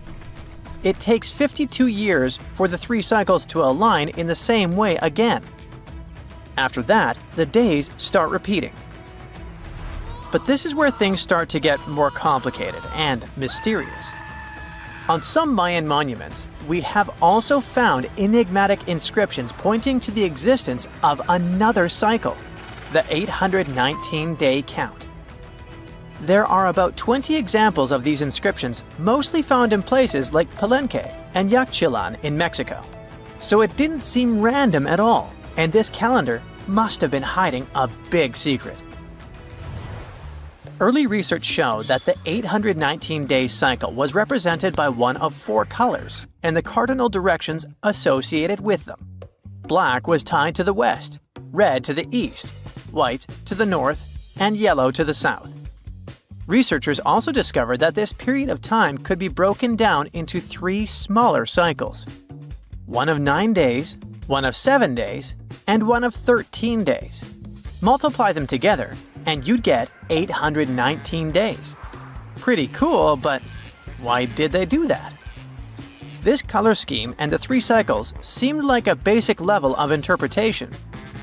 It takes 52 years for the 3 cycles to align in the same way again. After that, the days start repeating. But this is where things start to get more complicated and mysterious. On some Mayan monuments, we have also found enigmatic inscriptions pointing to the existence of another cycle, the 819-day count. There are about 20 examples of these inscriptions, mostly found in places like Palenque and Yaxchilan in Mexico. So it didn't seem random at all, and this calendar must have been hiding a big secret. Early research showed that the 819-day cycle was represented by one of 4 colors and the cardinal directions associated with them. Black was tied to the west, red to the east, white to the north, and yellow to the south. Researchers also discovered that this period of time could be broken down into 3 smaller cycles. One of 9 days, one of 7 days, and one of 13 days. Multiply them together, and you'd get 819 days. Pretty cool, but why did they do that? This color scheme and the 3 cycles seemed like a basic level of interpretation,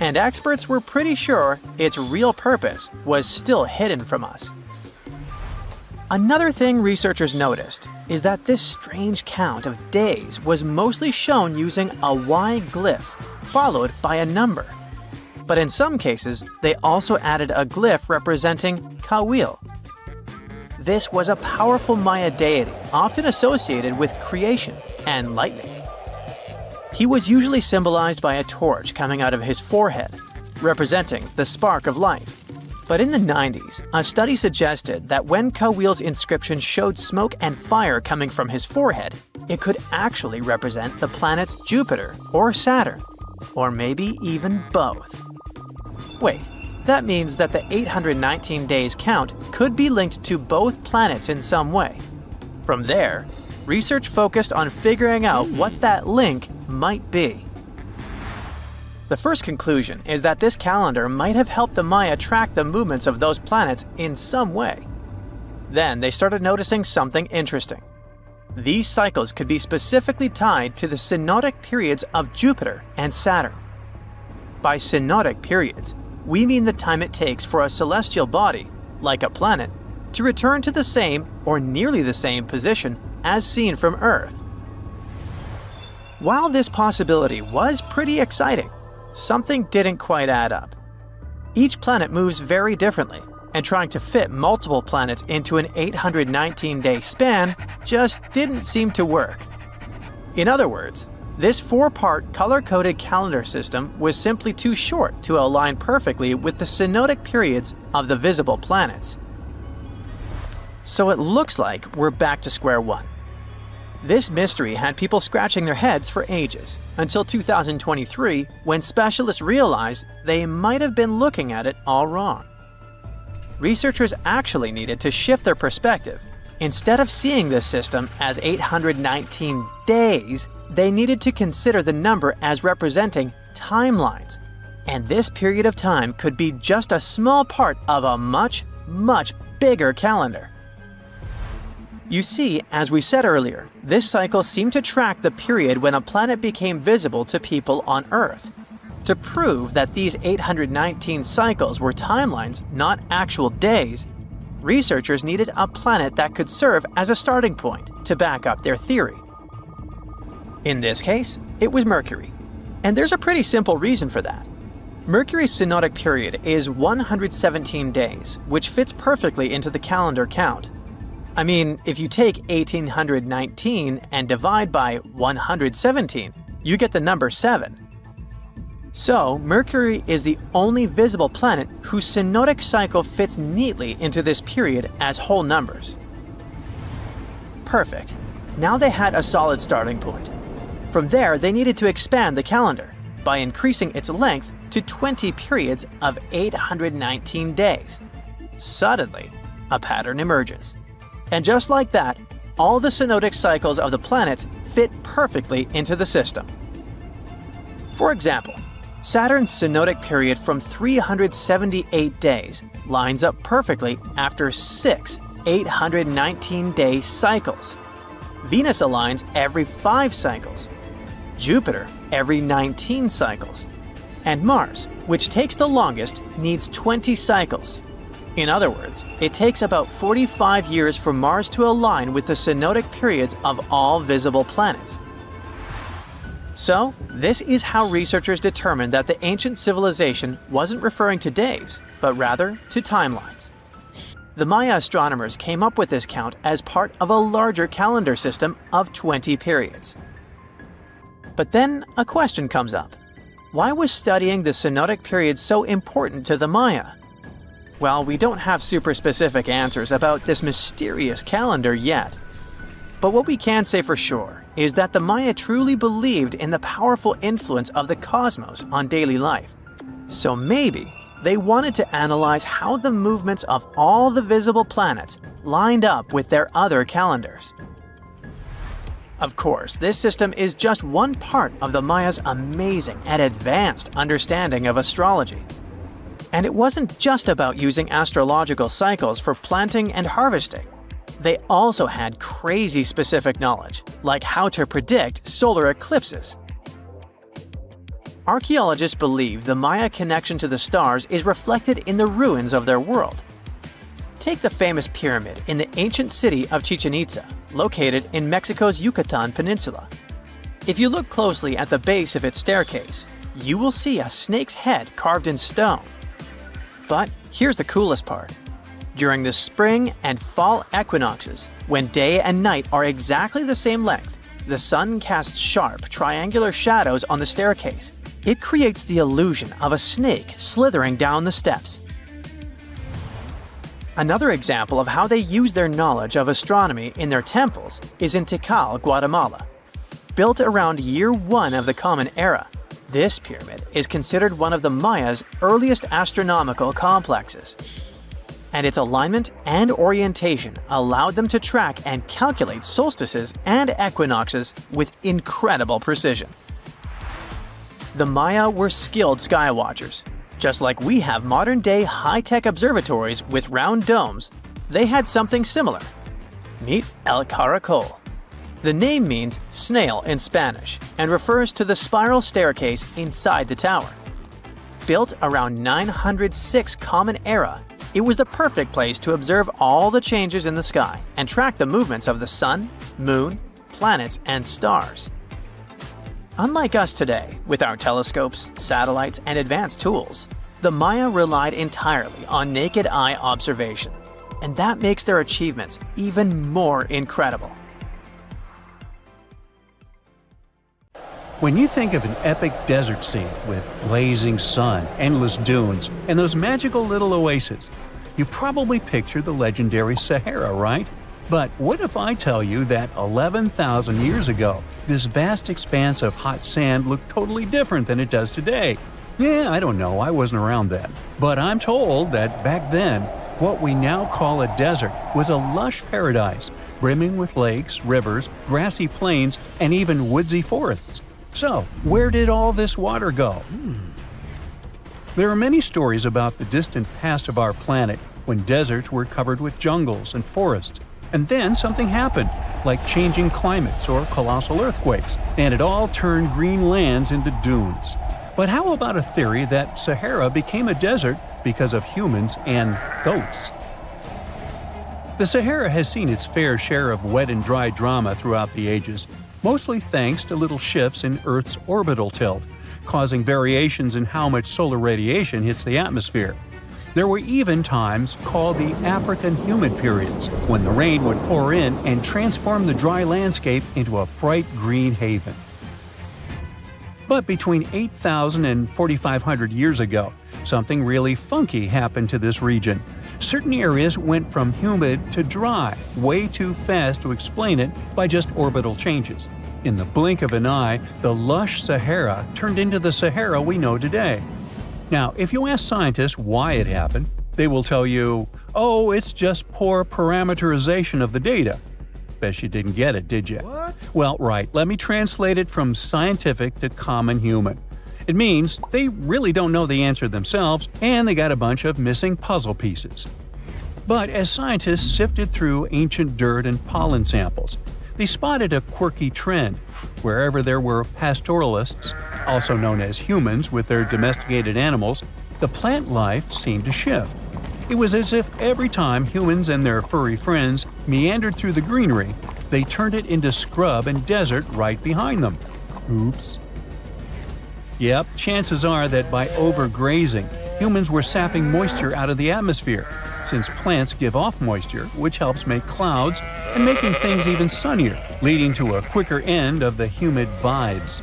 and experts were pretty sure its real purpose was still hidden from us. Another thing researchers noticed is that this strange count of days was mostly shown using a Y glyph, followed by a number. But in some cases, they also added a glyph representing Kawil. This was a powerful Maya deity, often associated with creation and lightning. He was usually symbolized by a torch coming out of his forehead, representing the spark of life. But in the 90s, a study suggested that when Kawil's inscription showed smoke and fire coming from his forehead, it could actually represent the planets Jupiter or Saturn, or maybe even both. Wait, that means that the 819 days count could be linked to both planets in some way. From there, research focused on figuring out what that link might be. The first conclusion is that this calendar might have helped the Maya track the movements of those planets in some way. Then they started noticing something interesting. These cycles could be specifically tied to the synodic periods of Jupiter and Saturn. By synodic periods, we mean the time it takes for a celestial body, like a planet, to return to the same or nearly the same position as seen from Earth. While this possibility was pretty exciting, something didn't quite add up. Each planet moves very differently, and trying to fit multiple planets into an 819-day span just didn't seem to work. In other words, this 4-part color-coded calendar system was simply too short to align perfectly with the synodic periods of the visible planets. So it looks like we're back to square one. This mystery had people scratching their heads for ages, until 2023, when specialists realized they might have been looking at it all wrong. Researchers actually needed to shift their perspective. Instead of seeing this system as 819 days, they needed to consider the number as representing timelines. And this period of time could be just a small part of a much, much bigger calendar. You see, as we said earlier, this cycle seemed to track the period when a planet became visible to people on Earth. To prove that these 819 cycles were timelines, not actual days, researchers needed a planet that could serve as a starting point to back up their theory. In this case, it was Mercury. And there's a pretty simple reason for that. Mercury's synodic period is 117 days, which fits perfectly into the calendar count. I mean, if you take 1819 and divide by 117, you get the number 7. So, Mercury is the only visible planet whose synodic cycle fits neatly into this period as whole numbers. Perfect. Now they had a solid starting point. From there, they needed to expand the calendar by increasing its length to 20 periods of 819 days. Suddenly, a pattern emerges. And just like that, all the synodic cycles of the planets fit perfectly into the system. For example, Saturn's synodic period from 378 days lines up perfectly after 6 819-day cycles. Venus aligns every 5 cycles. Jupiter every 19 cycles. And Mars, which takes the longest, needs 20 cycles. In other words, it takes about 45 years for Mars to align with the synodic periods of all visible planets. So, this is how researchers determined that the ancient civilization wasn't referring to days, but rather to timelines. The Maya astronomers came up with this count as part of a larger calendar system of 20 periods. But then a question comes up. Why was studying the synodic period so important to the Maya? Well, we don't have super specific answers about this mysterious calendar yet. But what we can say for sure is that the Maya truly believed in the powerful influence of the cosmos on daily life. So maybe they wanted to analyze how the movements of all the visible planets lined up with their other calendars. Of course, this system is just one part of the Maya's amazing and advanced understanding of astrology. And it wasn't just about using astrological cycles for planting and harvesting. They also had crazy specific knowledge, like how to predict solar eclipses. Archaeologists believe the Maya connection to the stars is reflected in the ruins of their world. Take the famous pyramid in the ancient city of Chichen Itza, located in Mexico's Yucatan Peninsula. If you look closely at the base of its staircase, you will see a snake's head carved in stone. But here's the coolest part. During the spring and fall equinoxes, when day and night are exactly the same length, the sun casts sharp, triangular shadows on the staircase. It creates the illusion of a snake slithering down the steps. Another example of how they use their knowledge of astronomy in their temples is in Tikal, Guatemala. Built around year 1 of the Common Era, this pyramid is considered one of the Maya's earliest astronomical complexes. And its alignment and orientation allowed them to track and calculate solstices and equinoxes with incredible precision. The Maya were skilled skywatchers. Just like we have modern-day high-tech observatories with round domes, they had something similar. Meet El Caracol. The name means snail in Spanish and refers to the spiral staircase inside the tower. Built around 906 Common Era, it was the perfect place to observe all the changes in the sky and track the movements of the sun, moon, planets, and stars. Unlike us today, with our telescopes, satellites, and advanced tools, the Maya relied entirely on naked eye observation, and that makes their achievements even more incredible. When you think of an epic desert scene with blazing sun, endless dunes, and those magical little oases, you probably picture the legendary Sahara, right? But what if I tell you that 11,000 years ago, this vast expanse of hot sand looked totally different than it does today? Yeah, I don't know, I wasn't around then. But I'm told that back then, what we now call a desert was a lush paradise, brimming with lakes, rivers, grassy plains, and even woodsy forests. So, where did all this water go? There are many stories about the distant past of our planet when deserts were covered with jungles and forests, and then something happened, like changing climates or colossal earthquakes, and it all turned green lands into dunes. But how about a theory that Sahara became a desert because of humans and goats? The Sahara has seen its fair share of wet and dry drama throughout the ages, mostly thanks to little shifts in Earth's orbital tilt, causing variations in how much solar radiation hits the atmosphere. There were even times called the African humid periods, when the rain would pour in and transform the dry landscape into a bright green haven. But between 8,000 and 4,500 years ago, something really funky happened to this region. Certain areas went from humid to dry, way too fast to explain it by just orbital changes. In the blink of an eye, the lush Sahara turned into the Sahara we know today. Now, if you ask scientists why it happened, they will tell you, oh, it's just poor parameterization of the data. Bet you didn't get it, did you? What? Well, right, let me translate it from scientific to common human. It means they really don't know the answer themselves, and they got a bunch of missing puzzle pieces. But as scientists sifted through ancient dirt and pollen samples, they spotted a quirky trend. Wherever there were pastoralists, also known as humans with their domesticated animals, the plant life seemed to shift. It was as if every time humans and their furry friends meandered through the greenery, they turned it into scrub and desert right behind them. Oops. Yep, chances are that by overgrazing, humans were sapping moisture out of the atmosphere, since plants give off moisture, which helps make clouds, and making things even sunnier, leading to a quicker end of the humid vibes.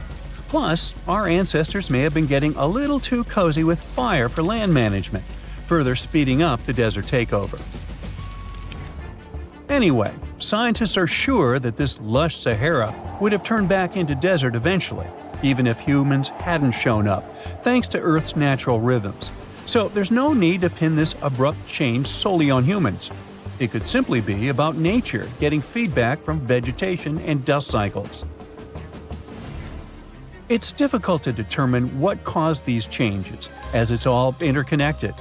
Plus, our ancestors may have been getting a little too cozy with fire for land management, further speeding up the desert takeover. Anyway, scientists are sure that this lush Sahara would have turned back into desert eventually, even if humans hadn't shown up, thanks to Earth's natural rhythms. So there's no need to pin this abrupt change solely on humans. It could simply be about nature getting feedback from vegetation and dust cycles. It's difficult to determine what caused these changes, as it's all interconnected.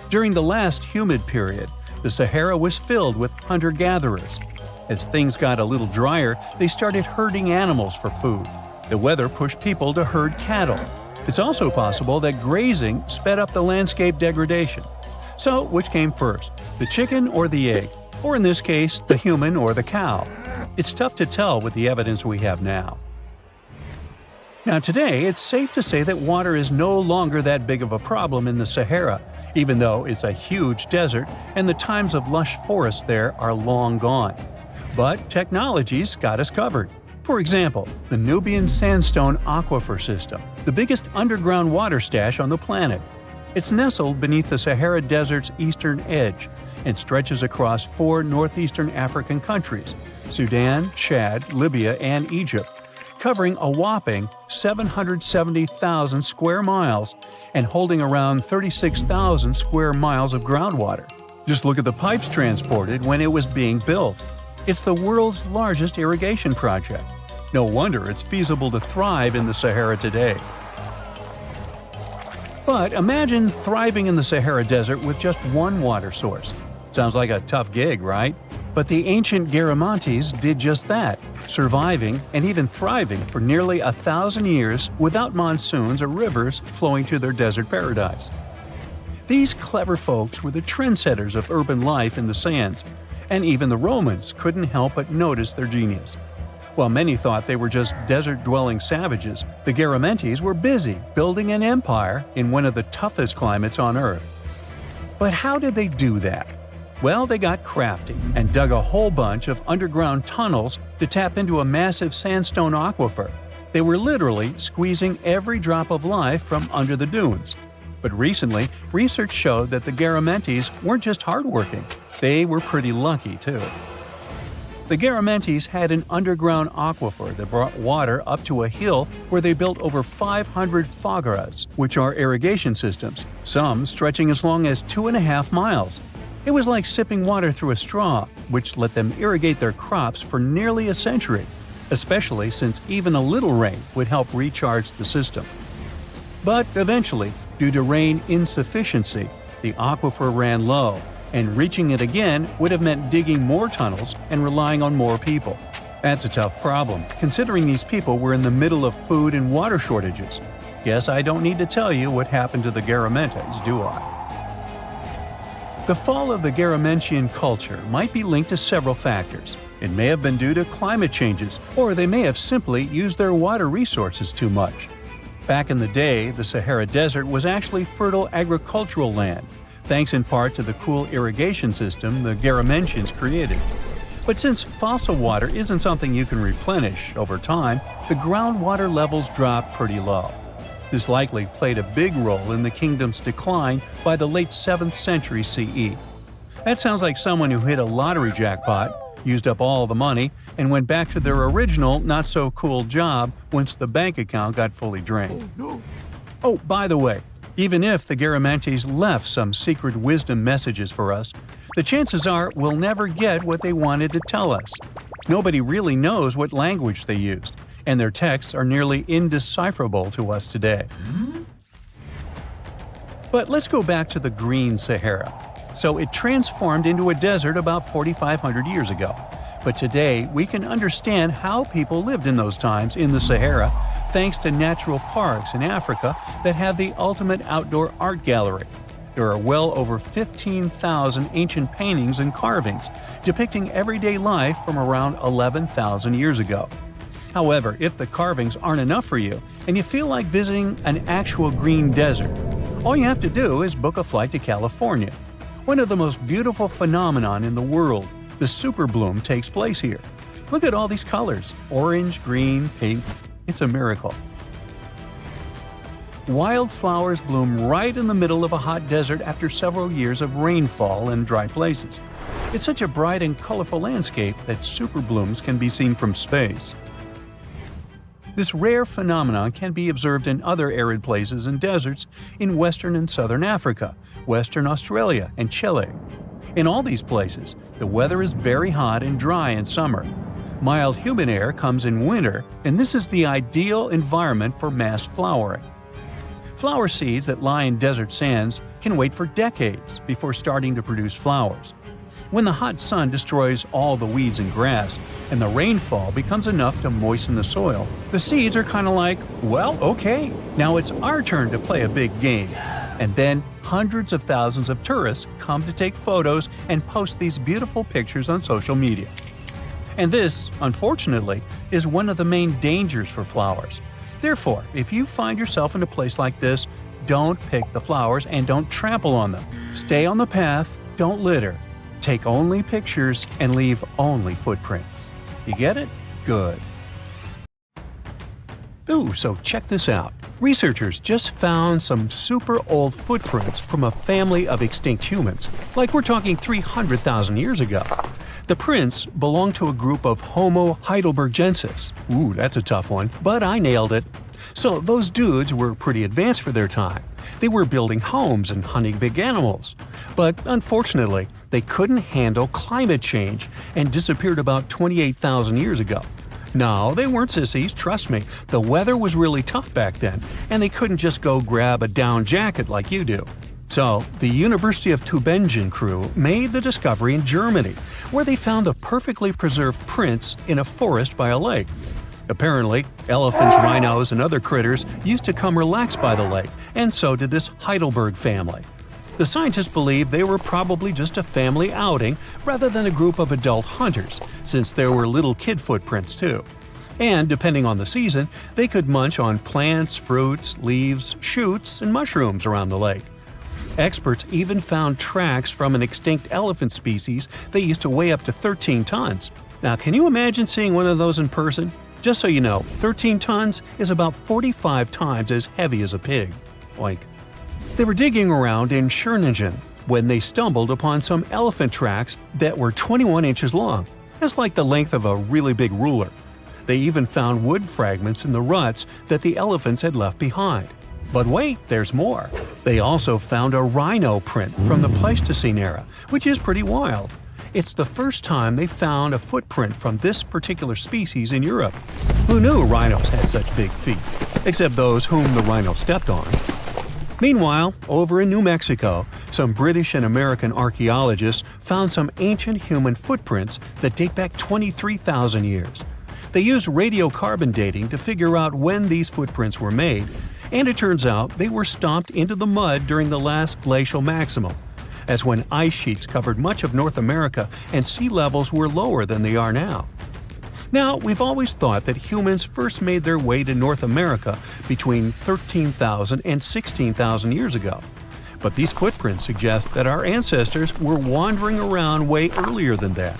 During the last humid period, the Sahara was filled with hunter-gatherers. As things got a little drier, they started herding animals for food. The weather pushed people to herd cattle. It's also possible that grazing sped up the landscape degradation. So, which came first, the chicken or the egg? Or in this case, the human or the cow? It's tough to tell with the evidence we have now. Now today, it's safe to say that water is no longer that big of a problem in the Sahara, even though it's a huge desert and the times of lush forests there are long gone. But technology's got us covered. For example, the Nubian Sandstone Aquifer System, the biggest underground water stash on the planet. It's nestled beneath the Sahara Desert's eastern edge and stretches across 4 northeastern African countries – Sudan, Chad, Libya, and Egypt, covering a whopping 770,000 square miles and holding around 36,000 square miles of groundwater. Just look at the pipes transported when it was being built. It's the world's largest irrigation project. No wonder it's feasible to thrive in the Sahara today. But imagine thriving in the Sahara Desert with just one water source. Sounds like a tough gig, right? But the ancient Garamantes did just that, surviving and even thriving for nearly 1,000 years without monsoons or rivers flowing to their desert paradise. These clever folks were the trendsetters of urban life in the sands, and even the Romans couldn't help but notice their genius. While many thought they were just desert-dwelling savages, the Garamantes were busy building an empire in one of the toughest climates on Earth. But how did they do that? Well, they got crafty and dug a whole bunch of underground tunnels to tap into a massive sandstone aquifer. They were literally squeezing every drop of life from under the dunes. But recently, research showed that the Garamantes weren't just hardworking, they were pretty lucky too. The Garamantes had an underground aquifer that brought water up to a hill where they built over 500 fagaras, which are irrigation systems, some stretching as long as 2.5 miles. It was like sipping water through a straw, which let them irrigate their crops for nearly a century, especially since even a little rain would help recharge the system. But eventually, due to rain insufficiency, the aquifer ran low, and reaching it again would have meant digging more tunnels and relying on more people. That's a tough problem, considering these people were in the middle of food and water shortages. Guess I don't need to tell you what happened to the Garamantes, do I? The fall of the Garamantian culture might be linked to several factors. It may have been due to climate changes, or they may have simply used their water resources too much. Back in the day, the Sahara Desert was actually fertile agricultural land, thanks in part to the cool irrigation system the Garamantians created. But since fossil water isn't something you can replenish over time, the groundwater levels dropped pretty low. This likely played a big role in the kingdom's decline by the late 7th century CE. That sounds like someone who hit a lottery jackpot, used up all the money, and went back to their original not-so-cool job once the bank account got fully drained. Oh, by the way, even if the Garamantes left some secret wisdom messages for us, the chances are we'll never get what they wanted to tell us. Nobody really knows what language they used, and their texts are nearly indecipherable to us today. But let's go back to the Green Sahara. So it transformed into a desert about 4,500 years ago. But today, we can understand how people lived in those times in the Sahara thanks to natural parks in Africa that have the ultimate outdoor art gallery. There are well over 15,000 ancient paintings and carvings depicting everyday life from around 11,000 years ago. However, if the carvings aren't enough for you and you feel like visiting an actual green desert, all you have to do is book a flight to California. One of the most beautiful phenomenon in the world, the superbloom, takes place here. Look at all these colors: orange, green, pink. It's a miracle. Wildflowers bloom right in the middle of a hot desert after several years of rainfall in dry places. It's such a bright and colorful landscape that superblooms can be seen from space. This rare phenomenon can be observed in other arid places and deserts in western and southern Africa, Western Australia, and Chile. In all these places, the weather is very hot and dry in summer. Mild humid air comes in winter, and this is the ideal environment for mass flowering. Flower seeds that lie in desert sands can wait for decades before starting to produce flowers. When the hot sun destroys all the weeds and grass, and the rainfall becomes enough to moisten the soil, the seeds are kind of like, well, okay, now it's our turn to play a big game. And then hundreds of thousands of tourists come to take photos and post these beautiful pictures on social media. And this, unfortunately, is one of the main dangers for flowers. Therefore, if you find yourself in a place like this, don't pick the flowers and don't trample on them. Stay on the path, don't litter. Take only pictures and leave only footprints. You get it? Good. Ooh, so check this out. Researchers just found some super old footprints from a family of extinct humans, like we're talking 300,000 years ago. The prints belong to a group of Homo heidelbergensis. Ooh, that's a tough one, but I nailed it. So those dudes were pretty advanced for their time. They were building homes and hunting big animals. But unfortunately, they couldn't handle climate change and disappeared about 28,000 years ago. No, they weren't sissies, trust me. The weather was really tough back then, and they couldn't just go grab a down jacket like you do. So, the University of Tübingen crew made the discovery in Germany, where they found the perfectly preserved prints in a forest by a lake. Apparently, elephants, rhinos, and other critters used to come relax by the lake, and so did this Heidelberg family. The scientists believe they were probably just a family outing rather than a group of adult hunters, since there were little kid footprints too. And depending on the season, they could munch on plants, fruits, leaves, shoots, and mushrooms around the lake. Experts even found tracks from an extinct elephant species that used to weigh up to 13 tons. Now, can you imagine seeing one of those in person? Just so you know, 13 tons is about 45 times as heavy as a pig. Oink. They were digging around in Schöningen when they stumbled upon some elephant tracks that were 21 inches long. That's like the length of a really big ruler. They even found wood fragments in the ruts that the elephants had left behind. But wait, there's more. They also found a rhino print from the Pleistocene era, which is pretty wild. It's the first time they found a footprint from this particular species in Europe. Who knew rhinos had such big feet? Except those whom the rhino stepped on. Meanwhile, over in New Mexico, some British and American archaeologists found some ancient human footprints that date back 23,000 years. They used radiocarbon dating to figure out when these footprints were made, and it turns out they were stomped into the mud during the last glacial maximum. That's when ice sheets covered much of North America and sea levels were lower than they are now. Now, we've always thought that humans first made their way to North America between 13,000 and 16,000 years ago. But these footprints suggest that our ancestors were wandering around way earlier than that.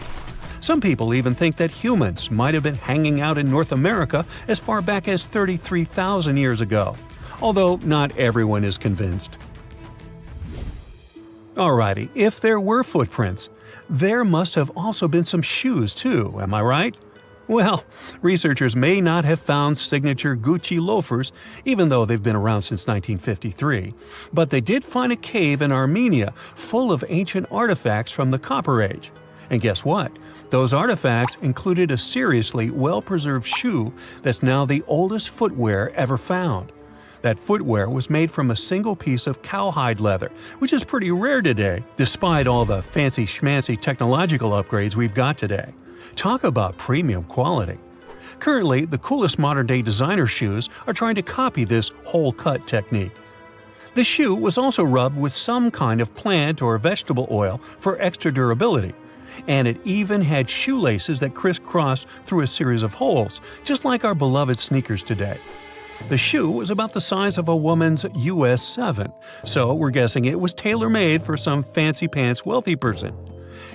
Some people even think that humans might have been hanging out in North America as far back as 33,000 years ago, although not everyone is convinced. Alrighty, if there were footprints, there must have also been some shoes too, am I right? Well, researchers may not have found signature Gucci loafers, even though they've been around since 1953, but they did find a cave in Armenia full of ancient artifacts from the Copper Age. And guess what? Those artifacts included a seriously well-preserved shoe that's now the oldest footwear ever found. That footwear was made from a single piece of cowhide leather, which is pretty rare today, despite all the fancy schmancy technological upgrades we've got today. Talk about premium quality. Currently, the coolest modern-day designer shoes are trying to copy this hole-cut technique. The shoe was also rubbed with some kind of plant or vegetable oil for extra durability, and it even had shoelaces that crisscrossed through a series of holes, just like our beloved sneakers today. The shoe was about the size of a woman's US 7, so we're guessing it was tailor-made for some fancy-pants wealthy person.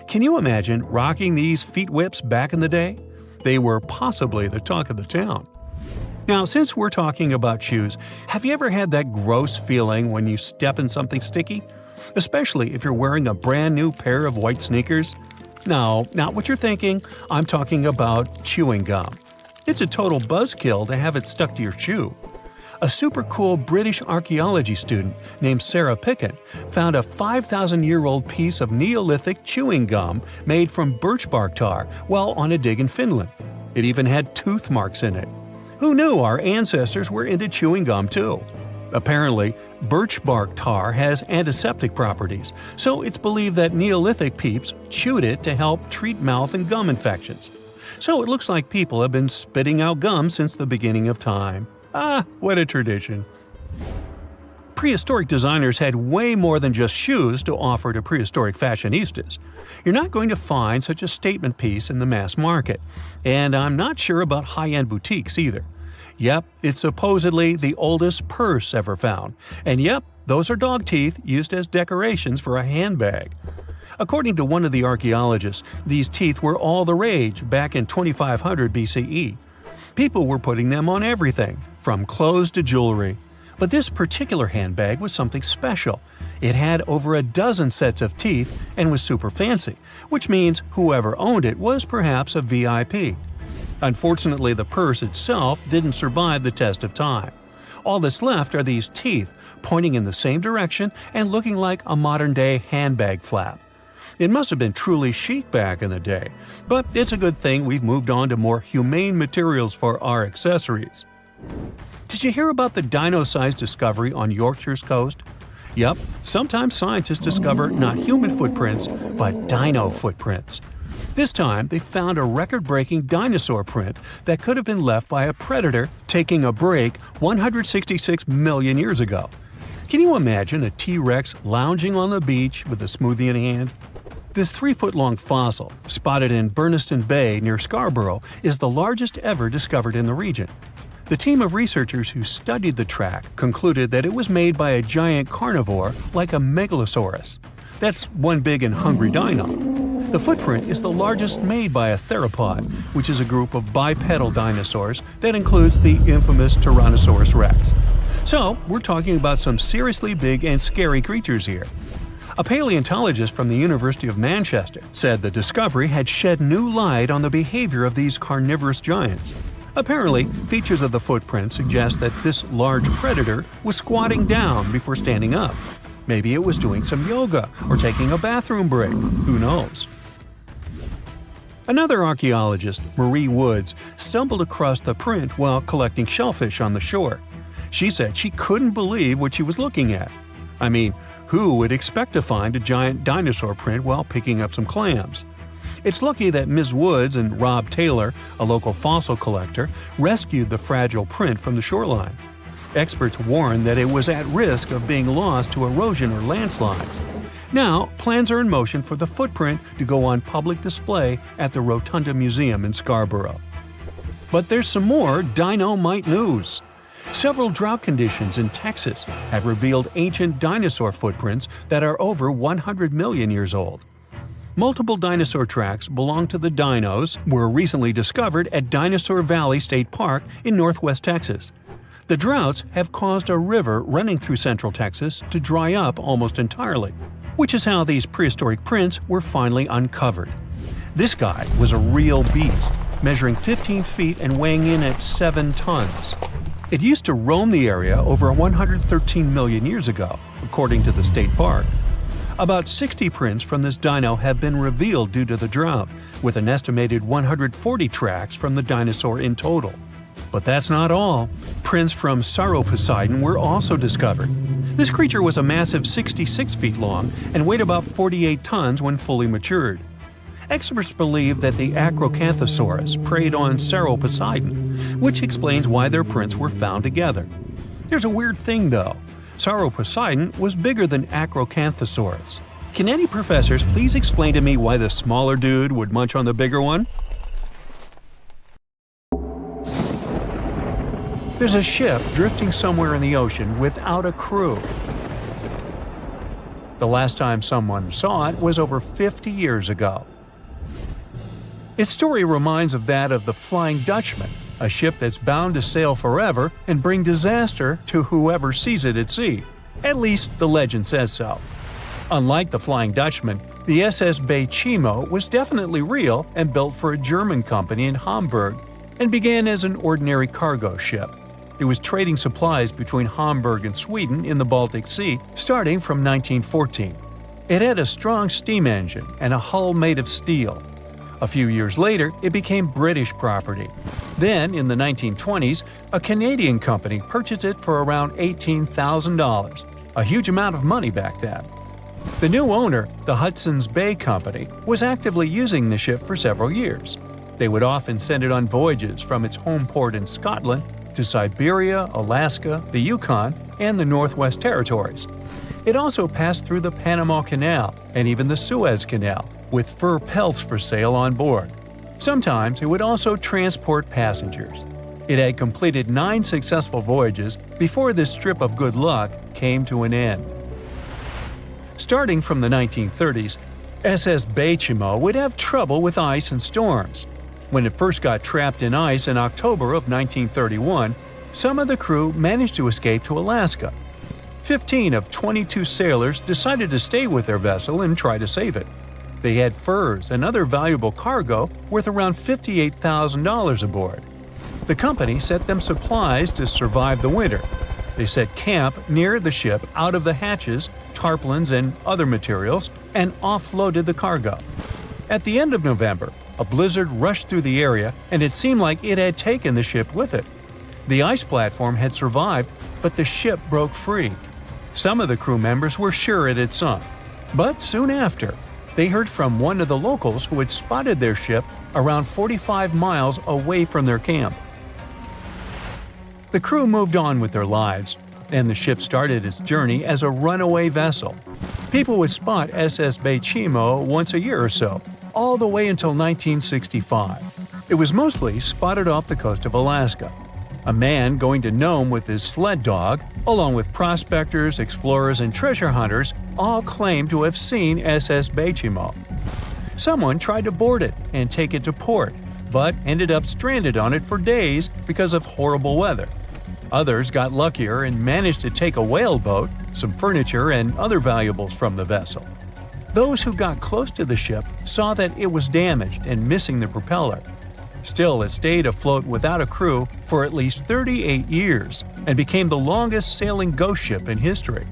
Can you imagine rocking these feet whips back in the day? They were possibly the talk of the town. Now, since we're talking about shoes, have you ever had that gross feeling when you step in something sticky? Especially if you're wearing a brand new pair of white sneakers? No, not what you're thinking. I'm talking about chewing gum. It's a total buzzkill to have it stuck to your shoe. A super cool British archaeology student named Sarah Pickett found a 5,000-year-old piece of Neolithic chewing gum made from birch bark tar while on a dig in Finland. It even had tooth marks in it. Who knew our ancestors were into chewing gum too? Apparently, birch bark tar has antiseptic properties, so it's believed that Neolithic peeps chewed it to help treat mouth and gum infections. So it looks like people have been spitting out gum since the beginning of time. Ah, what a tradition. Prehistoric designers had way more than just shoes to offer to prehistoric fashionistas. You're not going to find such a statement piece in the mass market, and I'm not sure about high-end boutiques either. Yep, it's supposedly the oldest purse ever found, and yep, those are dog teeth used as decorations for a handbag. According to one of the archaeologists, these teeth were all the rage back in 2500 BCE. People were putting them on everything, from clothes to jewelry. But this particular handbag was something special. It had over a dozen sets of teeth and was super fancy, which means whoever owned it was perhaps a VIP. Unfortunately, the purse itself didn't survive the test of time. All that's left are these teeth, pointing in the same direction and looking like a modern-day handbag flap. It must have been truly chic back in the day, but it's a good thing we've moved on to more humane materials for our accessories. Did you hear about the dino-sized discovery on Yorkshire's coast? Yep, sometimes scientists discover not human footprints, but dino footprints. This time, they found a record-breaking dinosaur print that could have been left by a predator taking a break 166 million years ago. Can you imagine a T-Rex lounging on the beach with a smoothie in hand? This 3-foot-long fossil, spotted in Burniston Bay near Scarborough, is the largest ever discovered in the region. The team of researchers who studied the track concluded that it was made by a giant carnivore like a megalosaurus. That's one big and hungry dino. The footprint is the largest made by a theropod, which is a group of bipedal dinosaurs that includes the infamous Tyrannosaurus rex. So, we're talking about some seriously big and scary creatures here. A paleontologist from the University of Manchester said the discovery had shed new light on the behavior of these carnivorous giants. Apparently, features of the footprint suggest that this large predator was squatting down before standing up. Maybe it was doing some yoga or taking a bathroom break. Who knows? Another archaeologist, Marie Woods, stumbled across the print while collecting shellfish on the shore. She said she couldn't believe what she was looking at. I mean, who would expect to find a giant dinosaur print while picking up some clams? It's lucky that Ms. Woods and Rob Taylor, a local fossil collector, rescued the fragile print from the shoreline. Experts warned that it was at risk of being lost to erosion or landslides. Now, plans are in motion for the footprint to go on public display at the Rotunda Museum in Scarborough. But there's some more dino-mite news. Several drought conditions in Texas have revealed ancient dinosaur footprints that are over 100 million years old. Multiple dinosaur tracks belong to the dinos were recently discovered at Dinosaur Valley State Park in northwest Texas. The droughts have caused a river running through central Texas to dry up almost entirely, which is how these prehistoric prints were finally uncovered. This guy was a real beast, measuring 15 feet and weighing in at 7 tons. It used to roam the area over 113 million years ago, according to the state park. About 60 prints from this dino have been revealed due to the drought, with an estimated 140 tracks from the dinosaur in total. But that's not all. Prints from Sauroposeidon were also discovered. This creature was a massive 66 feet long and weighed about 48 tons when fully matured. Experts believe that the Acrocanthosaurus preyed on Sauroposeidon, which explains why their prints were found together. There's a weird thing though. Sauroposeidon was bigger than Acrocanthosaurus. Can any professors please explain to me why the smaller dude would munch on the bigger one? There's a ship drifting somewhere in the ocean without a crew. The last time someone saw it was over 50 years ago. Its story reminds of that of the Flying Dutchman, a ship that's bound to sail forever and bring disaster to whoever sees it at sea. At least the legend says so. Unlike the Flying Dutchman, the SS Bay Chimo was definitely real and built for a German company in Hamburg and began as an ordinary cargo ship. It was trading supplies between Hamburg and Sweden in the Baltic Sea starting from 1914. It had a strong steam engine and a hull made of steel. A few years later, it became British property. Then, in the 1920s, a Canadian company purchased it for around $18,000, a huge amount of money back then. The new owner, the Hudson's Bay Company, was actively using the ship for several years. They would often send it on voyages from its home port in Scotland to Siberia, Alaska, the Yukon, and the Northwest Territories. It also passed through the Panama Canal and even the Suez Canal, with fur pelts for sale on board. Sometimes it would also transport passengers. It had completed 9 successful voyages before this strip of good luck came to an end. Starting from the 1930s, SS Bay Chimo would have trouble with ice and storms. When it first got trapped in ice in October of 1931, some of the crew managed to escape to Alaska. 15 of 22 sailors decided to stay with their vessel and try to save it. They had furs and other valuable cargo worth around $58,000 aboard. The company sent them supplies to survive the winter. They set camp near the ship out of the hatches, tarpaulins, and other materials, and offloaded the cargo. At the end of November, a blizzard rushed through the area, and it seemed like it had taken the ship with it. The ice platform had survived, but the ship broke free. Some of the crew members were sure it had sunk, but soon after, they heard from one of the locals who had spotted their ship around 45 miles away from their camp. The crew moved on with their lives, and the ship started its journey as a runaway vessel. People would spot SS Bechimo once a year or so, all the way until 1965. It was mostly spotted off the coast of Alaska. A man going to Nome with his sled dog, along with prospectors, explorers, and treasure hunters, all claimed to have seen SS Bechimo. Someone tried to board it and take it to port, but ended up stranded on it for days because of horrible weather. Others got luckier and managed to take a whaleboat, some furniture, and other valuables from the vessel. Those who got close to the ship saw that it was damaged and missing the propeller. Still, it stayed afloat without a crew for at least 38 years and became the longest sailing ghost ship in history.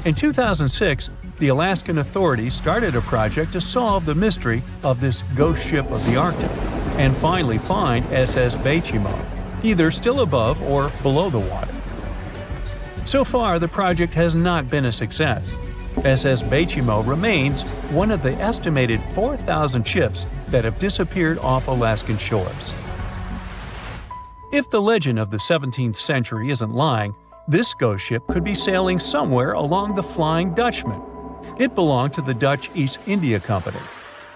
In 2006, the Alaskan authorities started a project to solve the mystery of this ghost ship of the Arctic and finally find SS Bechimo, either still above or below the water. So far, the project has not been a success. SS Bechimo remains one of the estimated 4,000 ships that have disappeared off Alaskan shores. If the legend of the 17th century isn't lying, this ghost ship could be sailing somewhere along the Flying Dutchman. It belonged to the Dutch East India Company.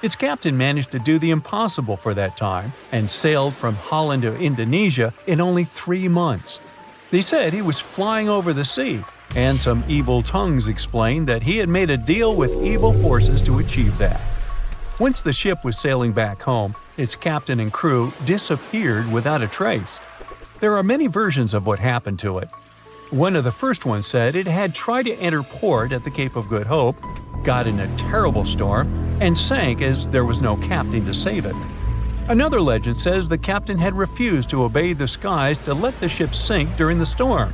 Its captain managed to do the impossible for that time and sailed from Holland to Indonesia in only 3 months. They said he was flying over the sea, and some evil tongues explained that he had made a deal with evil forces to achieve that. Once the ship was sailing back home, its captain and crew disappeared without a trace. There are many versions of what happened to it. One of the first ones said it had tried to enter port at the Cape of Good Hope, got in a terrible storm, and sank as there was no captain to save it. Another legend says the captain had refused to obey the skies to let the ship sink during the storm.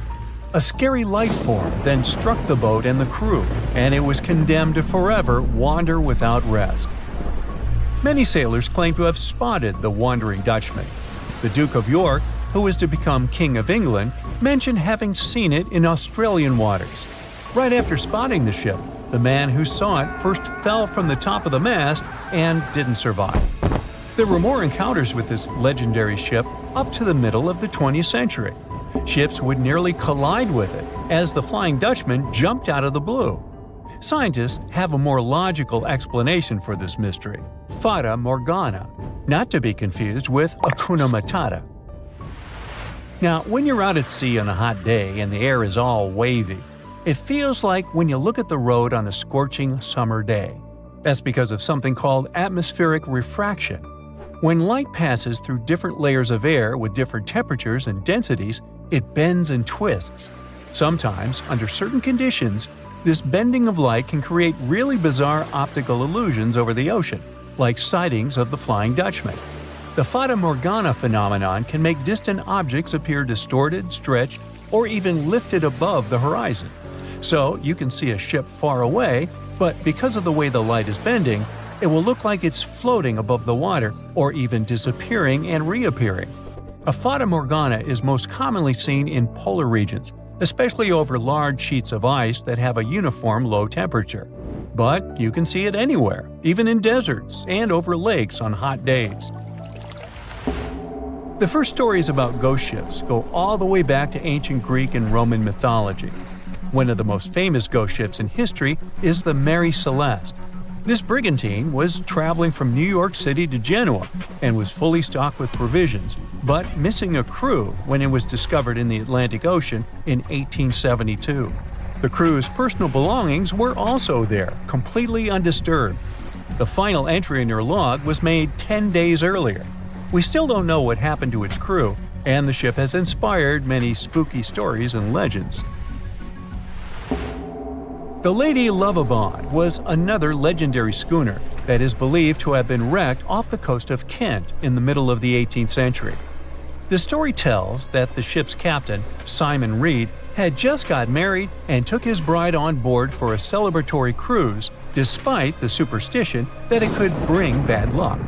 A scary life form then struck the boat and the crew, and it was condemned to forever wander without rest. Many sailors claim to have spotted the wandering Dutchman. The Duke of York, who was to become King of England, mentioned having seen it in Australian waters. Right after spotting the ship, the man who saw it first fell from the top of the mast and didn't survive. There were more encounters with this legendary ship up to the middle of the 20th century. Ships would nearly collide with it as the Flying Dutchman jumped out of the blue. Scientists have a more logical explanation for this mystery: Fata Morgana, not to be confused with Hakuna Matata. Now, when you're out at sea on a hot day and the air is all wavy, it feels like when you look at the road on a scorching summer day. That's because of something called atmospheric refraction. When light passes through different layers of air with different temperatures and densities, it bends and twists. Sometimes, under certain conditions, this bending of light can create really bizarre optical illusions over the ocean, like sightings of the Flying Dutchman. The Fata Morgana phenomenon can make distant objects appear distorted, stretched, or even lifted above the horizon. So you can see a ship far away, but because of the way the light is bending, it will look like it's floating above the water or even disappearing and reappearing. A Fata Morgana is most commonly seen in polar regions, especially over large sheets of ice that have a uniform low temperature. But you can see it anywhere, even in deserts and over lakes on hot days. The first stories about ghost ships go all the way back to ancient Greek and Roman mythology. One of the most famous ghost ships in history is the Mary Celeste. This brigantine was traveling from New York City to Genoa and was fully stocked with provisions, but missing a crew when it was discovered in the Atlantic Ocean in 1872. The crew's personal belongings were also there, completely undisturbed. The final entry in their log was made 10 days earlier. We still don't know what happened to its crew, and the ship has inspired many spooky stories and legends. The Lady Lovibond was another legendary schooner that is believed to have been wrecked off the coast of Kent in the middle of the 18th century. The story tells that the ship's captain, Simon Reed, had just got married and took his bride on board for a celebratory cruise, despite the superstition that it could bring bad luck.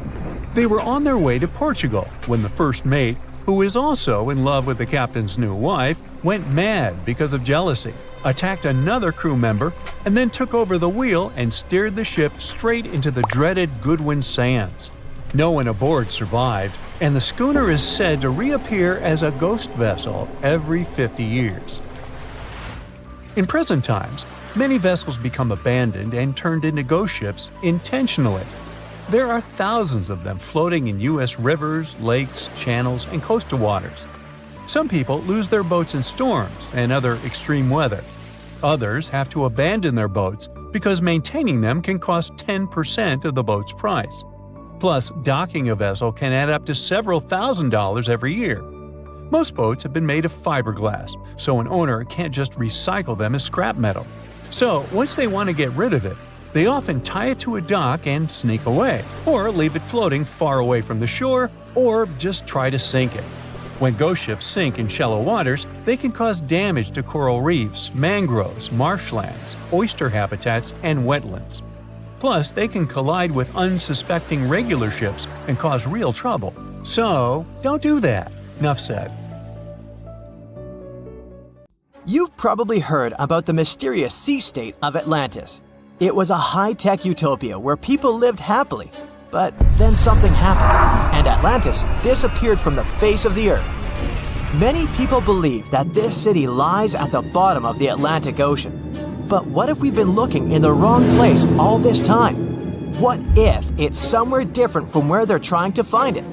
They were on their way to Portugal when the first mate, who is also in love with the captain's new wife, went mad because of jealousy, attacked another crew member, and then took over the wheel and steered the ship straight into the dreaded Goodwin Sands. No one aboard survived, and the schooner is said to reappear as a ghost vessel every 50 years. In present times, many vessels become abandoned and turned into ghost ships intentionally. There are thousands of them floating in U.S. rivers, lakes, channels, and coastal waters. Some people lose their boats in storms and other extreme weather. Others have to abandon their boats because maintaining them can cost 10% of the boat's price. Plus, docking a vessel can add up to several $1,000s every year. Most boats have been made of fiberglass, so an owner can't just recycle them as scrap metal. So, once they want to get rid of it, they often tie it to a dock and sneak away, or leave it floating far away from the shore, or just try to sink it. When ghost ships sink in shallow waters, they can cause damage to coral reefs, mangroves, marshlands, oyster habitats, and wetlands. Plus, they can collide with unsuspecting regular ships and cause real trouble. So, don't do that. Enough said. You've probably heard about the mysterious sea state of Atlantis. It was a high-tech utopia where people lived happily, but then something happened, and Atlantis disappeared from the face of the earth. Many people believe that this city lies at the bottom of the Atlantic Ocean. But what if we've been looking in the wrong place all this time? What if it's somewhere different from where they're trying to find it?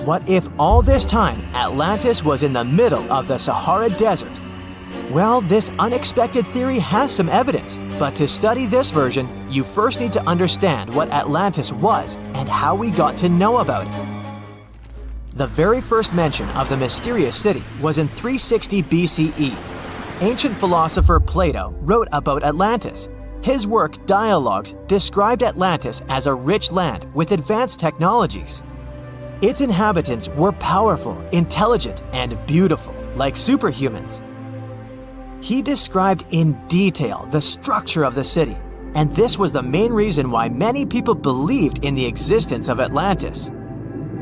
What if all this time Atlantis was in the middle of the Sahara Desert? Well, this unexpected theory has some evidence, but to study this version, you first need to understand what Atlantis was and how we got to know about it. The very first mention of the mysterious city was in 360 BCE. Ancient philosopher Plato wrote about Atlantis. His work, Dialogues, described Atlantis as a rich land with advanced technologies. Its inhabitants were powerful, intelligent, and beautiful, like superhumans. He described in detail the structure of the city, and this was the main reason why many people believed in the existence of Atlantis.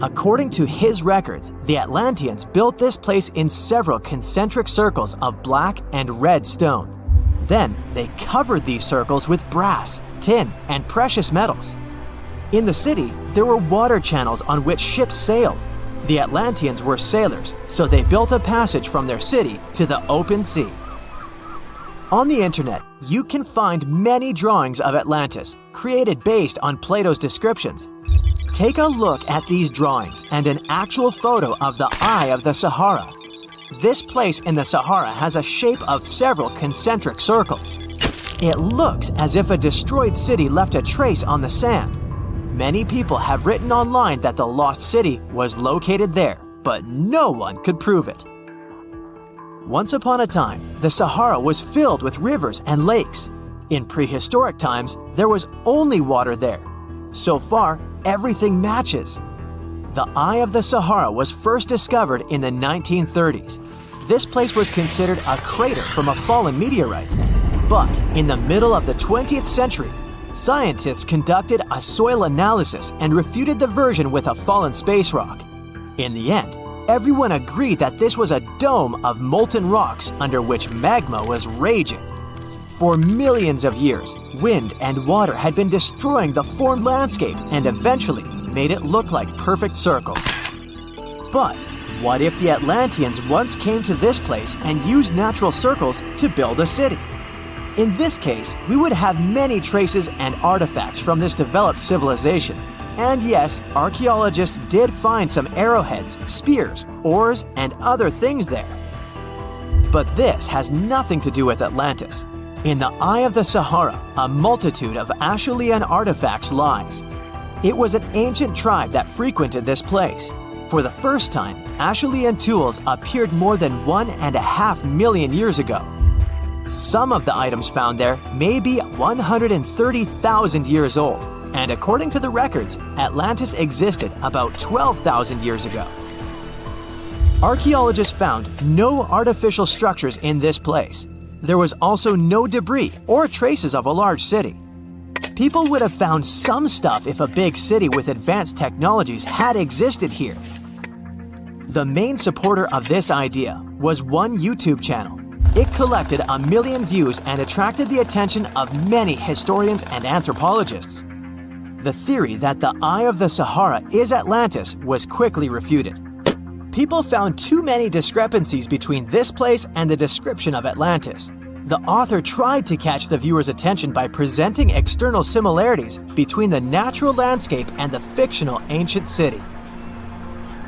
According to his records, the Atlanteans built this place in several concentric circles of black and red stone. Then they covered these circles with brass, tin, and precious metals. In the city, there were water channels on which ships sailed. The Atlanteans were sailors, so they built a passage from their city to the open sea. On the internet, you can find many drawings of Atlantis, created based on Plato's descriptions. Take a look at these drawings and an actual photo of the Eye of the Sahara. This place in the Sahara has a shape of several concentric circles. It looks as if a destroyed city left a trace on the sand. Many people have written online that the lost city was located there, but no one could prove it. Once upon a time, the Sahara was filled with rivers and lakes. In prehistoric times, there was only water there. So far, everything matches. The Eye of the Sahara was first discovered in the 1930s. This place was considered a crater from a fallen meteorite. But in the middle of the 20th century, scientists conducted a soil analysis and refuted the version with a fallen space rock. In the end, everyone agreed that this was a dome of molten rocks under which magma was raging. For millions of years, wind and water had been destroying the formed landscape and eventually made it look like perfect circles. But what if the Atlanteans once came to this place and used natural circles to build a city? In this case, we would have many traces and artifacts from this developed civilization. And yes, archaeologists did find some arrowheads, spears, oars, and other things there. But this has nothing to do with Atlantis. In the Eye of the Sahara, a multitude of Acheulean artifacts lies. It was an ancient tribe that frequented this place. For the first time, Acheulean tools appeared more than 1.5 million years ago. Some of the items found there may be 130,000 years old, and according to the records, Atlantis existed about 12,000 years ago. Archaeologists found no artificial structures in this place. There was also no debris or traces of a large city. People would have found some stuff if a big city with advanced technologies had existed here. The main supporter of this idea was one YouTube channel. It collected 1 million views and attracted the attention of many historians and anthropologists. The theory that the Eye of the Sahara is Atlantis was quickly refuted. People found too many discrepancies between this place and the description of Atlantis. The author tried to catch the viewer's attention by presenting external similarities between the natural landscape and the fictional ancient city.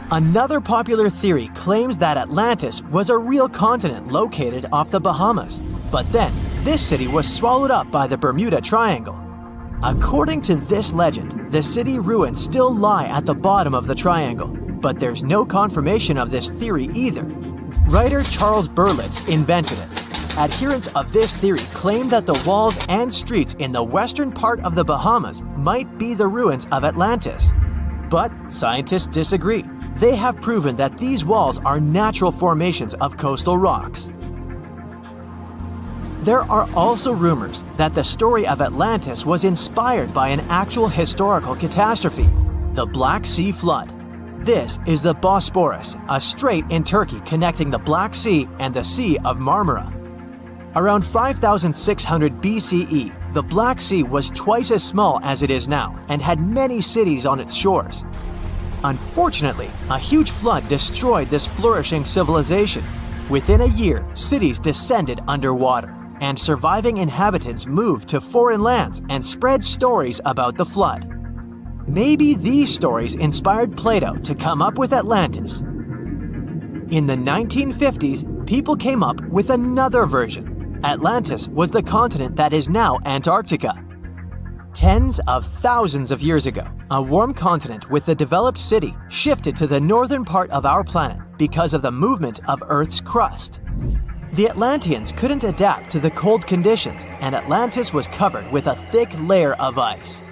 Another popular theory claims that Atlantis was a real continent located off the Bahamas, but then this city was swallowed up by the Bermuda Triangle. According to this legend, the city ruins still lie at the bottom of the triangle, but there's no confirmation of this theory either. Writer Charles Berlitz invented it. Adherents of this theory claim that the walls and streets in the western part of the Bahamas might be the ruins of Atlantis. But scientists disagree. They have proven that these walls are natural formations of coastal rocks. There are also rumors that the story of Atlantis was inspired by an actual historical catastrophe, the Black Sea Flood. This is the Bosporus, a strait in Turkey connecting the Black Sea and the Sea of Marmara. Around 5600 BCE, the Black Sea was twice as small as it is now and had many cities on its shores. Unfortunately, a huge flood destroyed this flourishing civilization. Within a year, cities descended underwater, and surviving inhabitants moved to foreign lands and spread stories about the flood. Maybe these stories inspired Plato to come up with Atlantis. In the 1950s, people came up with another version. Atlantis was the continent that is now Antarctica. Tens of thousands of years ago, a warm continent with a developed city shifted to the northern part of our planet because of the movement of Earth's crust. The Atlanteans couldn't adapt to the cold conditions, and Atlantis was covered with a thick layer of ice.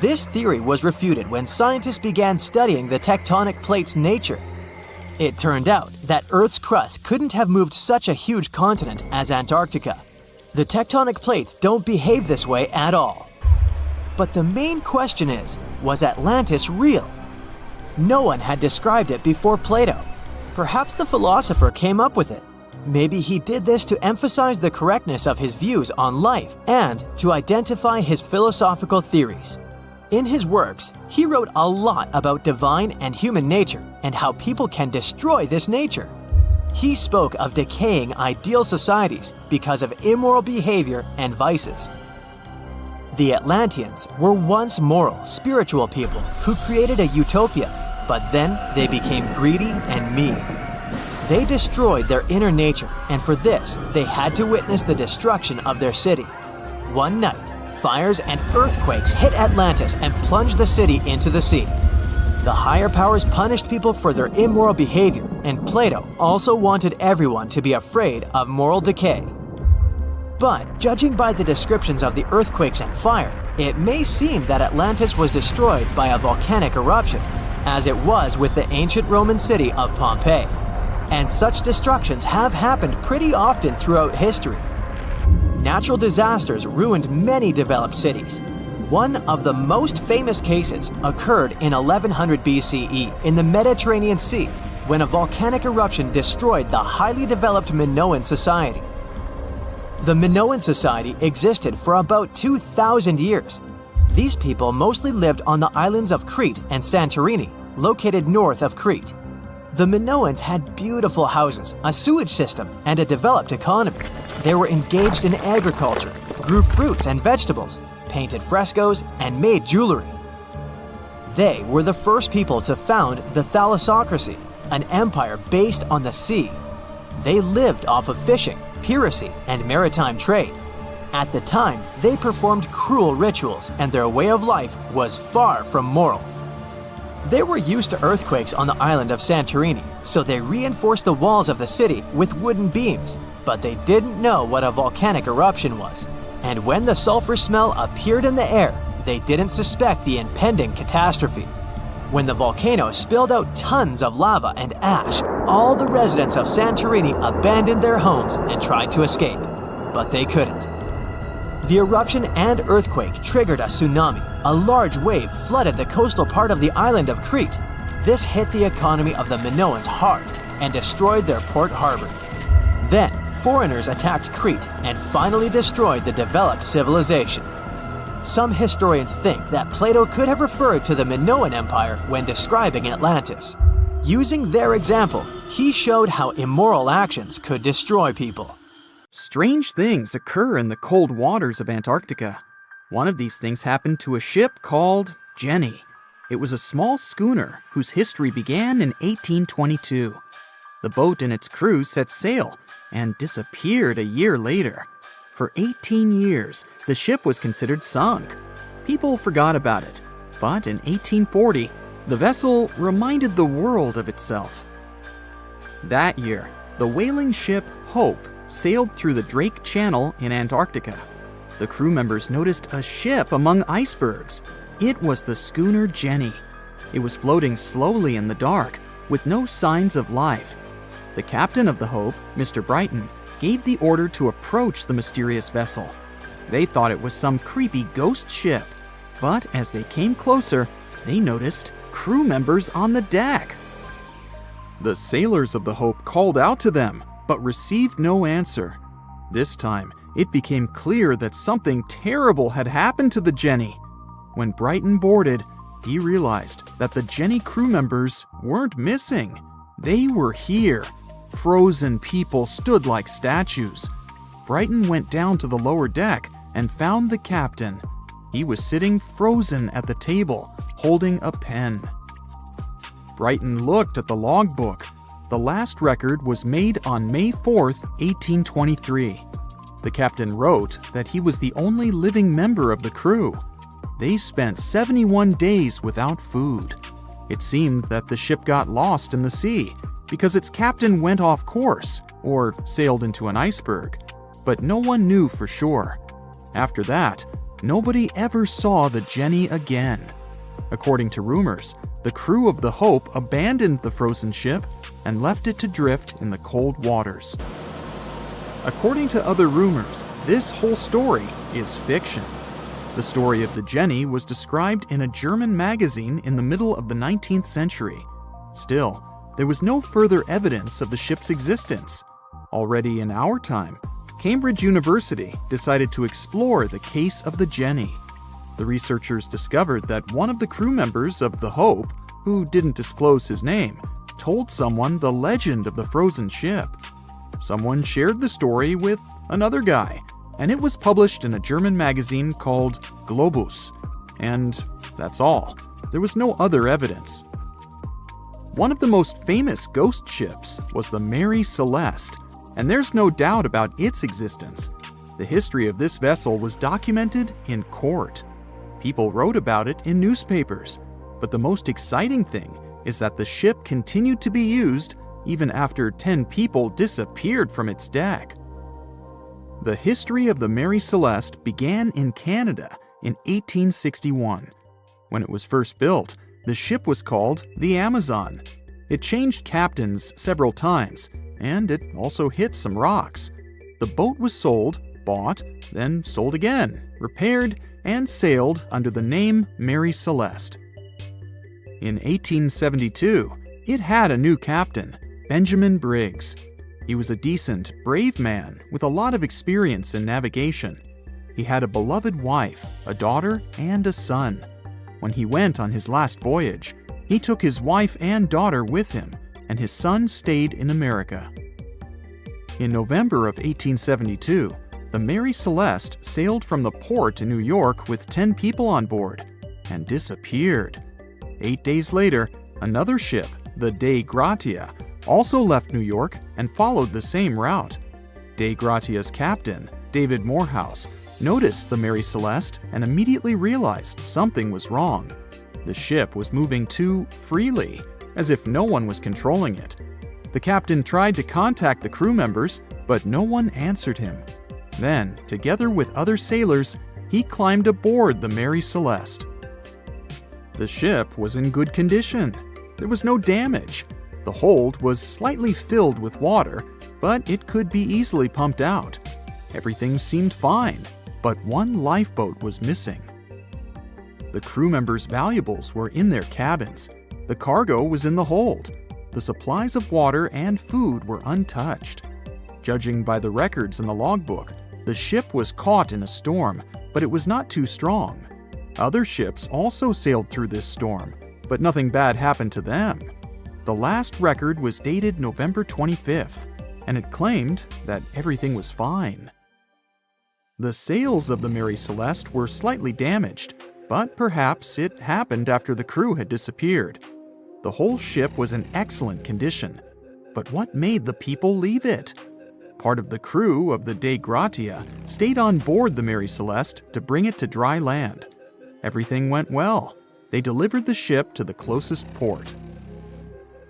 This theory was refuted when scientists began studying the tectonic plate's nature. It turned out that Earth's crust couldn't have moved such a huge continent as Antarctica. The tectonic plates don't behave this way at all. But the main question is, was Atlantis real? No one had described it before Plato. Perhaps the philosopher came up with it. Maybe he did this to emphasize the correctness of his views on life and to identify his philosophical theories. In his works, he wrote a lot about divine and human nature and how people can destroy this nature. He spoke of decaying ideal societies because of immoral behavior and vices. The Atlanteans were once moral, spiritual people who created a utopia, but then they became greedy and mean. They destroyed their inner nature, and for this, they had to witness the destruction of their city. One night, fires and earthquakes hit Atlantis and plunged the city into the sea. The higher powers punished people for their immoral behavior, and Plato also wanted everyone to be afraid of moral decay. But judging by the descriptions of the earthquakes and fire, it may seem that Atlantis was destroyed by a volcanic eruption, as it was with the ancient Roman city of Pompeii. And such destructions have happened pretty often throughout history. Natural disasters ruined many developed cities. One of the most famous cases occurred in 1100 BCE in the Mediterranean Sea, when a volcanic eruption destroyed the highly developed Minoan society. The Minoan society existed for about 2,000 years. These people mostly lived on the islands of Crete and Santorini, located north of Crete. The Minoans had beautiful houses, a sewage system, and a developed economy. They were engaged in agriculture, grew fruits and vegetables, painted frescoes, and made jewelry. They were the first people to found the thalassocracy, an empire based on the sea. They lived off of fishing, piracy, and maritime trade. At the time, they performed cruel rituals, and their way of life was far from moral. They were used to earthquakes on the island of Santorini, so they reinforced the walls of the city with wooden beams, but they didn't know what a volcanic eruption was. And when the sulfur smell appeared in the air, they didn't suspect the impending catastrophe. When the volcano spilled out tons of lava and ash, all the residents of Santorini abandoned their homes and tried to escape, but they couldn't. The eruption and earthquake triggered a tsunami. A large wave flooded the coastal part of the island of Crete. This hit the economy of the Minoans hard and destroyed their port harbor. Then, foreigners attacked Crete and finally destroyed the developed civilization. Some historians think that Plato could have referred to the Minoan Empire when describing Atlantis. Using their example, he showed how immoral actions could destroy people. Strange things occur in the cold waters of Antarctica. One of these things happened to a ship called Jenny. It was a small schooner whose history began in 1822. The boat and its crew set sail and disappeared a year later. For 18 years, the ship was considered sunk. People forgot about it, but in 1840, the vessel reminded the world of itself. That year, the whaling ship Hope sailed through the Drake Channel in Antarctica. The crew members noticed a ship among icebergs. It was the schooner Jenny. It was floating slowly in the dark, with no signs of life. The captain of the Hope, Mr. Brighton, gave the order to approach the mysterious vessel. They thought it was some creepy ghost ship, but as they came closer, they noticed crew members on the deck. The sailors of the Hope called out to them, but received no answer. This time, it became clear that something terrible had happened to the Jenny. When Brighton boarded, he realized that the Jenny crew members weren't missing. They were here. Frozen people stood like statues. Brighton went down to the lower deck and found the captain. He was sitting frozen at the table, holding a pen. Brighton looked at the logbook. The last record was made on May 4th, 1823. The captain wrote that he was the only living member of the crew. They spent 71 days without food. It seemed that the ship got lost in the sea because its captain went off course or sailed into an iceberg, but no one knew for sure. After that, nobody ever saw the Jenny again. According to rumors, the crew of the Hope abandoned the frozen ship and left it to drift in the cold waters. According to other rumors, this whole story is fiction. The story of the Jenny was described in a German magazine in the middle of the 19th century. Still, there was no further evidence of the ship's existence. Already in our time, Cambridge University decided to explore the case of the Jenny. The researchers discovered that one of the crew members of the Hope, who didn't disclose his name, told someone the legend of the frozen ship. Someone shared the story with another guy, and it was published in a German magazine called Globus. And that's all. There was no other evidence. One of the most famous ghost ships was the Mary Celeste, and there's no doubt about its existence. The history of this vessel was documented in court. People wrote about it in newspapers, but the most exciting thing is that the ship continued to be used even after 10 people disappeared from its deck. The history of the Mary Celeste began in Canada in 1861. When it was first built, the ship was called the Amazon. It changed captains several times, and it also hit some rocks. The boat was sold, bought, then sold again, repaired, and sailed under the name Mary Celeste. In 1872, it had a new captain, Benjamin Briggs. He was a decent, brave man with a lot of experience in navigation. He had a beloved wife, a daughter, and a son. When he went on his last voyage, he took his wife and daughter with him, and his son stayed in America. In November of 1872, the Mary Celeste sailed from the port in New York with 10 people on board and disappeared. 8 days later, another ship, the Dei Gratia, also left New York and followed the same route. Dei Gratia's captain, David Morehouse, noticed the Mary Celeste and immediately realized something was wrong. The ship was moving too freely, as if no one was controlling it. The captain tried to contact the crew members, but no one answered him. Then, together with other sailors, he climbed aboard the Mary Celeste. The ship was in good condition. There was no damage. The hold was slightly filled with water, but it could be easily pumped out. Everything seemed fine, but one lifeboat was missing. The crew members' valuables were in their cabins. The cargo was in the hold. The supplies of water and food were untouched. Judging by the records in the logbook, the ship was caught in a storm, but it was not too strong. Other ships also sailed through this storm, but nothing bad happened to them. The last record was dated November 25th, and it claimed that everything was fine. The sails of the Mary Celeste were slightly damaged, but perhaps it happened after the crew had disappeared. The whole ship was in excellent condition, but what made the people leave it? Part of the crew of the Dei Gratia stayed on board the Mary Celeste to bring it to dry land. Everything went well. They delivered the ship to the closest port.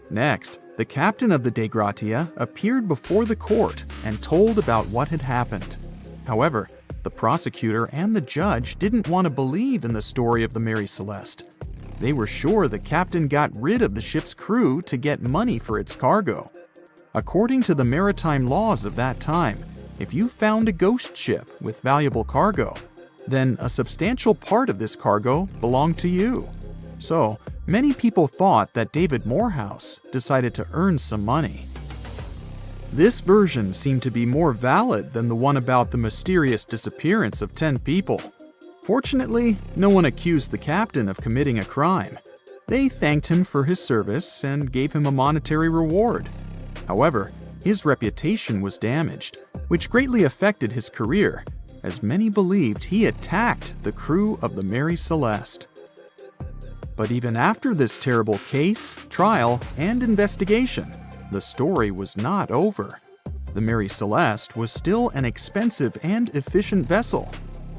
Next, the captain of the Dei Gratia appeared before the court and told about what had happened. However, the prosecutor and the judge didn't want to believe in the story of the Mary Celeste. They were sure the captain got rid of the ship's crew to get money for its cargo. According to the maritime laws of that time, if you found a ghost ship with valuable cargo, then a substantial part of this cargo belonged to you. So, many people thought that David Morehouse decided to earn some money. This version seemed to be more valid than the one about the mysterious disappearance of 10 people. Fortunately, no one accused the captain of committing a crime. They thanked him for his service and gave him a monetary reward. However, his reputation was damaged, which greatly affected his career, as many believed he attacked the crew of the Mary Celeste. But even after this terrible case, trial, and investigation, the story was not over. The Mary Celeste was still an expensive and efficient vessel.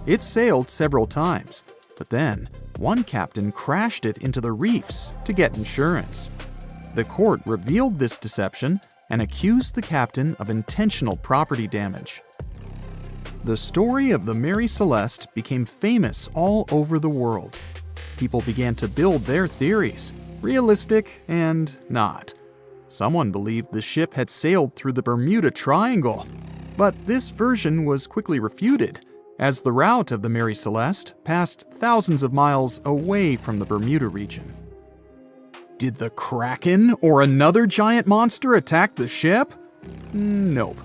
It sailed several times, but then one captain crashed it into the reefs to get insurance. The court revealed this deception and accused the captain of intentional property damage. The story of the Mary Celeste became famous all over the world. People began to build their theories, realistic and not. Someone believed the ship had sailed through the Bermuda Triangle, but this version was quickly refuted, as the route of the Mary Celeste passed thousands of miles away from the Bermuda region. Did the Kraken or another giant monster attack the ship? Nope.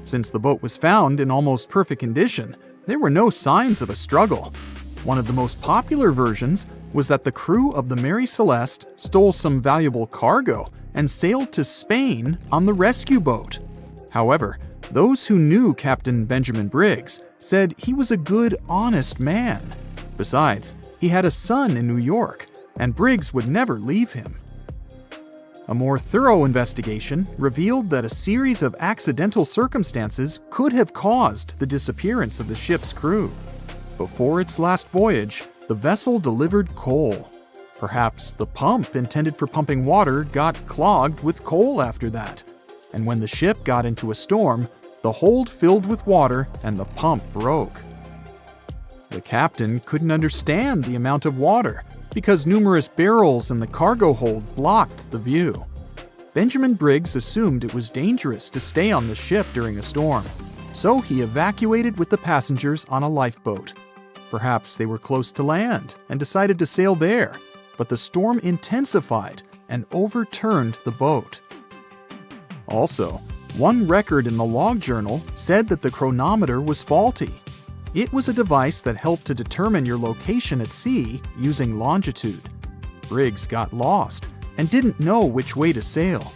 Since the boat was found in almost perfect condition, there were no signs of a struggle. One of the most popular versions was that the crew of the Mary Celeste stole some valuable cargo and sailed to Spain on the rescue boat. However, those who knew Captain Benjamin Briggs said he was a good, honest man. Besides, he had a son in New York, and Briggs would never leave him. A more thorough investigation revealed that a series of accidental circumstances could have caused the disappearance of the ship's crew. Before its last voyage, the vessel delivered coal. Perhaps the pump intended for pumping water got clogged with coal after that. And when the ship got into a storm, the hold filled with water and the pump broke. The captain couldn't understand the amount of water because numerous barrels in the cargo hold blocked the view. Benjamin Briggs assumed it was dangerous to stay on the ship during a storm, so he evacuated with the passengers on a lifeboat. Perhaps they were close to land and decided to sail there, but the storm intensified and overturned the boat. Also, one record in the log journal said that the chronometer was faulty. It was a device that helped to determine your location at sea using longitude. Briggs got lost and didn't know which way to sail.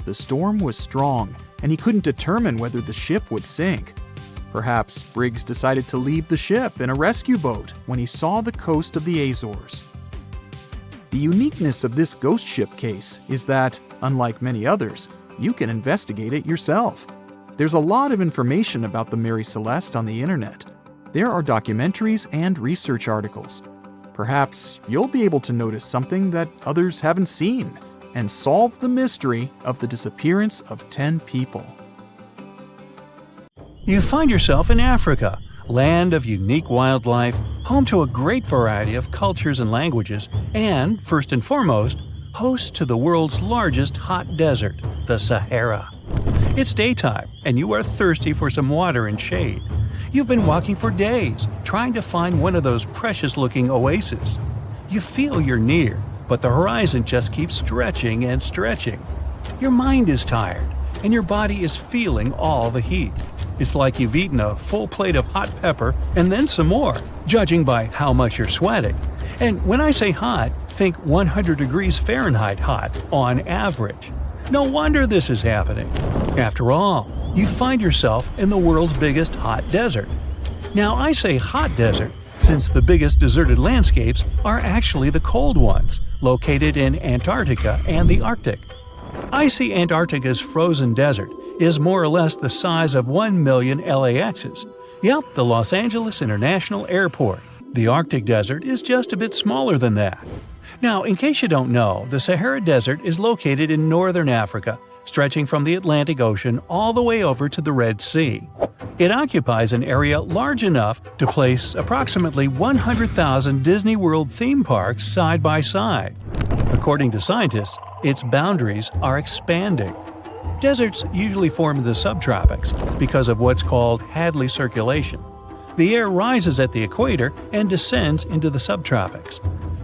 The storm was strong, and he couldn't determine whether the ship would sink. Perhaps Briggs decided to leave the ship in a rescue boat when he saw the coast of the Azores. The uniqueness of this ghost ship case is that, unlike many others, you can investigate it yourself. There's a lot of information about the Mary Celeste on the internet. There are documentaries and research articles. Perhaps you'll be able to notice something that others haven't seen and solve the mystery of the disappearance of 10 people. You find yourself in Africa, land of unique wildlife, home to a great variety of cultures and languages, and, first and foremost, host to the world's largest hot desert, the Sahara. It's daytime, and you are thirsty for some water and shade. You've been walking for days, trying to find one of those precious-looking oases. You feel you're near, but the horizon just keeps stretching and stretching. Your mind is tired, and your body is feeling all the heat. It's like you've eaten a full plate of hot pepper and then some more, judging by how much you're sweating. And when I say hot, think 100 degrees Fahrenheit hot, on average. No wonder this is happening. After all, you find yourself in the world's biggest hot desert. Now, I say hot desert since the biggest deserted landscapes are actually the cold ones, located in Antarctica and the Arctic. Icy Antarctica's frozen desert is more or less the size of 1 million LAXs. Yep, the Los Angeles International Airport. The Arctic Desert is just a bit smaller than that. Now, in case you don't know, the Sahara Desert is located in northern Africa, stretching from the Atlantic Ocean all the way over to the Red Sea. It occupies an area large enough to place approximately 100,000 Disney World theme parks side by side. According to scientists, its boundaries are expanding. Deserts usually form in the subtropics because of what's called Hadley circulation. The air rises at the equator and descends into the subtropics.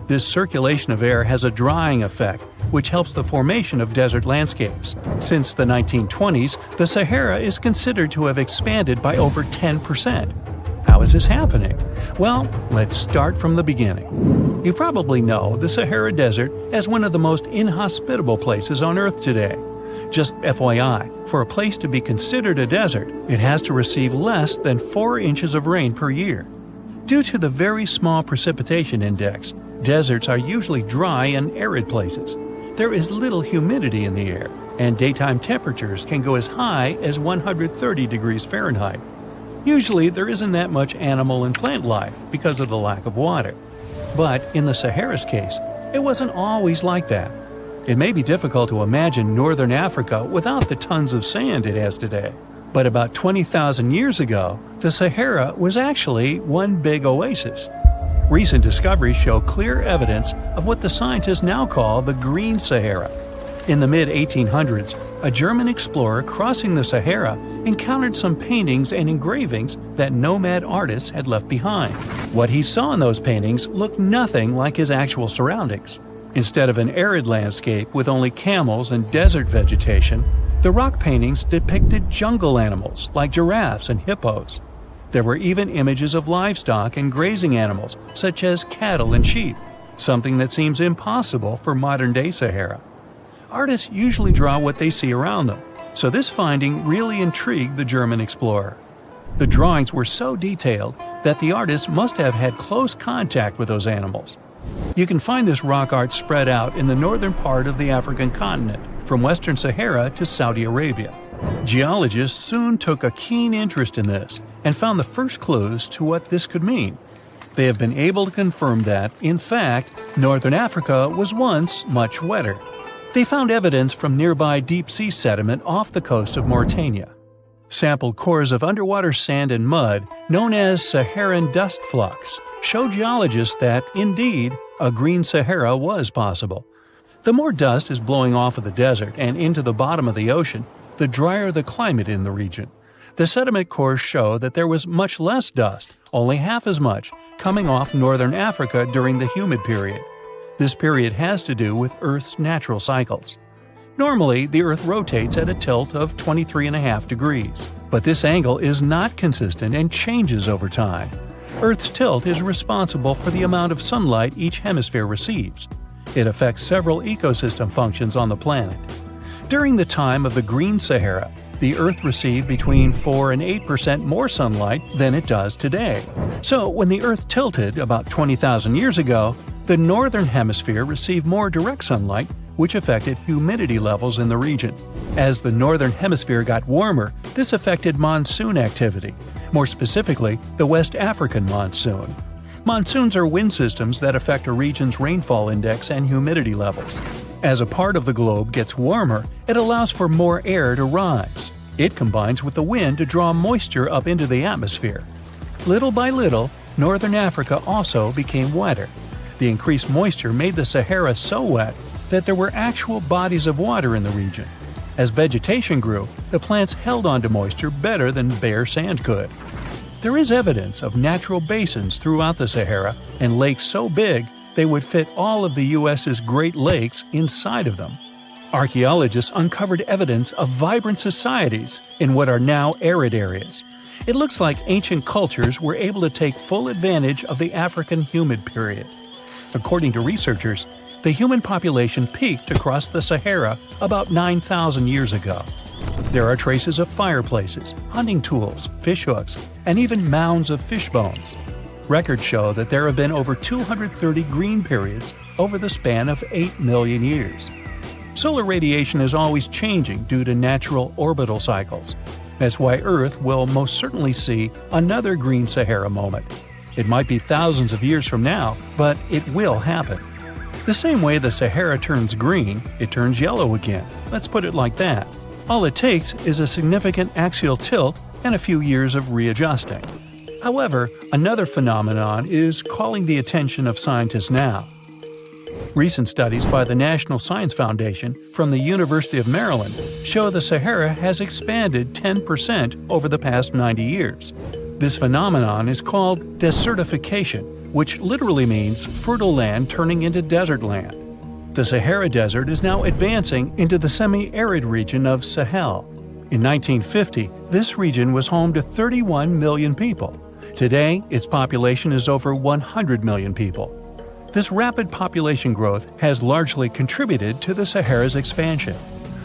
This circulation of air has a drying effect, which helps the formation of desert landscapes. Since the 1920s, the Sahara is considered to have expanded by over 10%. How is this happening? Well, let's start from the beginning. You probably know the Sahara Desert as one of the most inhospitable places on Earth today. Just FYI, for a place to be considered a desert, it has to receive less than 4 inches of rain per year. Due to the very small precipitation index, deserts are usually dry and arid places. There is little humidity in the air, and daytime temperatures can go as high as 130 degrees Fahrenheit. Usually, there isn't that much animal and plant life because of the lack of water. But in the Sahara's case, it wasn't always like that. It may be difficult to imagine northern Africa without the tons of sand it has today. But about 20,000 years ago, the Sahara was actually one big oasis. Recent discoveries show clear evidence of what the scientists now call the Green Sahara. In the mid-1800s, a German explorer crossing the Sahara encountered some paintings and engravings that nomad artists had left behind. What he saw in those paintings looked nothing like his actual surroundings. Instead of an arid landscape with only camels and desert vegetation, the rock paintings depicted jungle animals like giraffes and hippos. There were even images of livestock and grazing animals such as cattle and sheep, something that seems impossible for modern-day Sahara. Artists usually draw what they see around them, so this finding really intrigued the German explorer. The drawings were so detailed that the artists must have had close contact with those animals. You can find this rock art spread out in the northern part of the African continent, from western Sahara to Saudi Arabia. Geologists soon took a keen interest in this and found the first clues to what this could mean. They have been able to confirm that, in fact, northern Africa was once much wetter. They found evidence from nearby deep-sea sediment off the coast of Mauritania. Sampled cores of underwater sand and mud, known as Saharan dust flux, show geologists that, indeed, a green Sahara was possible. The more dust is blowing off of the desert and into the bottom of the ocean, the drier the climate in the region. The sediment cores show that there was much less dust, only half as much, coming off northern Africa during the humid period. This period has to do with Earth's natural cycles. Normally, the Earth rotates at a tilt of 23.5 degrees, but this angle is not consistent and changes over time. Earth's tilt is responsible for the amount of sunlight each hemisphere receives. It affects several ecosystem functions on the planet. During the time of the Green Sahara, the Earth received between 4 and 8% more sunlight than it does today. So, when the Earth tilted about 20,000 years ago, the northern hemisphere received more direct sunlight, which affected humidity levels in the region. As the northern hemisphere got warmer, this affected monsoon activity, more specifically, the West African monsoon. Monsoons are wind systems that affect a region's rainfall index and humidity levels. As a part of the globe gets warmer, it allows for more air to rise. It combines with the wind to draw moisture up into the atmosphere. Little by little, northern Africa also became wetter. The increased moisture made the Sahara so wet that there were actual bodies of water in the region. As vegetation grew, the plants held onto moisture better than bare sand could. There is evidence of natural basins throughout the Sahara and lakes so big they would fit all of the U.S.'s Great Lakes inside of them. Archaeologists uncovered evidence of vibrant societies in what are now arid areas. It looks like ancient cultures were able to take full advantage of the African humid period. According to researchers, the human population peaked across the Sahara about 9,000 years ago. There are traces of fireplaces, hunting tools, fish hooks, and even mounds of fish bones. Records show that there have been over 230 green periods over the span of 8 million years. Solar radiation is always changing due to natural orbital cycles. That's why Earth will most certainly see another green Sahara moment. It might be thousands of years from now, but it will happen. The same way the Sahara turns green, it turns yellow again. Let's put it like that. All it takes is a significant axial tilt and a few years of readjusting. However, another phenomenon is calling the attention of scientists now. Recent studies by the National Science Foundation from the University of Maryland show the Sahara has expanded 10% over the past 90 years. This phenomenon is called desertification, which literally means fertile land turning into desert land. The Sahara Desert is now advancing into the semi-arid region of Sahel. In 1950, this region was home to 31 million people. Today, its population is over 100 million people. This rapid population growth has largely contributed to the Sahara's expansion.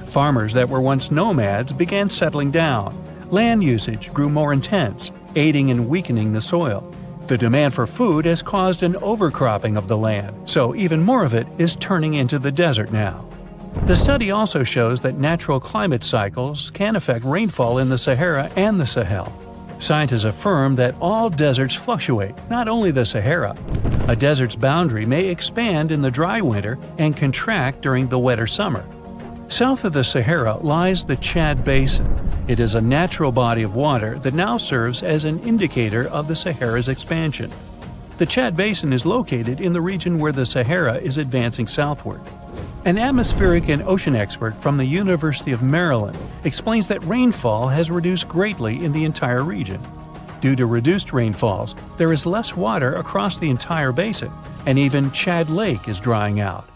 Farmers that were once nomads began settling down. Land usage grew more intense, aiding in weakening the soil. The demand for food has caused an overcropping of the land, so even more of it is turning into the desert now. The study also shows that natural climate cycles can affect rainfall in the Sahara and the Sahel. Scientists affirm that all deserts fluctuate, not only the Sahara. A desert's boundary may expand in the dry winter and contract during the wetter summer. South of the Sahara lies the Chad Basin. It is a natural body of water that now serves as an indicator of the Sahara's expansion. The Chad Basin is located in the region where the Sahara is advancing southward. An atmospheric and ocean expert from the University of Maryland explains that rainfall has reduced greatly in the entire region. Due to reduced rainfalls, there is less water across the entire basin, and even Chad Lake is drying out.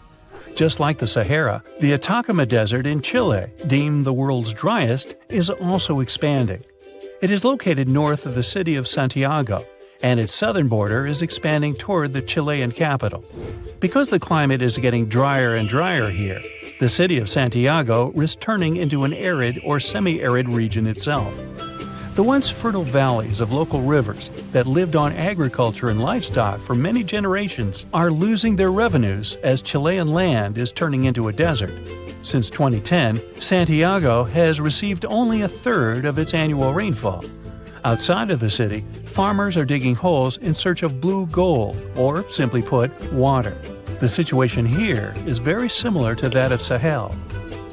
Just like the Sahara, the Atacama Desert in Chile, deemed the world's driest, is also expanding. It is located north of the city of Santiago, and its southern border is expanding toward the Chilean capital. Because the climate is getting drier and drier here, the city of Santiago risks turning into an arid or semi-arid region itself. The once fertile valleys of local rivers that lived on agriculture and livestock for many generations are losing their revenues as Chilean land is turning into a desert. Since 2010, Santiago has received only a third of its annual rainfall. Outside of the city, farmers are digging holes in search of blue gold, or simply put, water. The situation here is very similar to that of Sahel.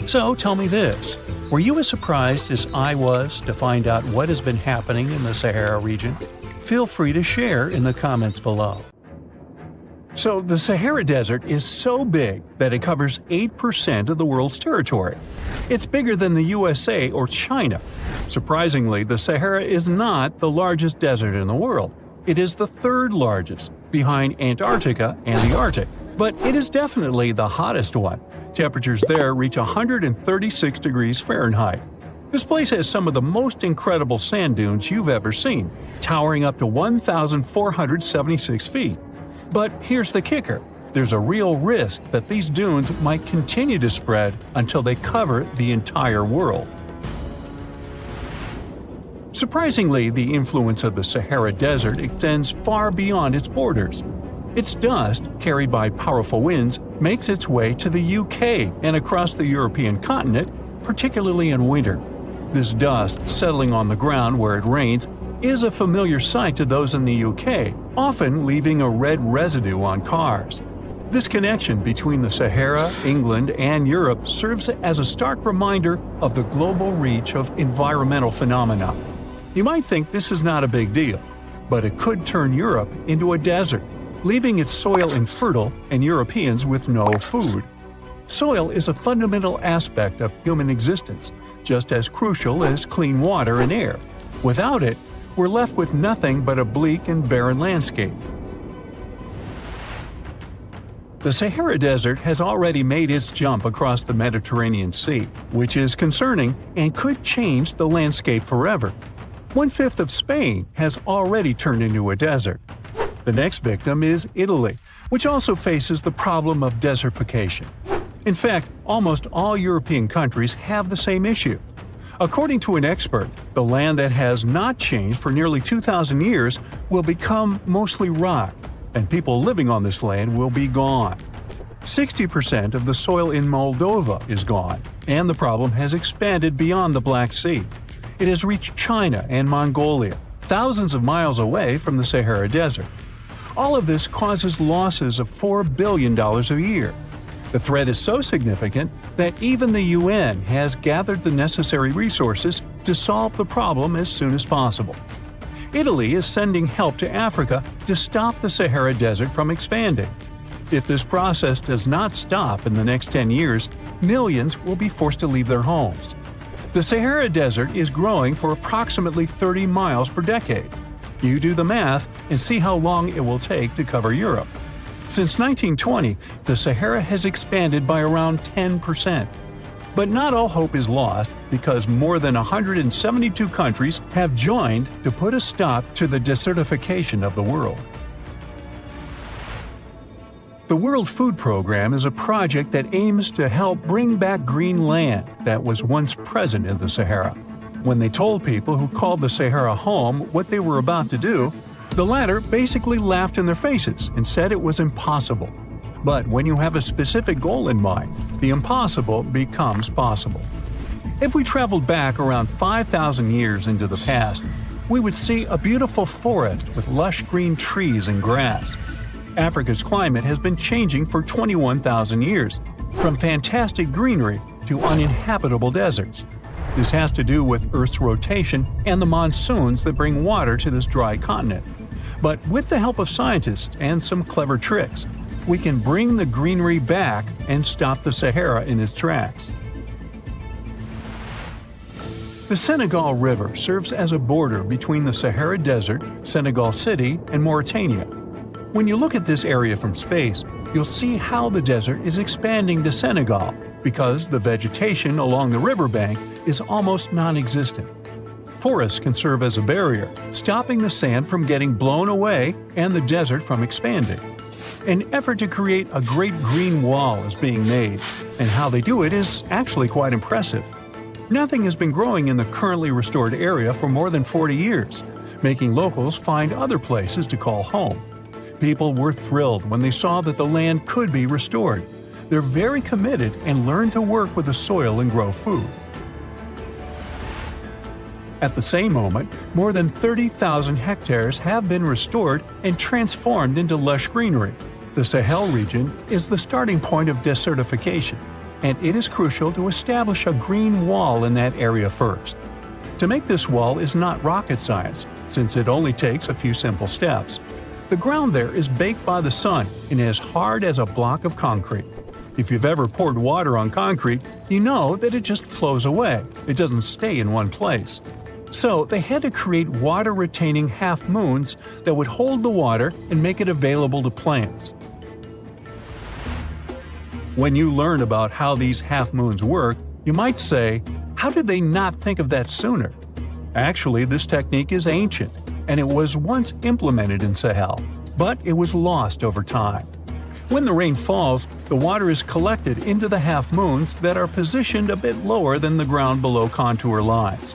So tell me this, were you as surprised as I was to find out what has been happening in the Sahara region? Feel free to share in the comments below. So the Sahara Desert is so big that it covers 8% of the world's territory. It's bigger than the USA or China. Surprisingly, the Sahara is not the largest desert in the world. It is the third largest, behind Antarctica and the Arctic. But it is definitely the hottest one. Temperatures there reach 136 degrees Fahrenheit. This place has some of the most incredible sand dunes you've ever seen, towering up to 1,476 feet. But here's the kicker. There's a real risk that these dunes might continue to spread until they cover the entire world. Surprisingly, the influence of the Sahara Desert extends far beyond its borders. Its dust, carried by powerful winds, makes its way to the UK and across the European continent, particularly in winter. This dust, settling on the ground where it rains, is a familiar sight to those in the UK, often leaving a red residue on cars. This connection between the Sahara, England, and Europe serves as a stark reminder of the global reach of environmental phenomena. You might think this is not a big deal, but it could turn Europe into a desert, leaving its soil infertile and Europeans with no food. Soil is a fundamental aspect of human existence, just as crucial as clean water and air. Without it, we're left with nothing but a bleak and barren landscape. The Sahara Desert has already made its jump across the Mediterranean Sea, which is concerning and could change the landscape forever. 1/5 of Spain has already turned into a desert. The next victim is Italy, which also faces the problem of desertification. In fact, almost all European countries have the same issue. According to an expert, the land that has not changed for nearly 2,000 years will become mostly rock, and people living on this land will be gone. 60% of the soil in Moldova is gone, and the problem has expanded beyond the Black Sea. It has reached China and Mongolia, thousands of miles away from the Sahara Desert. All of this causes losses of $4 billion a year. The threat is so significant that even the UN has gathered the necessary resources to solve the problem as soon as possible. Italy is sending help to Africa to stop the Sahara Desert from expanding. If this process does not stop in the next 10 years, millions will be forced to leave their homes. The Sahara Desert is growing for approximately 30 miles per decade. You do the math and see how long it will take to cover Europe. Since 1920, the Sahara has expanded by around 10%. But not all hope is lost because more than 172 countries have joined to put a stop to the desertification of the world. The World Food Program is a project that aims to help bring back green land that was once present in the Sahara. When they told people who called the Sahara home what they were about to do, the latter basically laughed in their faces and said it was impossible. But when you have a specific goal in mind, the impossible becomes possible. If we traveled back around 5,000 years into the past, we would see a beautiful forest with lush green trees and grass. Africa's climate has been changing for 21,000 years, from fantastic greenery to uninhabitable deserts. This has to do with Earth's rotation and the monsoons that bring water to this dry continent. But with the help of scientists and some clever tricks, we can bring the greenery back and stop the Sahara in its tracks. The Senegal River serves as a border between the Sahara Desert, Senegal City, and Mauritania. When you look at this area from space, you'll see how the desert is expanding to Senegal because the vegetation along the riverbank is almost non-existent. Forests can serve as a barrier, stopping the sand from getting blown away and the desert from expanding. An effort to create a great green wall is being made, and how they do it is actually quite impressive. Nothing has been growing in the currently restored area for more than 40 years, making locals find other places to call home. People were thrilled when they saw that the land could be restored. They're very committed and learn to work with the soil and grow food. At the same moment, more than 30,000 hectares have been restored and transformed into lush greenery. The Sahel region is the starting point of desertification, and it is crucial to establish a green wall in that area first. To make this wall is not rocket science, since it only takes a few simple steps. The ground there is baked by the sun and as hard as a block of concrete. If you've ever poured water on concrete, you know that it just flows away. It doesn't stay in one place. So they had to create water-retaining half-moons that would hold the water and make it available to plants. When you learn about how these half-moons work, you might say, how did they not think of that sooner? Actually, this technique is ancient, and it was once implemented in Sahel, but it was lost over time. When the rain falls, the water is collected into the half-moons that are positioned a bit lower than the ground below contour lines.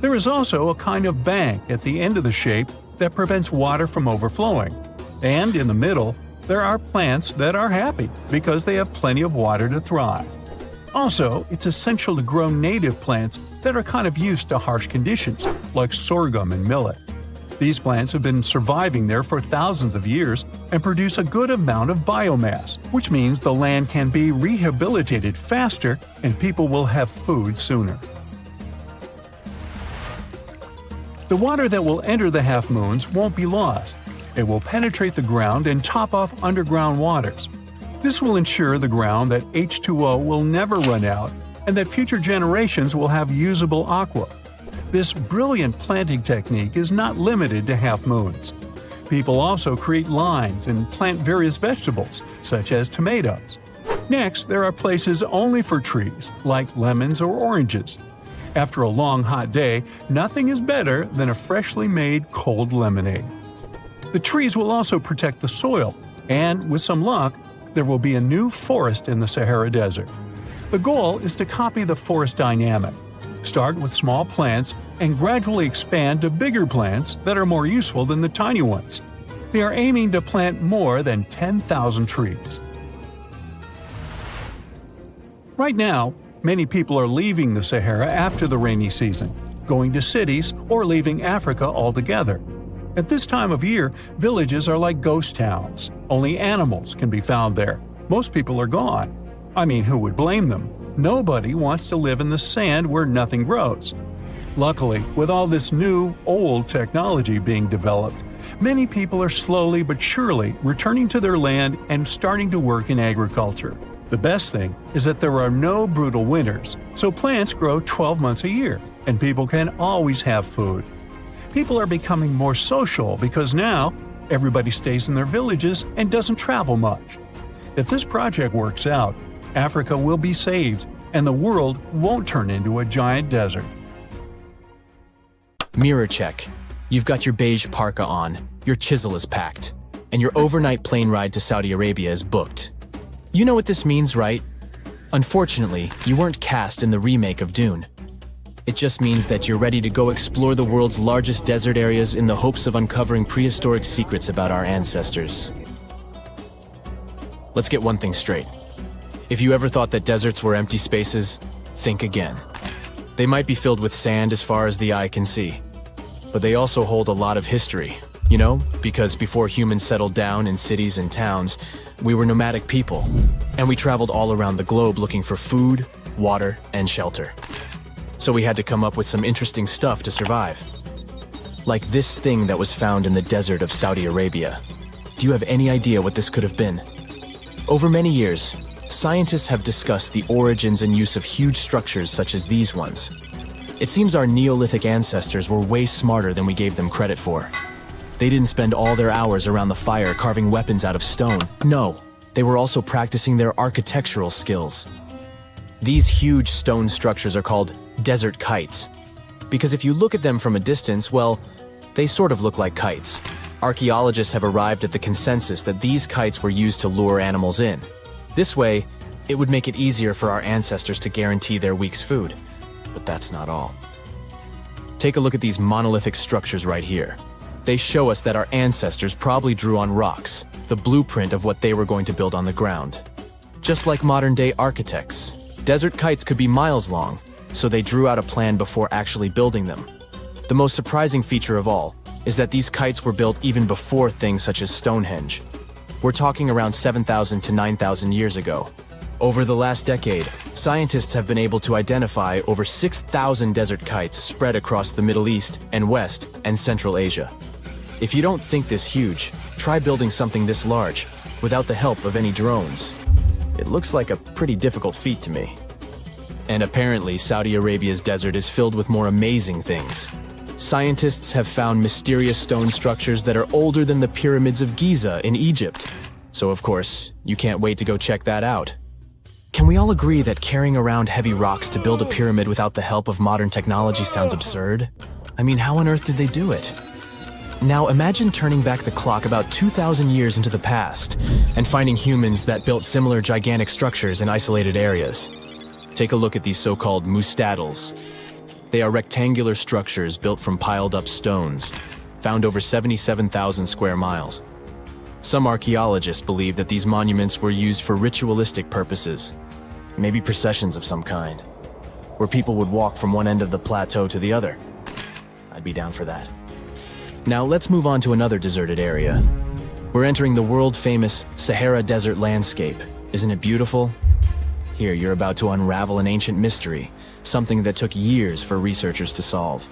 There is also a kind of bank at the end of the shape that prevents water from overflowing. And in the middle, there are plants that are happy because they have plenty of water to thrive. Also, it's essential to grow native plants that are kind of used to harsh conditions, like sorghum and millet. These plants have been surviving there for thousands of years and produce a good amount of biomass, which means the land can be rehabilitated faster and people will have food sooner. The water that will enter the half-moons won't be lost. It will penetrate the ground and top off underground waters. This will ensure the ground that H2O will never run out and that future generations will have usable aqua. This brilliant planting technique is not limited to half-moons. People also create lines and plant various vegetables, such as tomatoes. Next, there are places only for trees, like lemons or oranges. After a long hot day, nothing is better than a freshly made cold lemonade. The trees will also protect the soil, and with some luck, there will be a new forest in the Sahara Desert. The goal is to copy the forest dynamic. Start with small plants and gradually expand to bigger plants that are more useful than the tiny ones. They are aiming to plant more than 10,000 trees. Right now, many people are leaving the Sahara after the rainy season, going to cities or leaving Africa altogether. At this time of year, villages are like ghost towns. Only animals can be found there. Most people are gone. I mean, who would blame them? Nobody wants to live in the sand where nothing grows. Luckily, with all this new, old technology being developed, many people are slowly but surely returning to their land and starting to work in agriculture. The best thing is that there are no brutal winters, so plants grow 12 months a year, and people can always have food. People are becoming more social because now everybody stays in their villages and doesn't travel much. If this project works out, Africa will be saved, and the world won't turn into a giant desert. Mirror check. You've got your beige parka on, your chisel is packed, and your overnight plane ride to Saudi Arabia is booked. You know what this means, right? Unfortunately, you weren't cast in the remake of Dune. It just means that you're ready to go explore the world's largest desert areas in the hopes of uncovering prehistoric secrets about our ancestors. Let's get one thing straight. If you ever thought that deserts were empty spaces, think again. They might be filled with sand as far as the eye can see, but they also hold a lot of history, you know, because before humans settled down in cities and towns, we were nomadic people, and we traveled all around the globe looking for food, water, and shelter. So we had to come up with some interesting stuff to survive. Like this thing that was found in the desert of Saudi Arabia. Do you have any idea what this could have been? Over many years, scientists have discussed the origins and use of huge structures such as these ones. It seems our Neolithic ancestors were way smarter than we gave them credit for. They didn't spend all their hours around the fire carving weapons out of stone. No, they were also practicing their architectural skills. These huge stone structures are called desert kites, because if you look at them from a distance, well, they sort of look like kites. Archaeologists have arrived at the consensus that these kites were used to lure animals in. This way, it would make it easier for our ancestors to guarantee their week's food. But that's not all. Take a look at these monolithic structures right here. They show us that our ancestors probably drew on rocks, the blueprint of what they were going to build on the ground. Just like modern-day architects, desert kites could be miles long, so they drew out a plan before actually building them. The most surprising feature of all is that these kites were built even before things such as Stonehenge. We're talking around 7,000 to 9,000 years ago. Over the last decade, scientists have been able to identify over 6,000 desert kites spread across the Middle East and West and Central Asia. If you don't think this huge, try building something this large without the help of any drones. It looks like a pretty difficult feat to me. And apparently, Saudi Arabia's desert is filled with more amazing things. Scientists have found mysterious stone structures that are older than the pyramids of Giza in Egypt. So of course, you can't wait to go check that out. Can we all agree that carrying around heavy rocks to build a pyramid without the help of modern technology sounds absurd? I mean, how on earth did they do it? Now imagine turning back the clock about 2,000 years into the past and finding humans that built similar gigantic structures in isolated areas. Take a look at these so-called mustadils. They are rectangular structures built from piled-up stones, found over 77,000 square miles. Some archaeologists believe that these monuments were used for ritualistic purposes, maybe processions of some kind, where people would walk from one end of the plateau to the other. I'd be down for that. Now let's move on to another deserted area. We're entering the world-famous Sahara Desert landscape. Isn't it beautiful? Here, you're about to unravel an ancient mystery, something that took years for researchers to solve.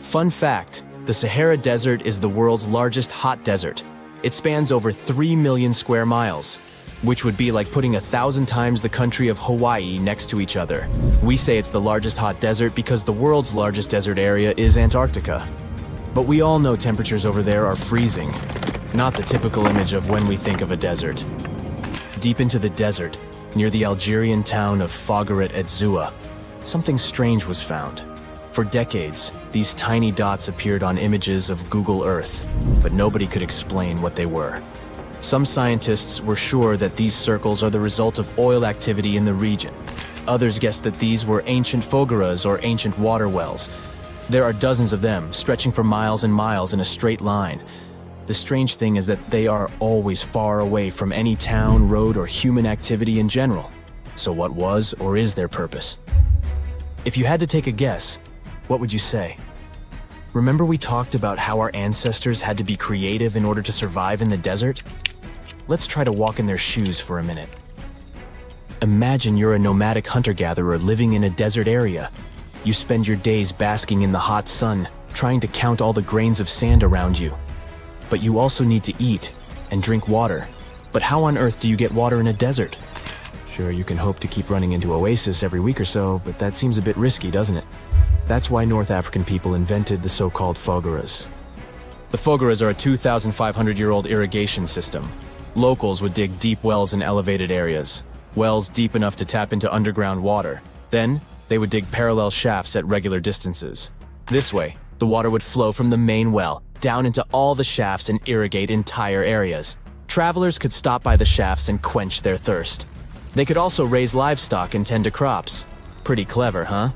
Fun fact, the Sahara Desert is the world's largest hot desert. It spans over 3 million square miles, which would be like putting 1,000 times the country of Hawaii next to each other. We say it's the largest hot desert because the world's largest desert area is Antarctica. But we all know temperatures over there are freezing, not the typical image of when we think of a desert. Deep into the desert, near the Algerian town of Fogarat et Zoua, something strange was found. For decades, these tiny dots appeared on images of Google Earth, but nobody could explain what they were. Some scientists were sure that these circles are the result of oil activity in the region. Others guessed that these were ancient fogaras or ancient water wells. There are dozens of them, stretching for miles and miles in a straight line. The strange thing is that they are always far away from any town, road, or human activity in general. So what was or is their purpose? If you had to take a guess, what would you say? Remember we talked about how our ancestors had to be creative in order to survive in the desert? Let's try to walk in their shoes for a minute. Imagine you're a nomadic hunter-gatherer living in a desert area. You spend your days basking in the hot sun, trying to count all the grains of sand around you. But you also need to eat and drink water. But how on earth do you get water in a desert? Sure, you can hope to keep running into oasis every week or so, but that seems a bit risky, doesn't it? That's why North African people invented the so-called fogaras. The fogaras are a 2,500-year-old irrigation system. Locals would dig deep wells in elevated areas, wells deep enough to tap into underground water. Then, they would dig parallel shafts at regular distances. This way, the water would flow from the main well down into all the shafts and irrigate entire areas. Travelers could stop by the shafts and quench their thirst. They could also raise livestock and tend to crops. Pretty clever, huh?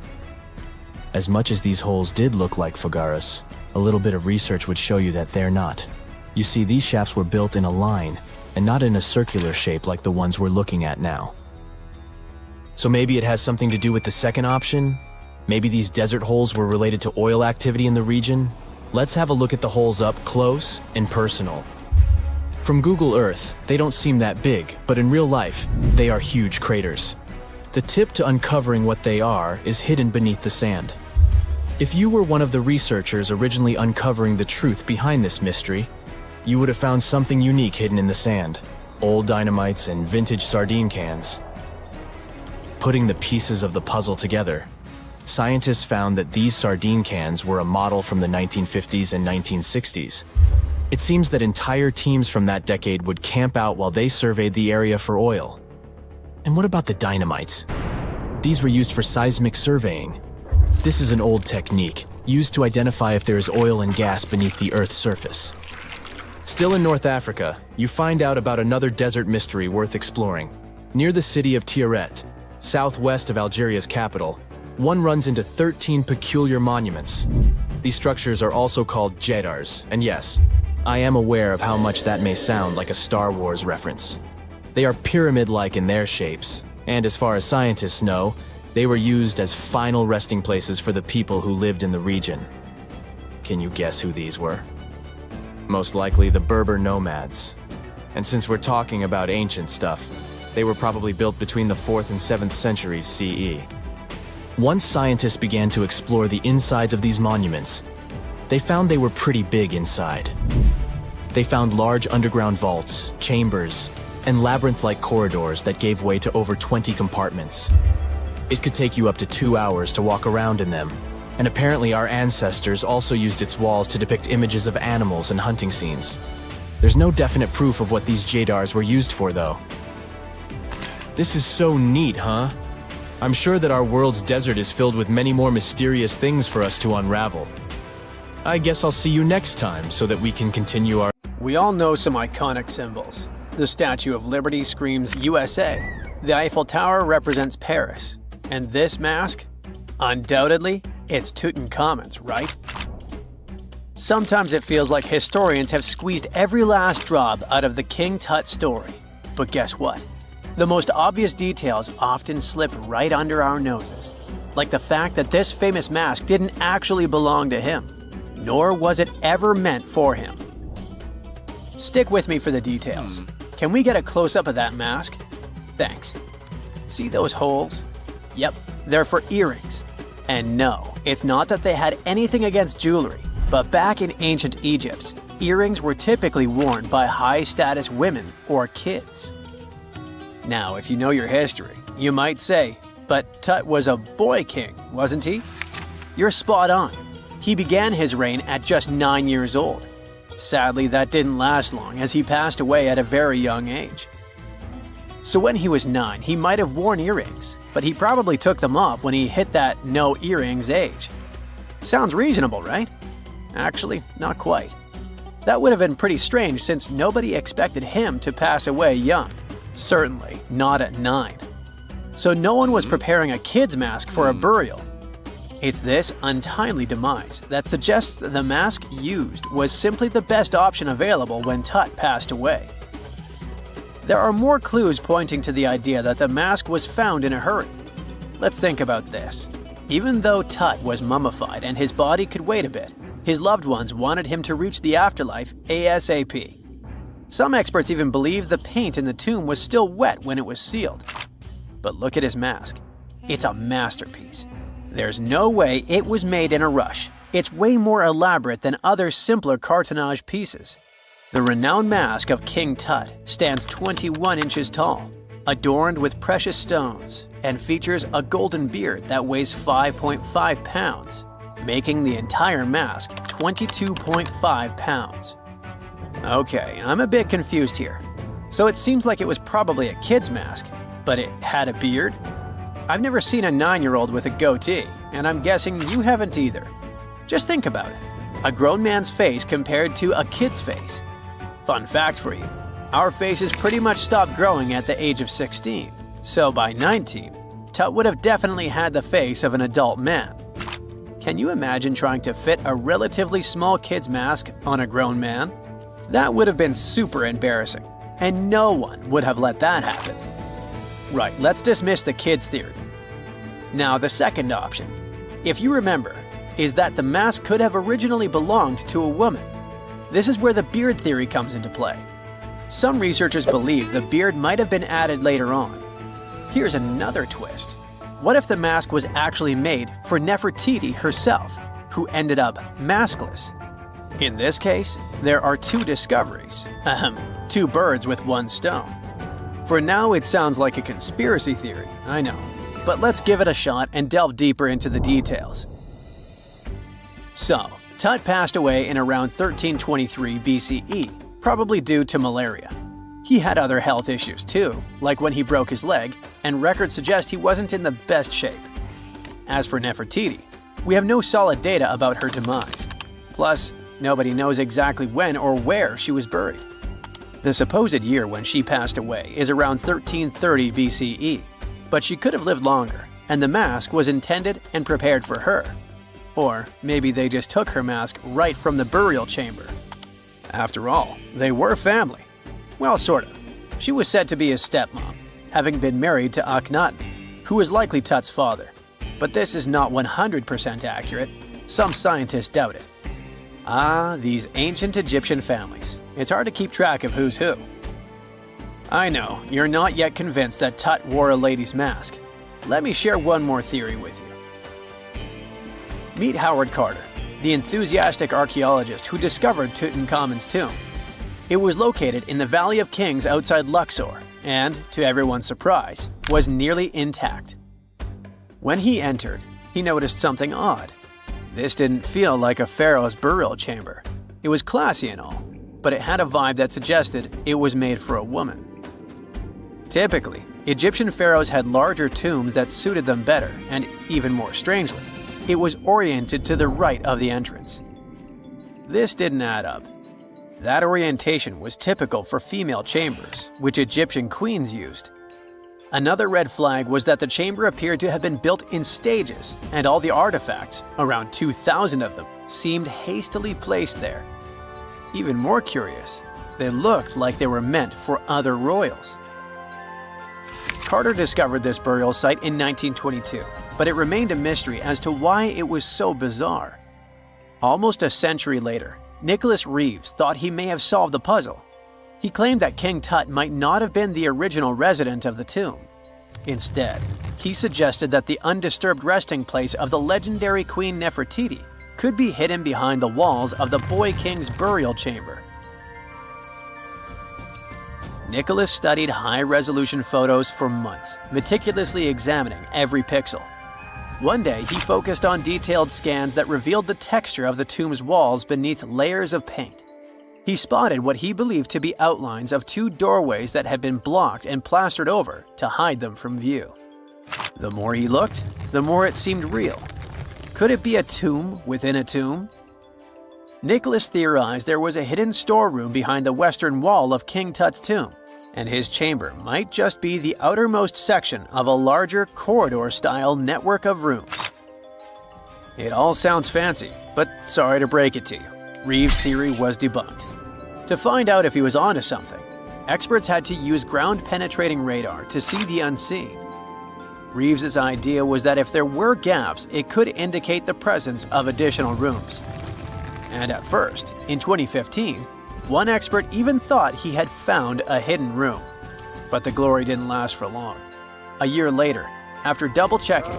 As much as these holes did look like fogaras, a little bit of research would show you that they're not. You see, these shafts were built in a line, and not in a circular shape like the ones we're looking at now. So maybe it has something to do with the second option? Maybe these desert holes were related to oil activity in the region? Let's have a look at the holes up close and personal. From Google Earth, they don't seem that big, but in real life, they are huge craters. The tip to uncovering what they are is hidden beneath the sand. If you were one of the researchers originally uncovering the truth behind this mystery, you would have found something unique hidden in the sand. Old dynamites and vintage sardine cans. Putting the pieces of the puzzle together, scientists found that these sardine cans were a model from the 1950s and 1960s. It seems that entire teams from that decade would camp out while they surveyed the area for oil. And what about the dynamites? These were used for seismic surveying. This is an old technique, used to identify if there is oil and gas beneath the Earth's surface. Still in North Africa, you find out about another desert mystery worth exploring. Near the city of Tiaret, southwest of Algeria's capital, one runs into 13 peculiar monuments. These structures are also called jedars, and yes, I am aware of how much that may sound like a Star Wars reference. They are pyramid-like in their shapes, and as far as scientists know, they were used as final resting places for the people who lived in the region. Can you guess who these were? Most likely the Berber nomads. And since we're talking about ancient stuff, they were probably built between the 4th and 7th centuries CE. Once scientists began to explore the insides of these monuments, they found they were pretty big inside. They found large underground vaults, chambers, and labyrinth-like corridors that gave way to over 20 compartments. It could take you up to 2 hours to walk around in them, and apparently our ancestors also used its walls to depict images of animals and hunting scenes. There's no definite proof of what these jedars were used for, though. This is so neat, huh? I'm sure that our world's desert is filled with many more mysterious things for us to unravel. I guess I'll see you next time so that we can continue our... We all know some iconic symbols. The Statue of Liberty screams USA. The Eiffel Tower represents Paris. And this mask? Undoubtedly, it's Tutankhamun's, right? Sometimes it feels like historians have squeezed every last drop out of the King Tut story. But guess what? The most obvious details often slip right under our noses. Like the fact that this famous mask didn't actually belong to him, nor was it ever meant for him. Stick with me for the details. Can we get a close-up of that mask? Thanks. See those holes? Yep, they're for earrings. And no, it's not that they had anything against jewelry, but back in ancient Egypt, earrings were typically worn by high-status women or kids. Now, if you know your history, you might say, but Tut was a boy king, wasn't he? You're spot on. He began his reign at just 9 years old. Sadly, that didn't last long as he passed away at a very young age. So when he was 9, he might have worn earrings, but he probably took them off when he hit that no earrings age. Sounds reasonable, right? Actually, not quite. That would have been pretty strange since nobody expected him to pass away young. Certainly not at 9. So no one was preparing a kid's mask for a burial. It's this untimely demise that suggests the mask used was simply the best option available when Tut passed away. There are more clues pointing to the idea that the mask was found in a hurry. Let's think about this. Even though Tut was mummified and his body could wait a bit, his loved ones wanted him to reach the afterlife ASAP. Some experts even believe the paint in the tomb was still wet when it was sealed. But look at his mask. It's a masterpiece. There's no way it was made in a rush. It's way more elaborate than other simpler cartonnage pieces. The renowned mask of King Tut stands 21 inches tall, adorned with precious stones, and features a golden beard that weighs 5.5 pounds, making the entire mask 22.5 pounds. Okay, I'm a bit confused here. So it seems like it was probably a kid's mask, but it had a beard? I've never seen a 9-year-old with a goatee, and I'm guessing you haven't either. Just think about it. A grown man's face compared to a kid's face. Fun fact for you, our faces pretty much stopped growing at the age of 16, so by 19, Tut would have definitely had the face of an adult man. Can you imagine trying to fit a relatively small kid's mask on a grown man? That would have been super embarrassing, and no one would have let that happen. Right, let's dismiss the kid's theory. Now, the second option, if you remember, is that the mask could have originally belonged to a woman. This is where the beard theory comes into play. Some researchers believe the beard might have been added later on. Here's another twist. What if the mask was actually made for Nefertiti herself, who ended up maskless? In this case, there are two discoveries. Two birds with one stone. For now, it sounds like a conspiracy theory, I know. But let's give it a shot and delve deeper into the details. So, Tut passed away in around 1323 BCE, probably due to malaria. He had other health issues too, like when he broke his leg, and records suggest he wasn't in the best shape. As for Nefertiti, we have no solid data about her demise. Plus, nobody knows exactly when or where she was buried. The supposed year when she passed away is around 1330 BCE, but she could have lived longer, and the mask was intended and prepared for her. Or maybe they just took her mask right from the burial chamber. After all, they were family. Well, sort of. She was said to be his stepmom, having been married to Akhenaten, who was likely Tut's father. But this is not 100% accurate. Some scientists doubt it. Ah, these ancient Egyptian families. It's hard to keep track of who's who. I know, you're not yet convinced that Tut wore a lady's mask. Let me share one more theory with you. Meet Howard Carter, the enthusiastic archaeologist who discovered Tutankhamun's tomb. It was located in the Valley of Kings outside Luxor, and, to everyone's surprise, was nearly intact. When he entered, he noticed something odd. This didn't feel like a pharaoh's burial chamber. It was classy and all, but it had a vibe that suggested it was made for a woman. Typically, Egyptian pharaohs had larger tombs that suited them better, and even more strangely, it was oriented to the right of the entrance. This didn't add up. That orientation was typical for female chambers, which Egyptian queens used. Another red flag was that the chamber appeared to have been built in stages, and all the artifacts, around 2,000 of them, seemed hastily placed there. Even more curious, they looked like they were meant for other royals. Carter discovered this burial site in 1922, but it remained a mystery as to why it was so bizarre. Almost a century later, Nicholas Reeves thought he may have solved the puzzle. He claimed that King Tut might not have been the original resident of the tomb. Instead, he suggested that the undisturbed resting place of the legendary Queen Nefertiti could be hidden behind the walls of the boy king's burial chamber. Nicholas studied high-resolution photos for months, meticulously examining every pixel. One day, he focused on detailed scans that revealed the texture of the tomb's walls beneath layers of paint. He spotted what he believed to be outlines of two doorways that had been blocked and plastered over to hide them from view. The more he looked, the more it seemed real. Could it be a tomb within a tomb? Nicholas theorized there was a hidden storeroom behind the western wall of King Tut's tomb, and his chamber might just be the outermost section of a larger corridor-style network of rooms. It all sounds fancy, but sorry to break it to you, Reeves' theory was debunked. To find out if he was onto something, experts had to use ground-penetrating radar to see the unseen. Reeves' idea was that if there were gaps, it could indicate the presence of additional rooms. And at first, in 2015, one expert even thought he had found a hidden room. But the glory didn't last for long. A year later, after double-checking,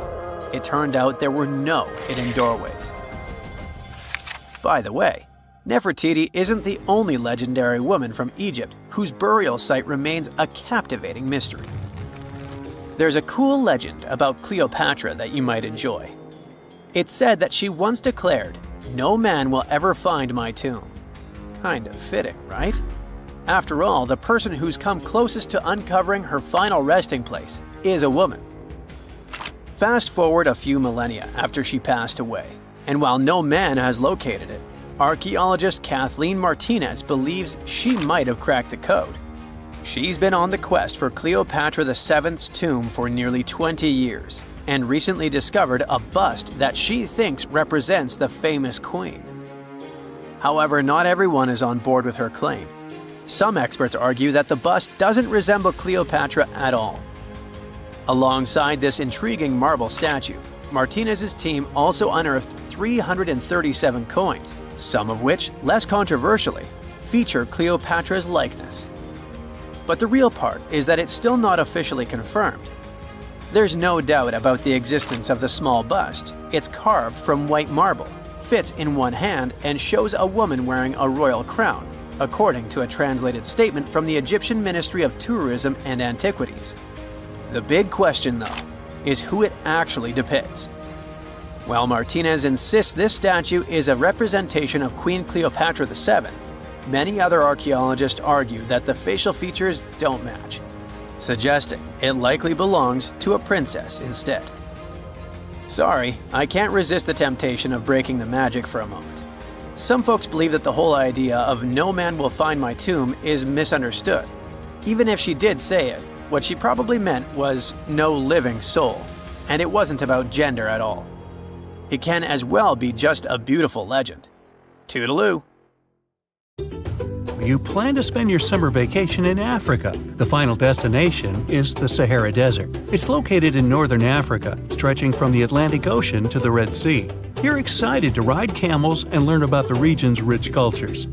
it turned out there were no hidden doorways. By the way, Nefertiti isn't the only legendary woman from Egypt whose burial site remains a captivating mystery. There's a cool legend about Cleopatra that you might enjoy. It's said that she once declared, "No man will ever find my tomb." Kind of fitting, right? After all, the person who's come closest to uncovering her final resting place is a woman. Fast forward a few millennia after she passed away, and while no man has located it, archaeologist Kathleen Martinez believes she might have cracked the code. She's been on the quest for Cleopatra VII's tomb for nearly 20 years, and recently discovered a bust that she thinks represents the famous queen. However, not everyone is on board with her claim. Some experts argue that the bust doesn't resemble Cleopatra at all. Alongside this intriguing marble statue, Martinez's team also unearthed 337 coins, some of which, less controversially, feature Cleopatra's likeness. But the real part is that it's still not officially confirmed. There's no doubt about the existence of the small bust. It's carved from white marble, fits in one hand, and shows a woman wearing a royal crown, according to a translated statement from the Egyptian Ministry of Tourism and Antiquities. The big question, though, is who it actually depicts. While Martinez insists this statue is a representation of Queen Cleopatra VII, many other archaeologists argue that the facial features don't match, suggesting it likely belongs to a princess instead. Sorry, I can't resist the temptation of breaking the magic for a moment. Some folks believe that the whole idea of "no man will find my tomb" is misunderstood. Even if she did say it, what she probably meant was "no living soul," and it wasn't about gender at all. It can as well be just a beautiful legend. Toodaloo! You plan to spend your summer vacation in Africa. The final destination is the Sahara Desert. It's located in northern Africa, stretching from the Atlantic Ocean to the Red Sea. You're excited to ride camels and learn about the region's rich cultures.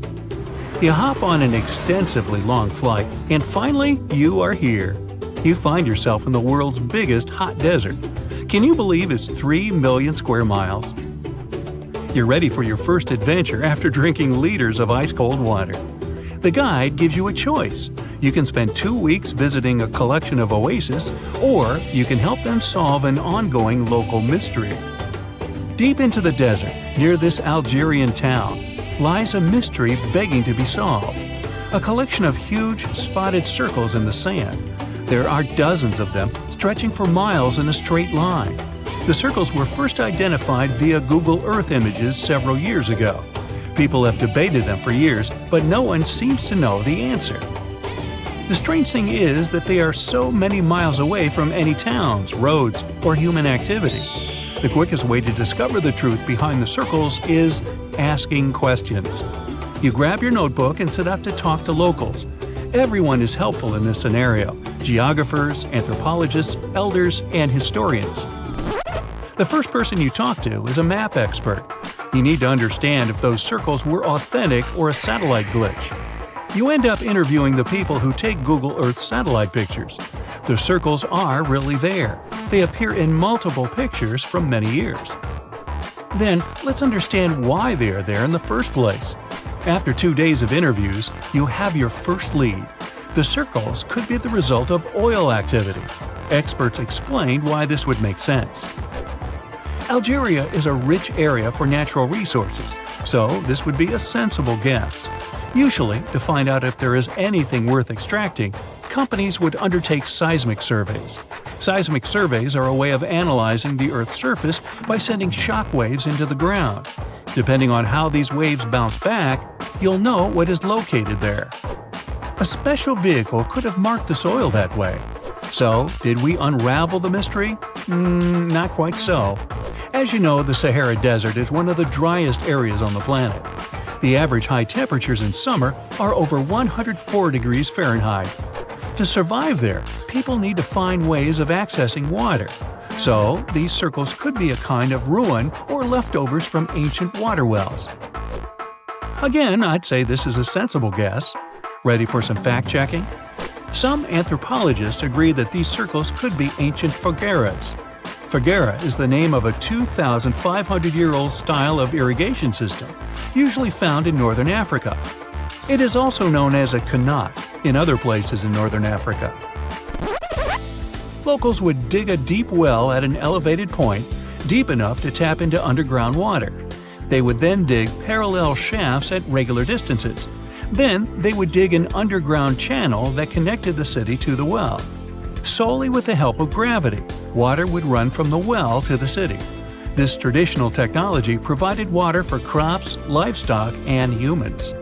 You hop on an extensively long flight, and finally, you are here. You find yourself in the world's biggest hot desert. Can you believe it's 3 million square miles? You're ready for your first adventure after drinking liters of ice-cold water. The guide gives you a choice. You can spend 2 weeks visiting a collection of oases, or you can help them solve an ongoing local mystery. Deep into the desert, near this Algerian town, lies a mystery begging to be solved. A collection of huge, spotted circles in the sand. There are dozens of them, stretching for miles in a straight line. The circles were first identified via Google Earth images several years ago. People have debated them for years, but no one seems to know the answer. The strange thing is that they are so many miles away from any towns, roads, or human activity. The quickest way to discover the truth behind the circles is asking questions. You grab your notebook and set out to talk to locals. Everyone is helpful in this scenario: geographers, anthropologists, elders, and historians. The first person you talk to is a map expert. You need to understand if those circles were authentic or a satellite glitch. You end up interviewing the people who take Google Earth satellite pictures. The circles are really there. They appear in multiple pictures from many years. Then, let's understand why they are there in the first place. After 2 days of interviews, you have your first lead. The circles could be the result of oil activity. Experts explained why this would make sense. Algeria is a rich area for natural resources, so this would be a sensible guess. Usually, to find out if there is anything worth extracting, companies would undertake seismic surveys. Seismic surveys are a way of analyzing the Earth's surface by sending shock waves into the ground. Depending on how these waves bounce back, you'll know what is located there. A special vehicle could have marked the soil that way. So, did we unravel the mystery? Not quite so. As you know, the Sahara Desert is one of the driest areas on the planet. The average high temperatures in summer are over 104 degrees Fahrenheit. To survive there, people need to find ways of accessing water. So, these circles could be a kind of ruin or leftovers from ancient water wells. Again, I'd say this is a sensible guess. Ready for some fact-checking? Some anthropologists agree that these circles could be ancient fogueras. Foguera is the name of a 2,500-year-old style of irrigation system, usually found in northern Africa. It is also known as a qanat in other places in northern Africa. Locals would dig a deep well at an elevated point, deep enough to tap into underground water. They would then dig parallel shafts at regular distances. Then they would dig an underground channel that connected the city to the well. Solely with the help of gravity, water would run from the well to the city. This traditional technology provided water for crops, livestock, and humans.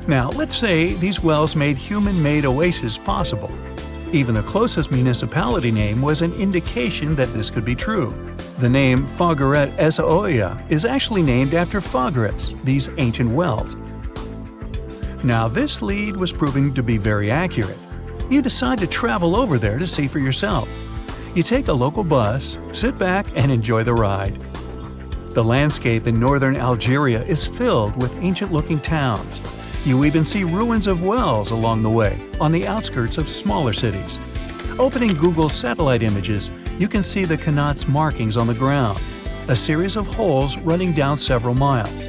Now, let's say these wells made human-made oases possible. Even the closest municipality name was an indication that this could be true. The name Fogueret Essaouira is actually named after Fogueras, these ancient wells. Now, this lead was proving to be very accurate. You decide to travel over there to see for yourself. You take a local bus, sit back, and enjoy the ride. The landscape in northern Algeria is filled with ancient-looking towns. You even see ruins of wells along the way, on the outskirts of smaller cities. Opening Google satellite images, you can see the qanat's markings on the ground, a series of holes running down several miles.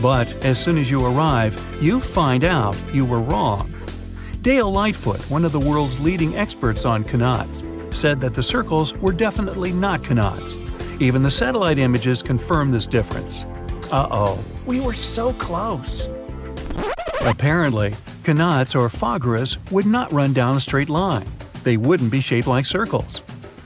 But as soon as you arrive, you find out you were wrong. Dale Lightfoot, one of the world's leading experts on qanats, said that the circles were definitely not qanats. Even the satellite images confirm this difference. Uh-oh, we were so close. Apparently, qanats or fogueras would not run down a straight line. They wouldn't be shaped like circles.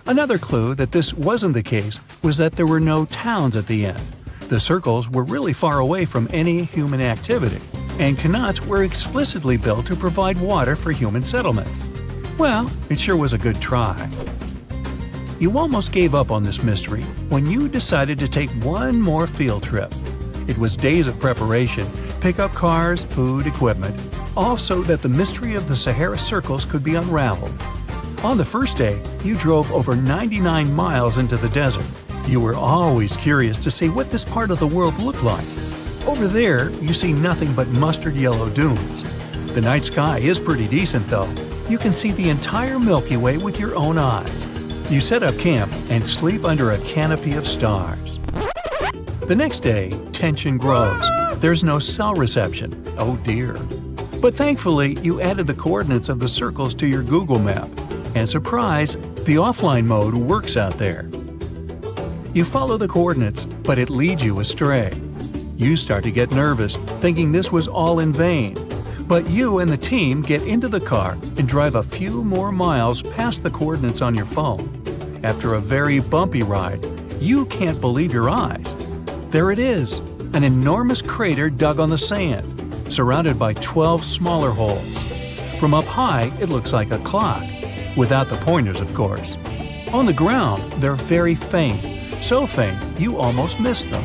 Another clue that this wasn't the case was that there were no towns at the end. The circles were really far away from any human activity, and qanats were explicitly built to provide water for human settlements. Well, it sure was a good try. You almost gave up on this mystery when you decided to take one more field trip. It was days of preparation, pick up cars, food, equipment, all so that the mystery of the Sahara circles could be unraveled. On the first day, you drove over 99 miles into the desert. You were always curious to see what this part of the world looked like. Over there, you see nothing but mustard yellow dunes. The night sky is pretty decent though. You can see the entire Milky Way with your own eyes. You set up camp and sleep under a canopy of stars. The next day, tension grows. There's no cell reception. Oh dear. But thankfully, you added the coordinates of the circles to your Google map. And surprise, the offline mode works out there. You follow the coordinates, but it leads you astray. You start to get nervous, thinking this was all in vain. But you and the team get into the car and drive a few more miles past the coordinates on your phone. After a very bumpy ride, you can't believe your eyes. There it is, an enormous crater dug on the sand, surrounded by 12 smaller holes. From up high, it looks like a clock, without the pointers, of course. On the ground, they're very faint. So faint, you almost missed them.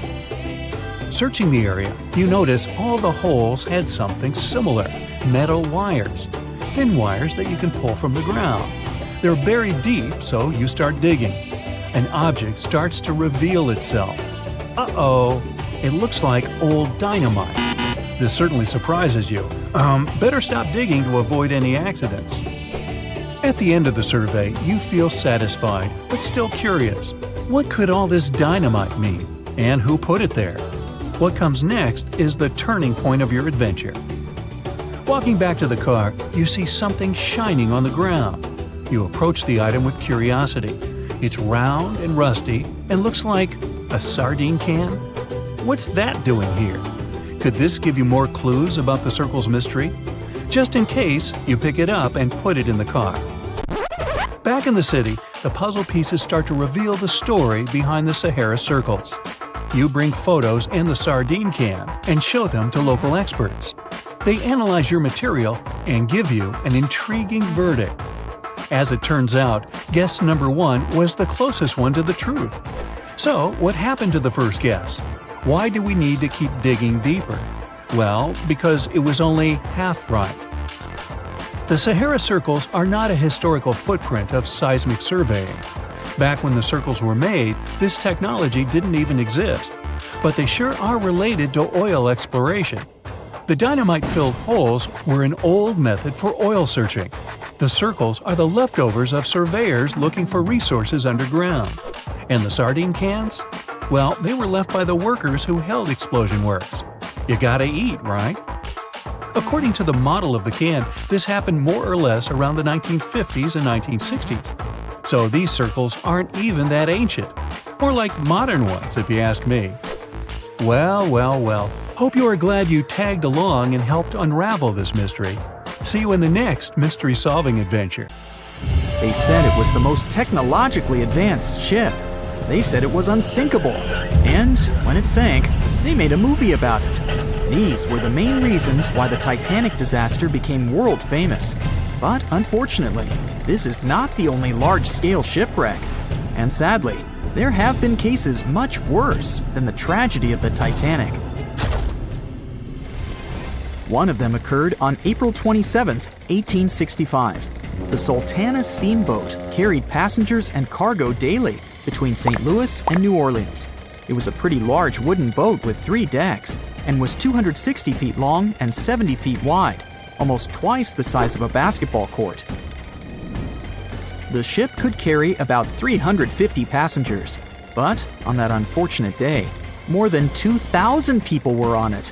Searching the area, you notice all the holes had something similar, metal wires, thin wires that you can pull from the ground. They're buried deep, so you start digging. An object starts to reveal itself. Uh-oh, it looks like old dynamite. This certainly surprises you. Better stop digging to avoid any accidents. At the end of the survey, you feel satisfied, but still curious. What could all this dynamite mean? And who put it there? What comes next is the turning point of your adventure. Walking back to the car, you see something shining on the ground. You approach the item with curiosity. It's round and rusty and looks like a sardine can. What's that doing here? Could this give you more clues about the circle's mystery? Just in case, you pick it up and put it in the car. Back in the city, the puzzle pieces start to reveal the story behind the Sahara circles. You bring photos and the sardine can and show them to local experts. They analyze your material and give you an intriguing verdict. As it turns out, guess number 1 was the closest one to the truth. So, what happened to the first guess? Why do we need to keep digging deeper? Well, because it was only half right. The Sahara circles are not a historical footprint of seismic surveying. Back when the circles were made, this technology didn't even exist. But they sure are related to oil exploration. The dynamite-filled holes were an old method for oil searching. The circles are the leftovers of surveyors looking for resources underground. And the sardine cans? Well, they were left by the workers who held explosion works. You gotta eat, right? According to the model of the can, this happened more or less around the 1950s and 1960s. So these circles aren't even that ancient. More like modern ones, if you ask me. Well. Hope you are glad you tagged along and helped unravel this mystery. See you in the next mystery-solving adventure. They said it was the most technologically advanced ship. They said it was unsinkable. And when it sank, they made a movie about it. These were the main reasons why the Titanic disaster became world famous. But unfortunately, this is not the only large-scale shipwreck. And sadly, there have been cases much worse than the tragedy of the Titanic. One of them occurred on April 27, 1865. The Sultana steamboat carried passengers and cargo daily between St. Louis and New Orleans. It was a pretty large wooden boat with 3 decks and was 260 feet long and 70 feet wide, almost twice the size of a basketball court. The ship could carry about 350 passengers, but on that unfortunate day, more than 2,000 people were on it.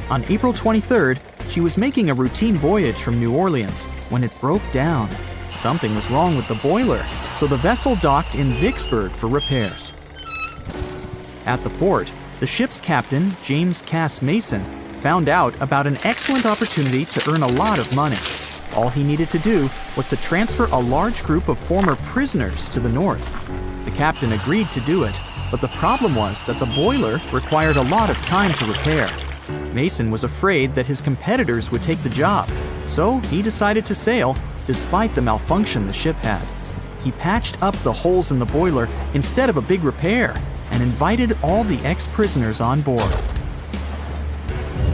On April 23rd, she was making a routine voyage from New Orleans when it broke down. Something was wrong with the boiler, so the vessel docked in Vicksburg for repairs. At the port, the ship's captain, James Cass Mason, found out about an excellent opportunity to earn a lot of money. All he needed to do was to transfer a large group of former prisoners to the north. The captain agreed to do it, but the problem was that the boiler required a lot of time to repair. Mason was afraid that his competitors would take the job, so he decided to sail despite the malfunction the ship had. He patched up the holes in the boiler instead of a big repair and invited all the ex-prisoners on board.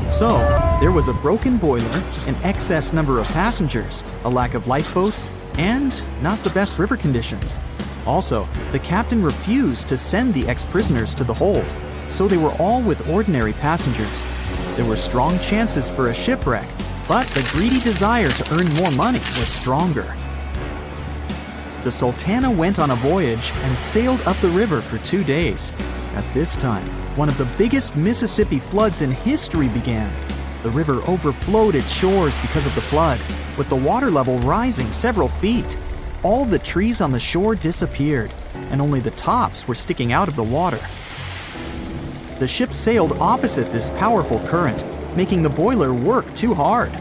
So, there was a broken boiler, an excess number of passengers, a lack of lifeboats, and not the best river conditions. Also, the captain refused to send the ex-prisoners to the hold, so they were all with ordinary passengers. There were strong chances for a shipwreck, but the greedy desire to earn more money was stronger. The Sultana went on a voyage and sailed up the river for 2 days. At this time, one of the biggest Mississippi floods in history began. The river overflowed its shores because of the flood, with the water level rising several feet. All the trees on the shore disappeared, and only the tops were sticking out of the water. The ship sailed opposite this powerful current, making the boiler work too hard.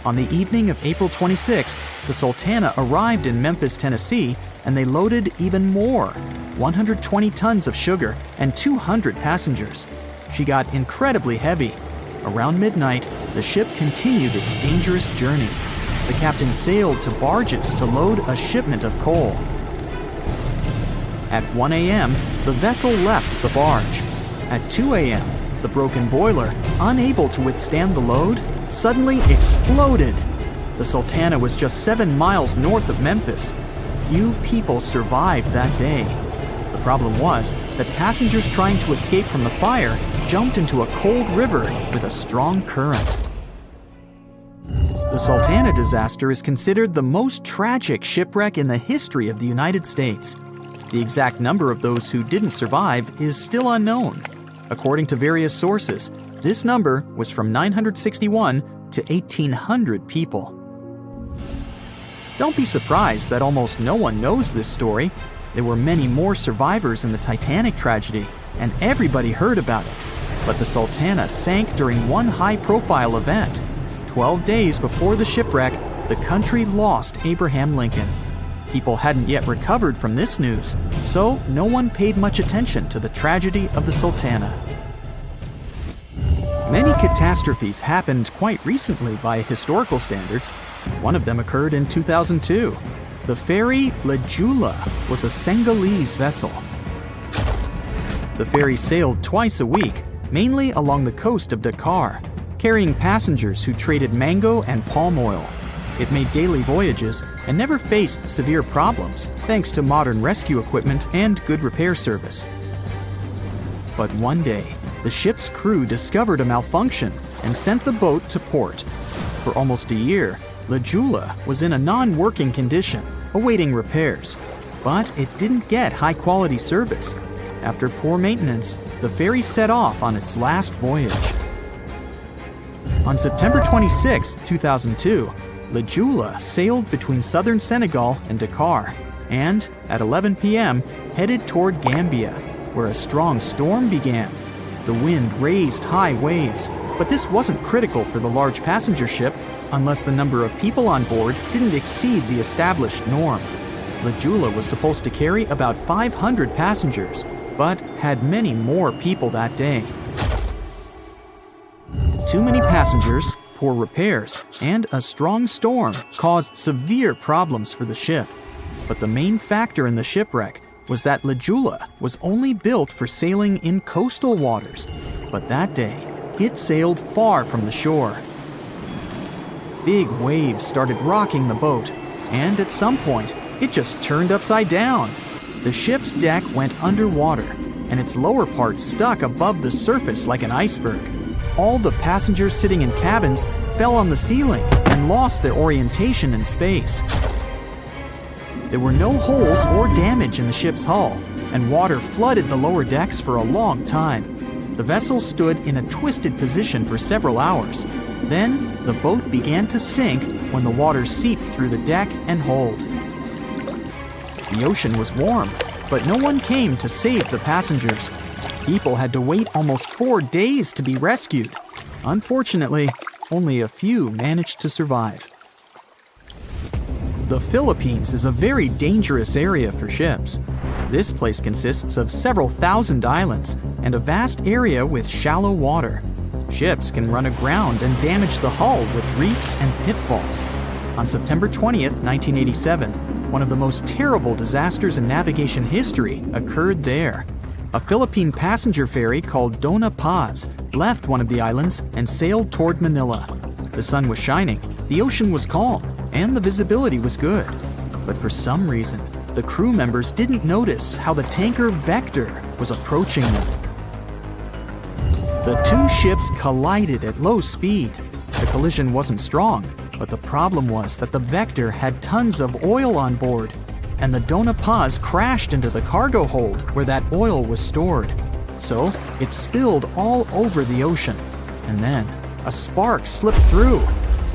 On the evening of April 26th, the Sultana arrived in Memphis, Tennessee, and they loaded even more, 120 tons of sugar and 200 passengers. She got incredibly heavy. Around midnight, the ship continued its dangerous journey. The captain sailed to barges to load a shipment of coal. At 1 a.m., the vessel left the barge. At 2 a.m., the broken boiler, unable to withstand the load, suddenly exploded. The Sultana was just 7 miles north of Memphis. Few people survived that day. The problem was that passengers trying to escape from the fire jumped into a cold river with a strong current. The Sultana disaster is considered the most tragic shipwreck in the history of the United States. The exact number of those who didn't survive is still unknown. According to various sources, this number was from 961 to 1,800 people. Don't be surprised that almost no one knows this story. There were many more survivors in the Titanic tragedy, and everybody heard about it. But the Sultana sank during one high-profile event. 12 days before the shipwreck, the country lost Abraham Lincoln. People hadn't yet recovered from this news, so no one paid much attention to the tragedy of the Sultana. Many catastrophes happened quite recently by historical standards. One of them occurred in 2002. The ferry Lajula was a Senegalese vessel. The ferry sailed twice a week, mainly along the coast of Dakar, carrying passengers who traded mango and palm oil. It made daily voyages and never faced severe problems thanks to modern rescue equipment and good repair service. But one day, the ship's crew discovered a malfunction and sent the boat to port. For almost a year, Lajula was in a non-working condition, awaiting repairs. But it didn't get high-quality service. After poor maintenance, the ferry set off on its last voyage. On September 26, 2002, Lajula sailed between southern Senegal and Dakar, and at 11 p.m. headed toward Gambia, where a strong storm began. The wind raised high waves, but this wasn't critical for the large passenger ship unless the number of people on board didn't exceed the established norm. Lajula was supposed to carry about 500 passengers, but had many more people that day. Too many passengers, poor repairs, and a strong storm caused severe problems for the ship. But the main factor in the shipwreck was that Lajula was only built for sailing in coastal waters, but that day, it sailed far from the shore. Big waves started rocking the boat, and at some point, it just turned upside down. The ship's deck went underwater, and its lower part stuck above the surface like an iceberg. All the passengers sitting in cabins fell on the ceiling and lost their orientation in space. There were no holes or damage in the ship's hull, and water flooded the lower decks for a long time. The vessel stood in a twisted position for several hours. Then, the boat began to sink when the water seeped through the deck and hold. The ocean was warm, but no one came to save the passengers. People had to wait almost 4 days to be rescued. Unfortunately, only a few managed to survive. The Philippines is a very dangerous area for ships. This place consists of several thousand islands and a vast area with shallow water. Ships can run aground and damage the hull with reefs and pitfalls. On September 20th, 1987, one of the most terrible disasters in navigation history occurred there. A Philippine passenger ferry called Dona Paz left one of the islands and sailed toward Manila. The sun was shining, the ocean was calm, and the visibility was good. But for some reason, the crew members didn't notice how the tanker Vector was approaching them. The two ships collided at low speed. The collision wasn't strong, but the problem was that the Vector had tons of oil on board, and the Dona Paz crashed into the cargo hold where that oil was stored. So it spilled all over the ocean, and then a spark slipped through.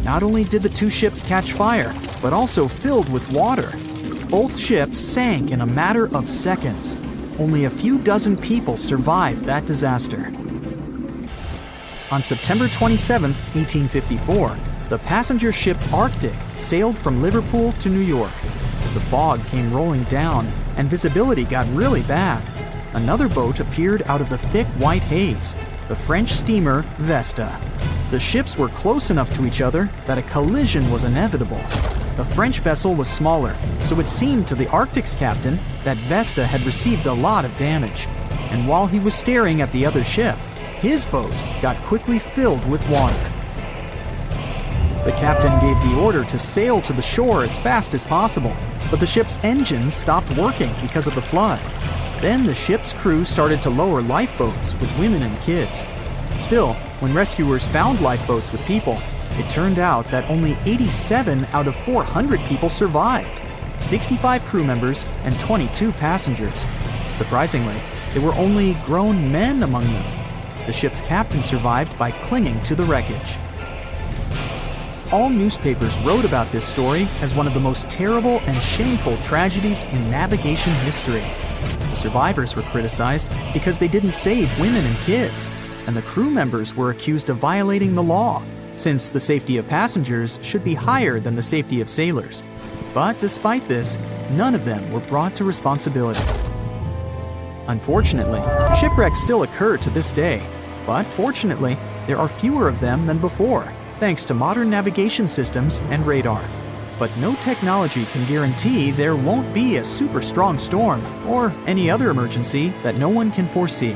Not only did the two ships catch fire, but also filled with water. Both ships sank in a matter of seconds. Only a few dozen people survived that disaster. On September 27, 1854, the passenger ship Arctic sailed from Liverpool to New York. The fog came rolling down, and visibility got really bad. Another boat appeared out of the thick white haze, the French steamer Vesta. The ships were close enough to each other that a collision was inevitable. The French vessel was smaller, so it seemed to the Arctic's captain that Vesta had received a lot of damage. And while he was staring at the other ship, his boat got quickly filled with water. The captain gave the order to sail to the shore as fast as possible, but the ship's engines stopped working because of the flood. Then the ship's crew started to lower lifeboats with women and kids. Still, when rescuers found lifeboats with people, it turned out that only 87 out of 400 people survived, 65 crew members and 22 passengers. Surprisingly, there were only grown men among them. The ship's captain survived by clinging to the wreckage. all newspapers wrote about this story as one of the most terrible and shameful tragedies in navigation history. The survivors were criticized because they didn't save women and kids, and the crew members were accused of violating the law, since the safety of passengers should be higher than the safety of sailors. But despite this, none of them were brought to responsibility. Unfortunately, shipwrecks still occur to this day, but fortunately, there are fewer of them than before, thanks to modern navigation systems and radar. But no technology can guarantee there won't be a super strong storm or any other emergency that no one can foresee.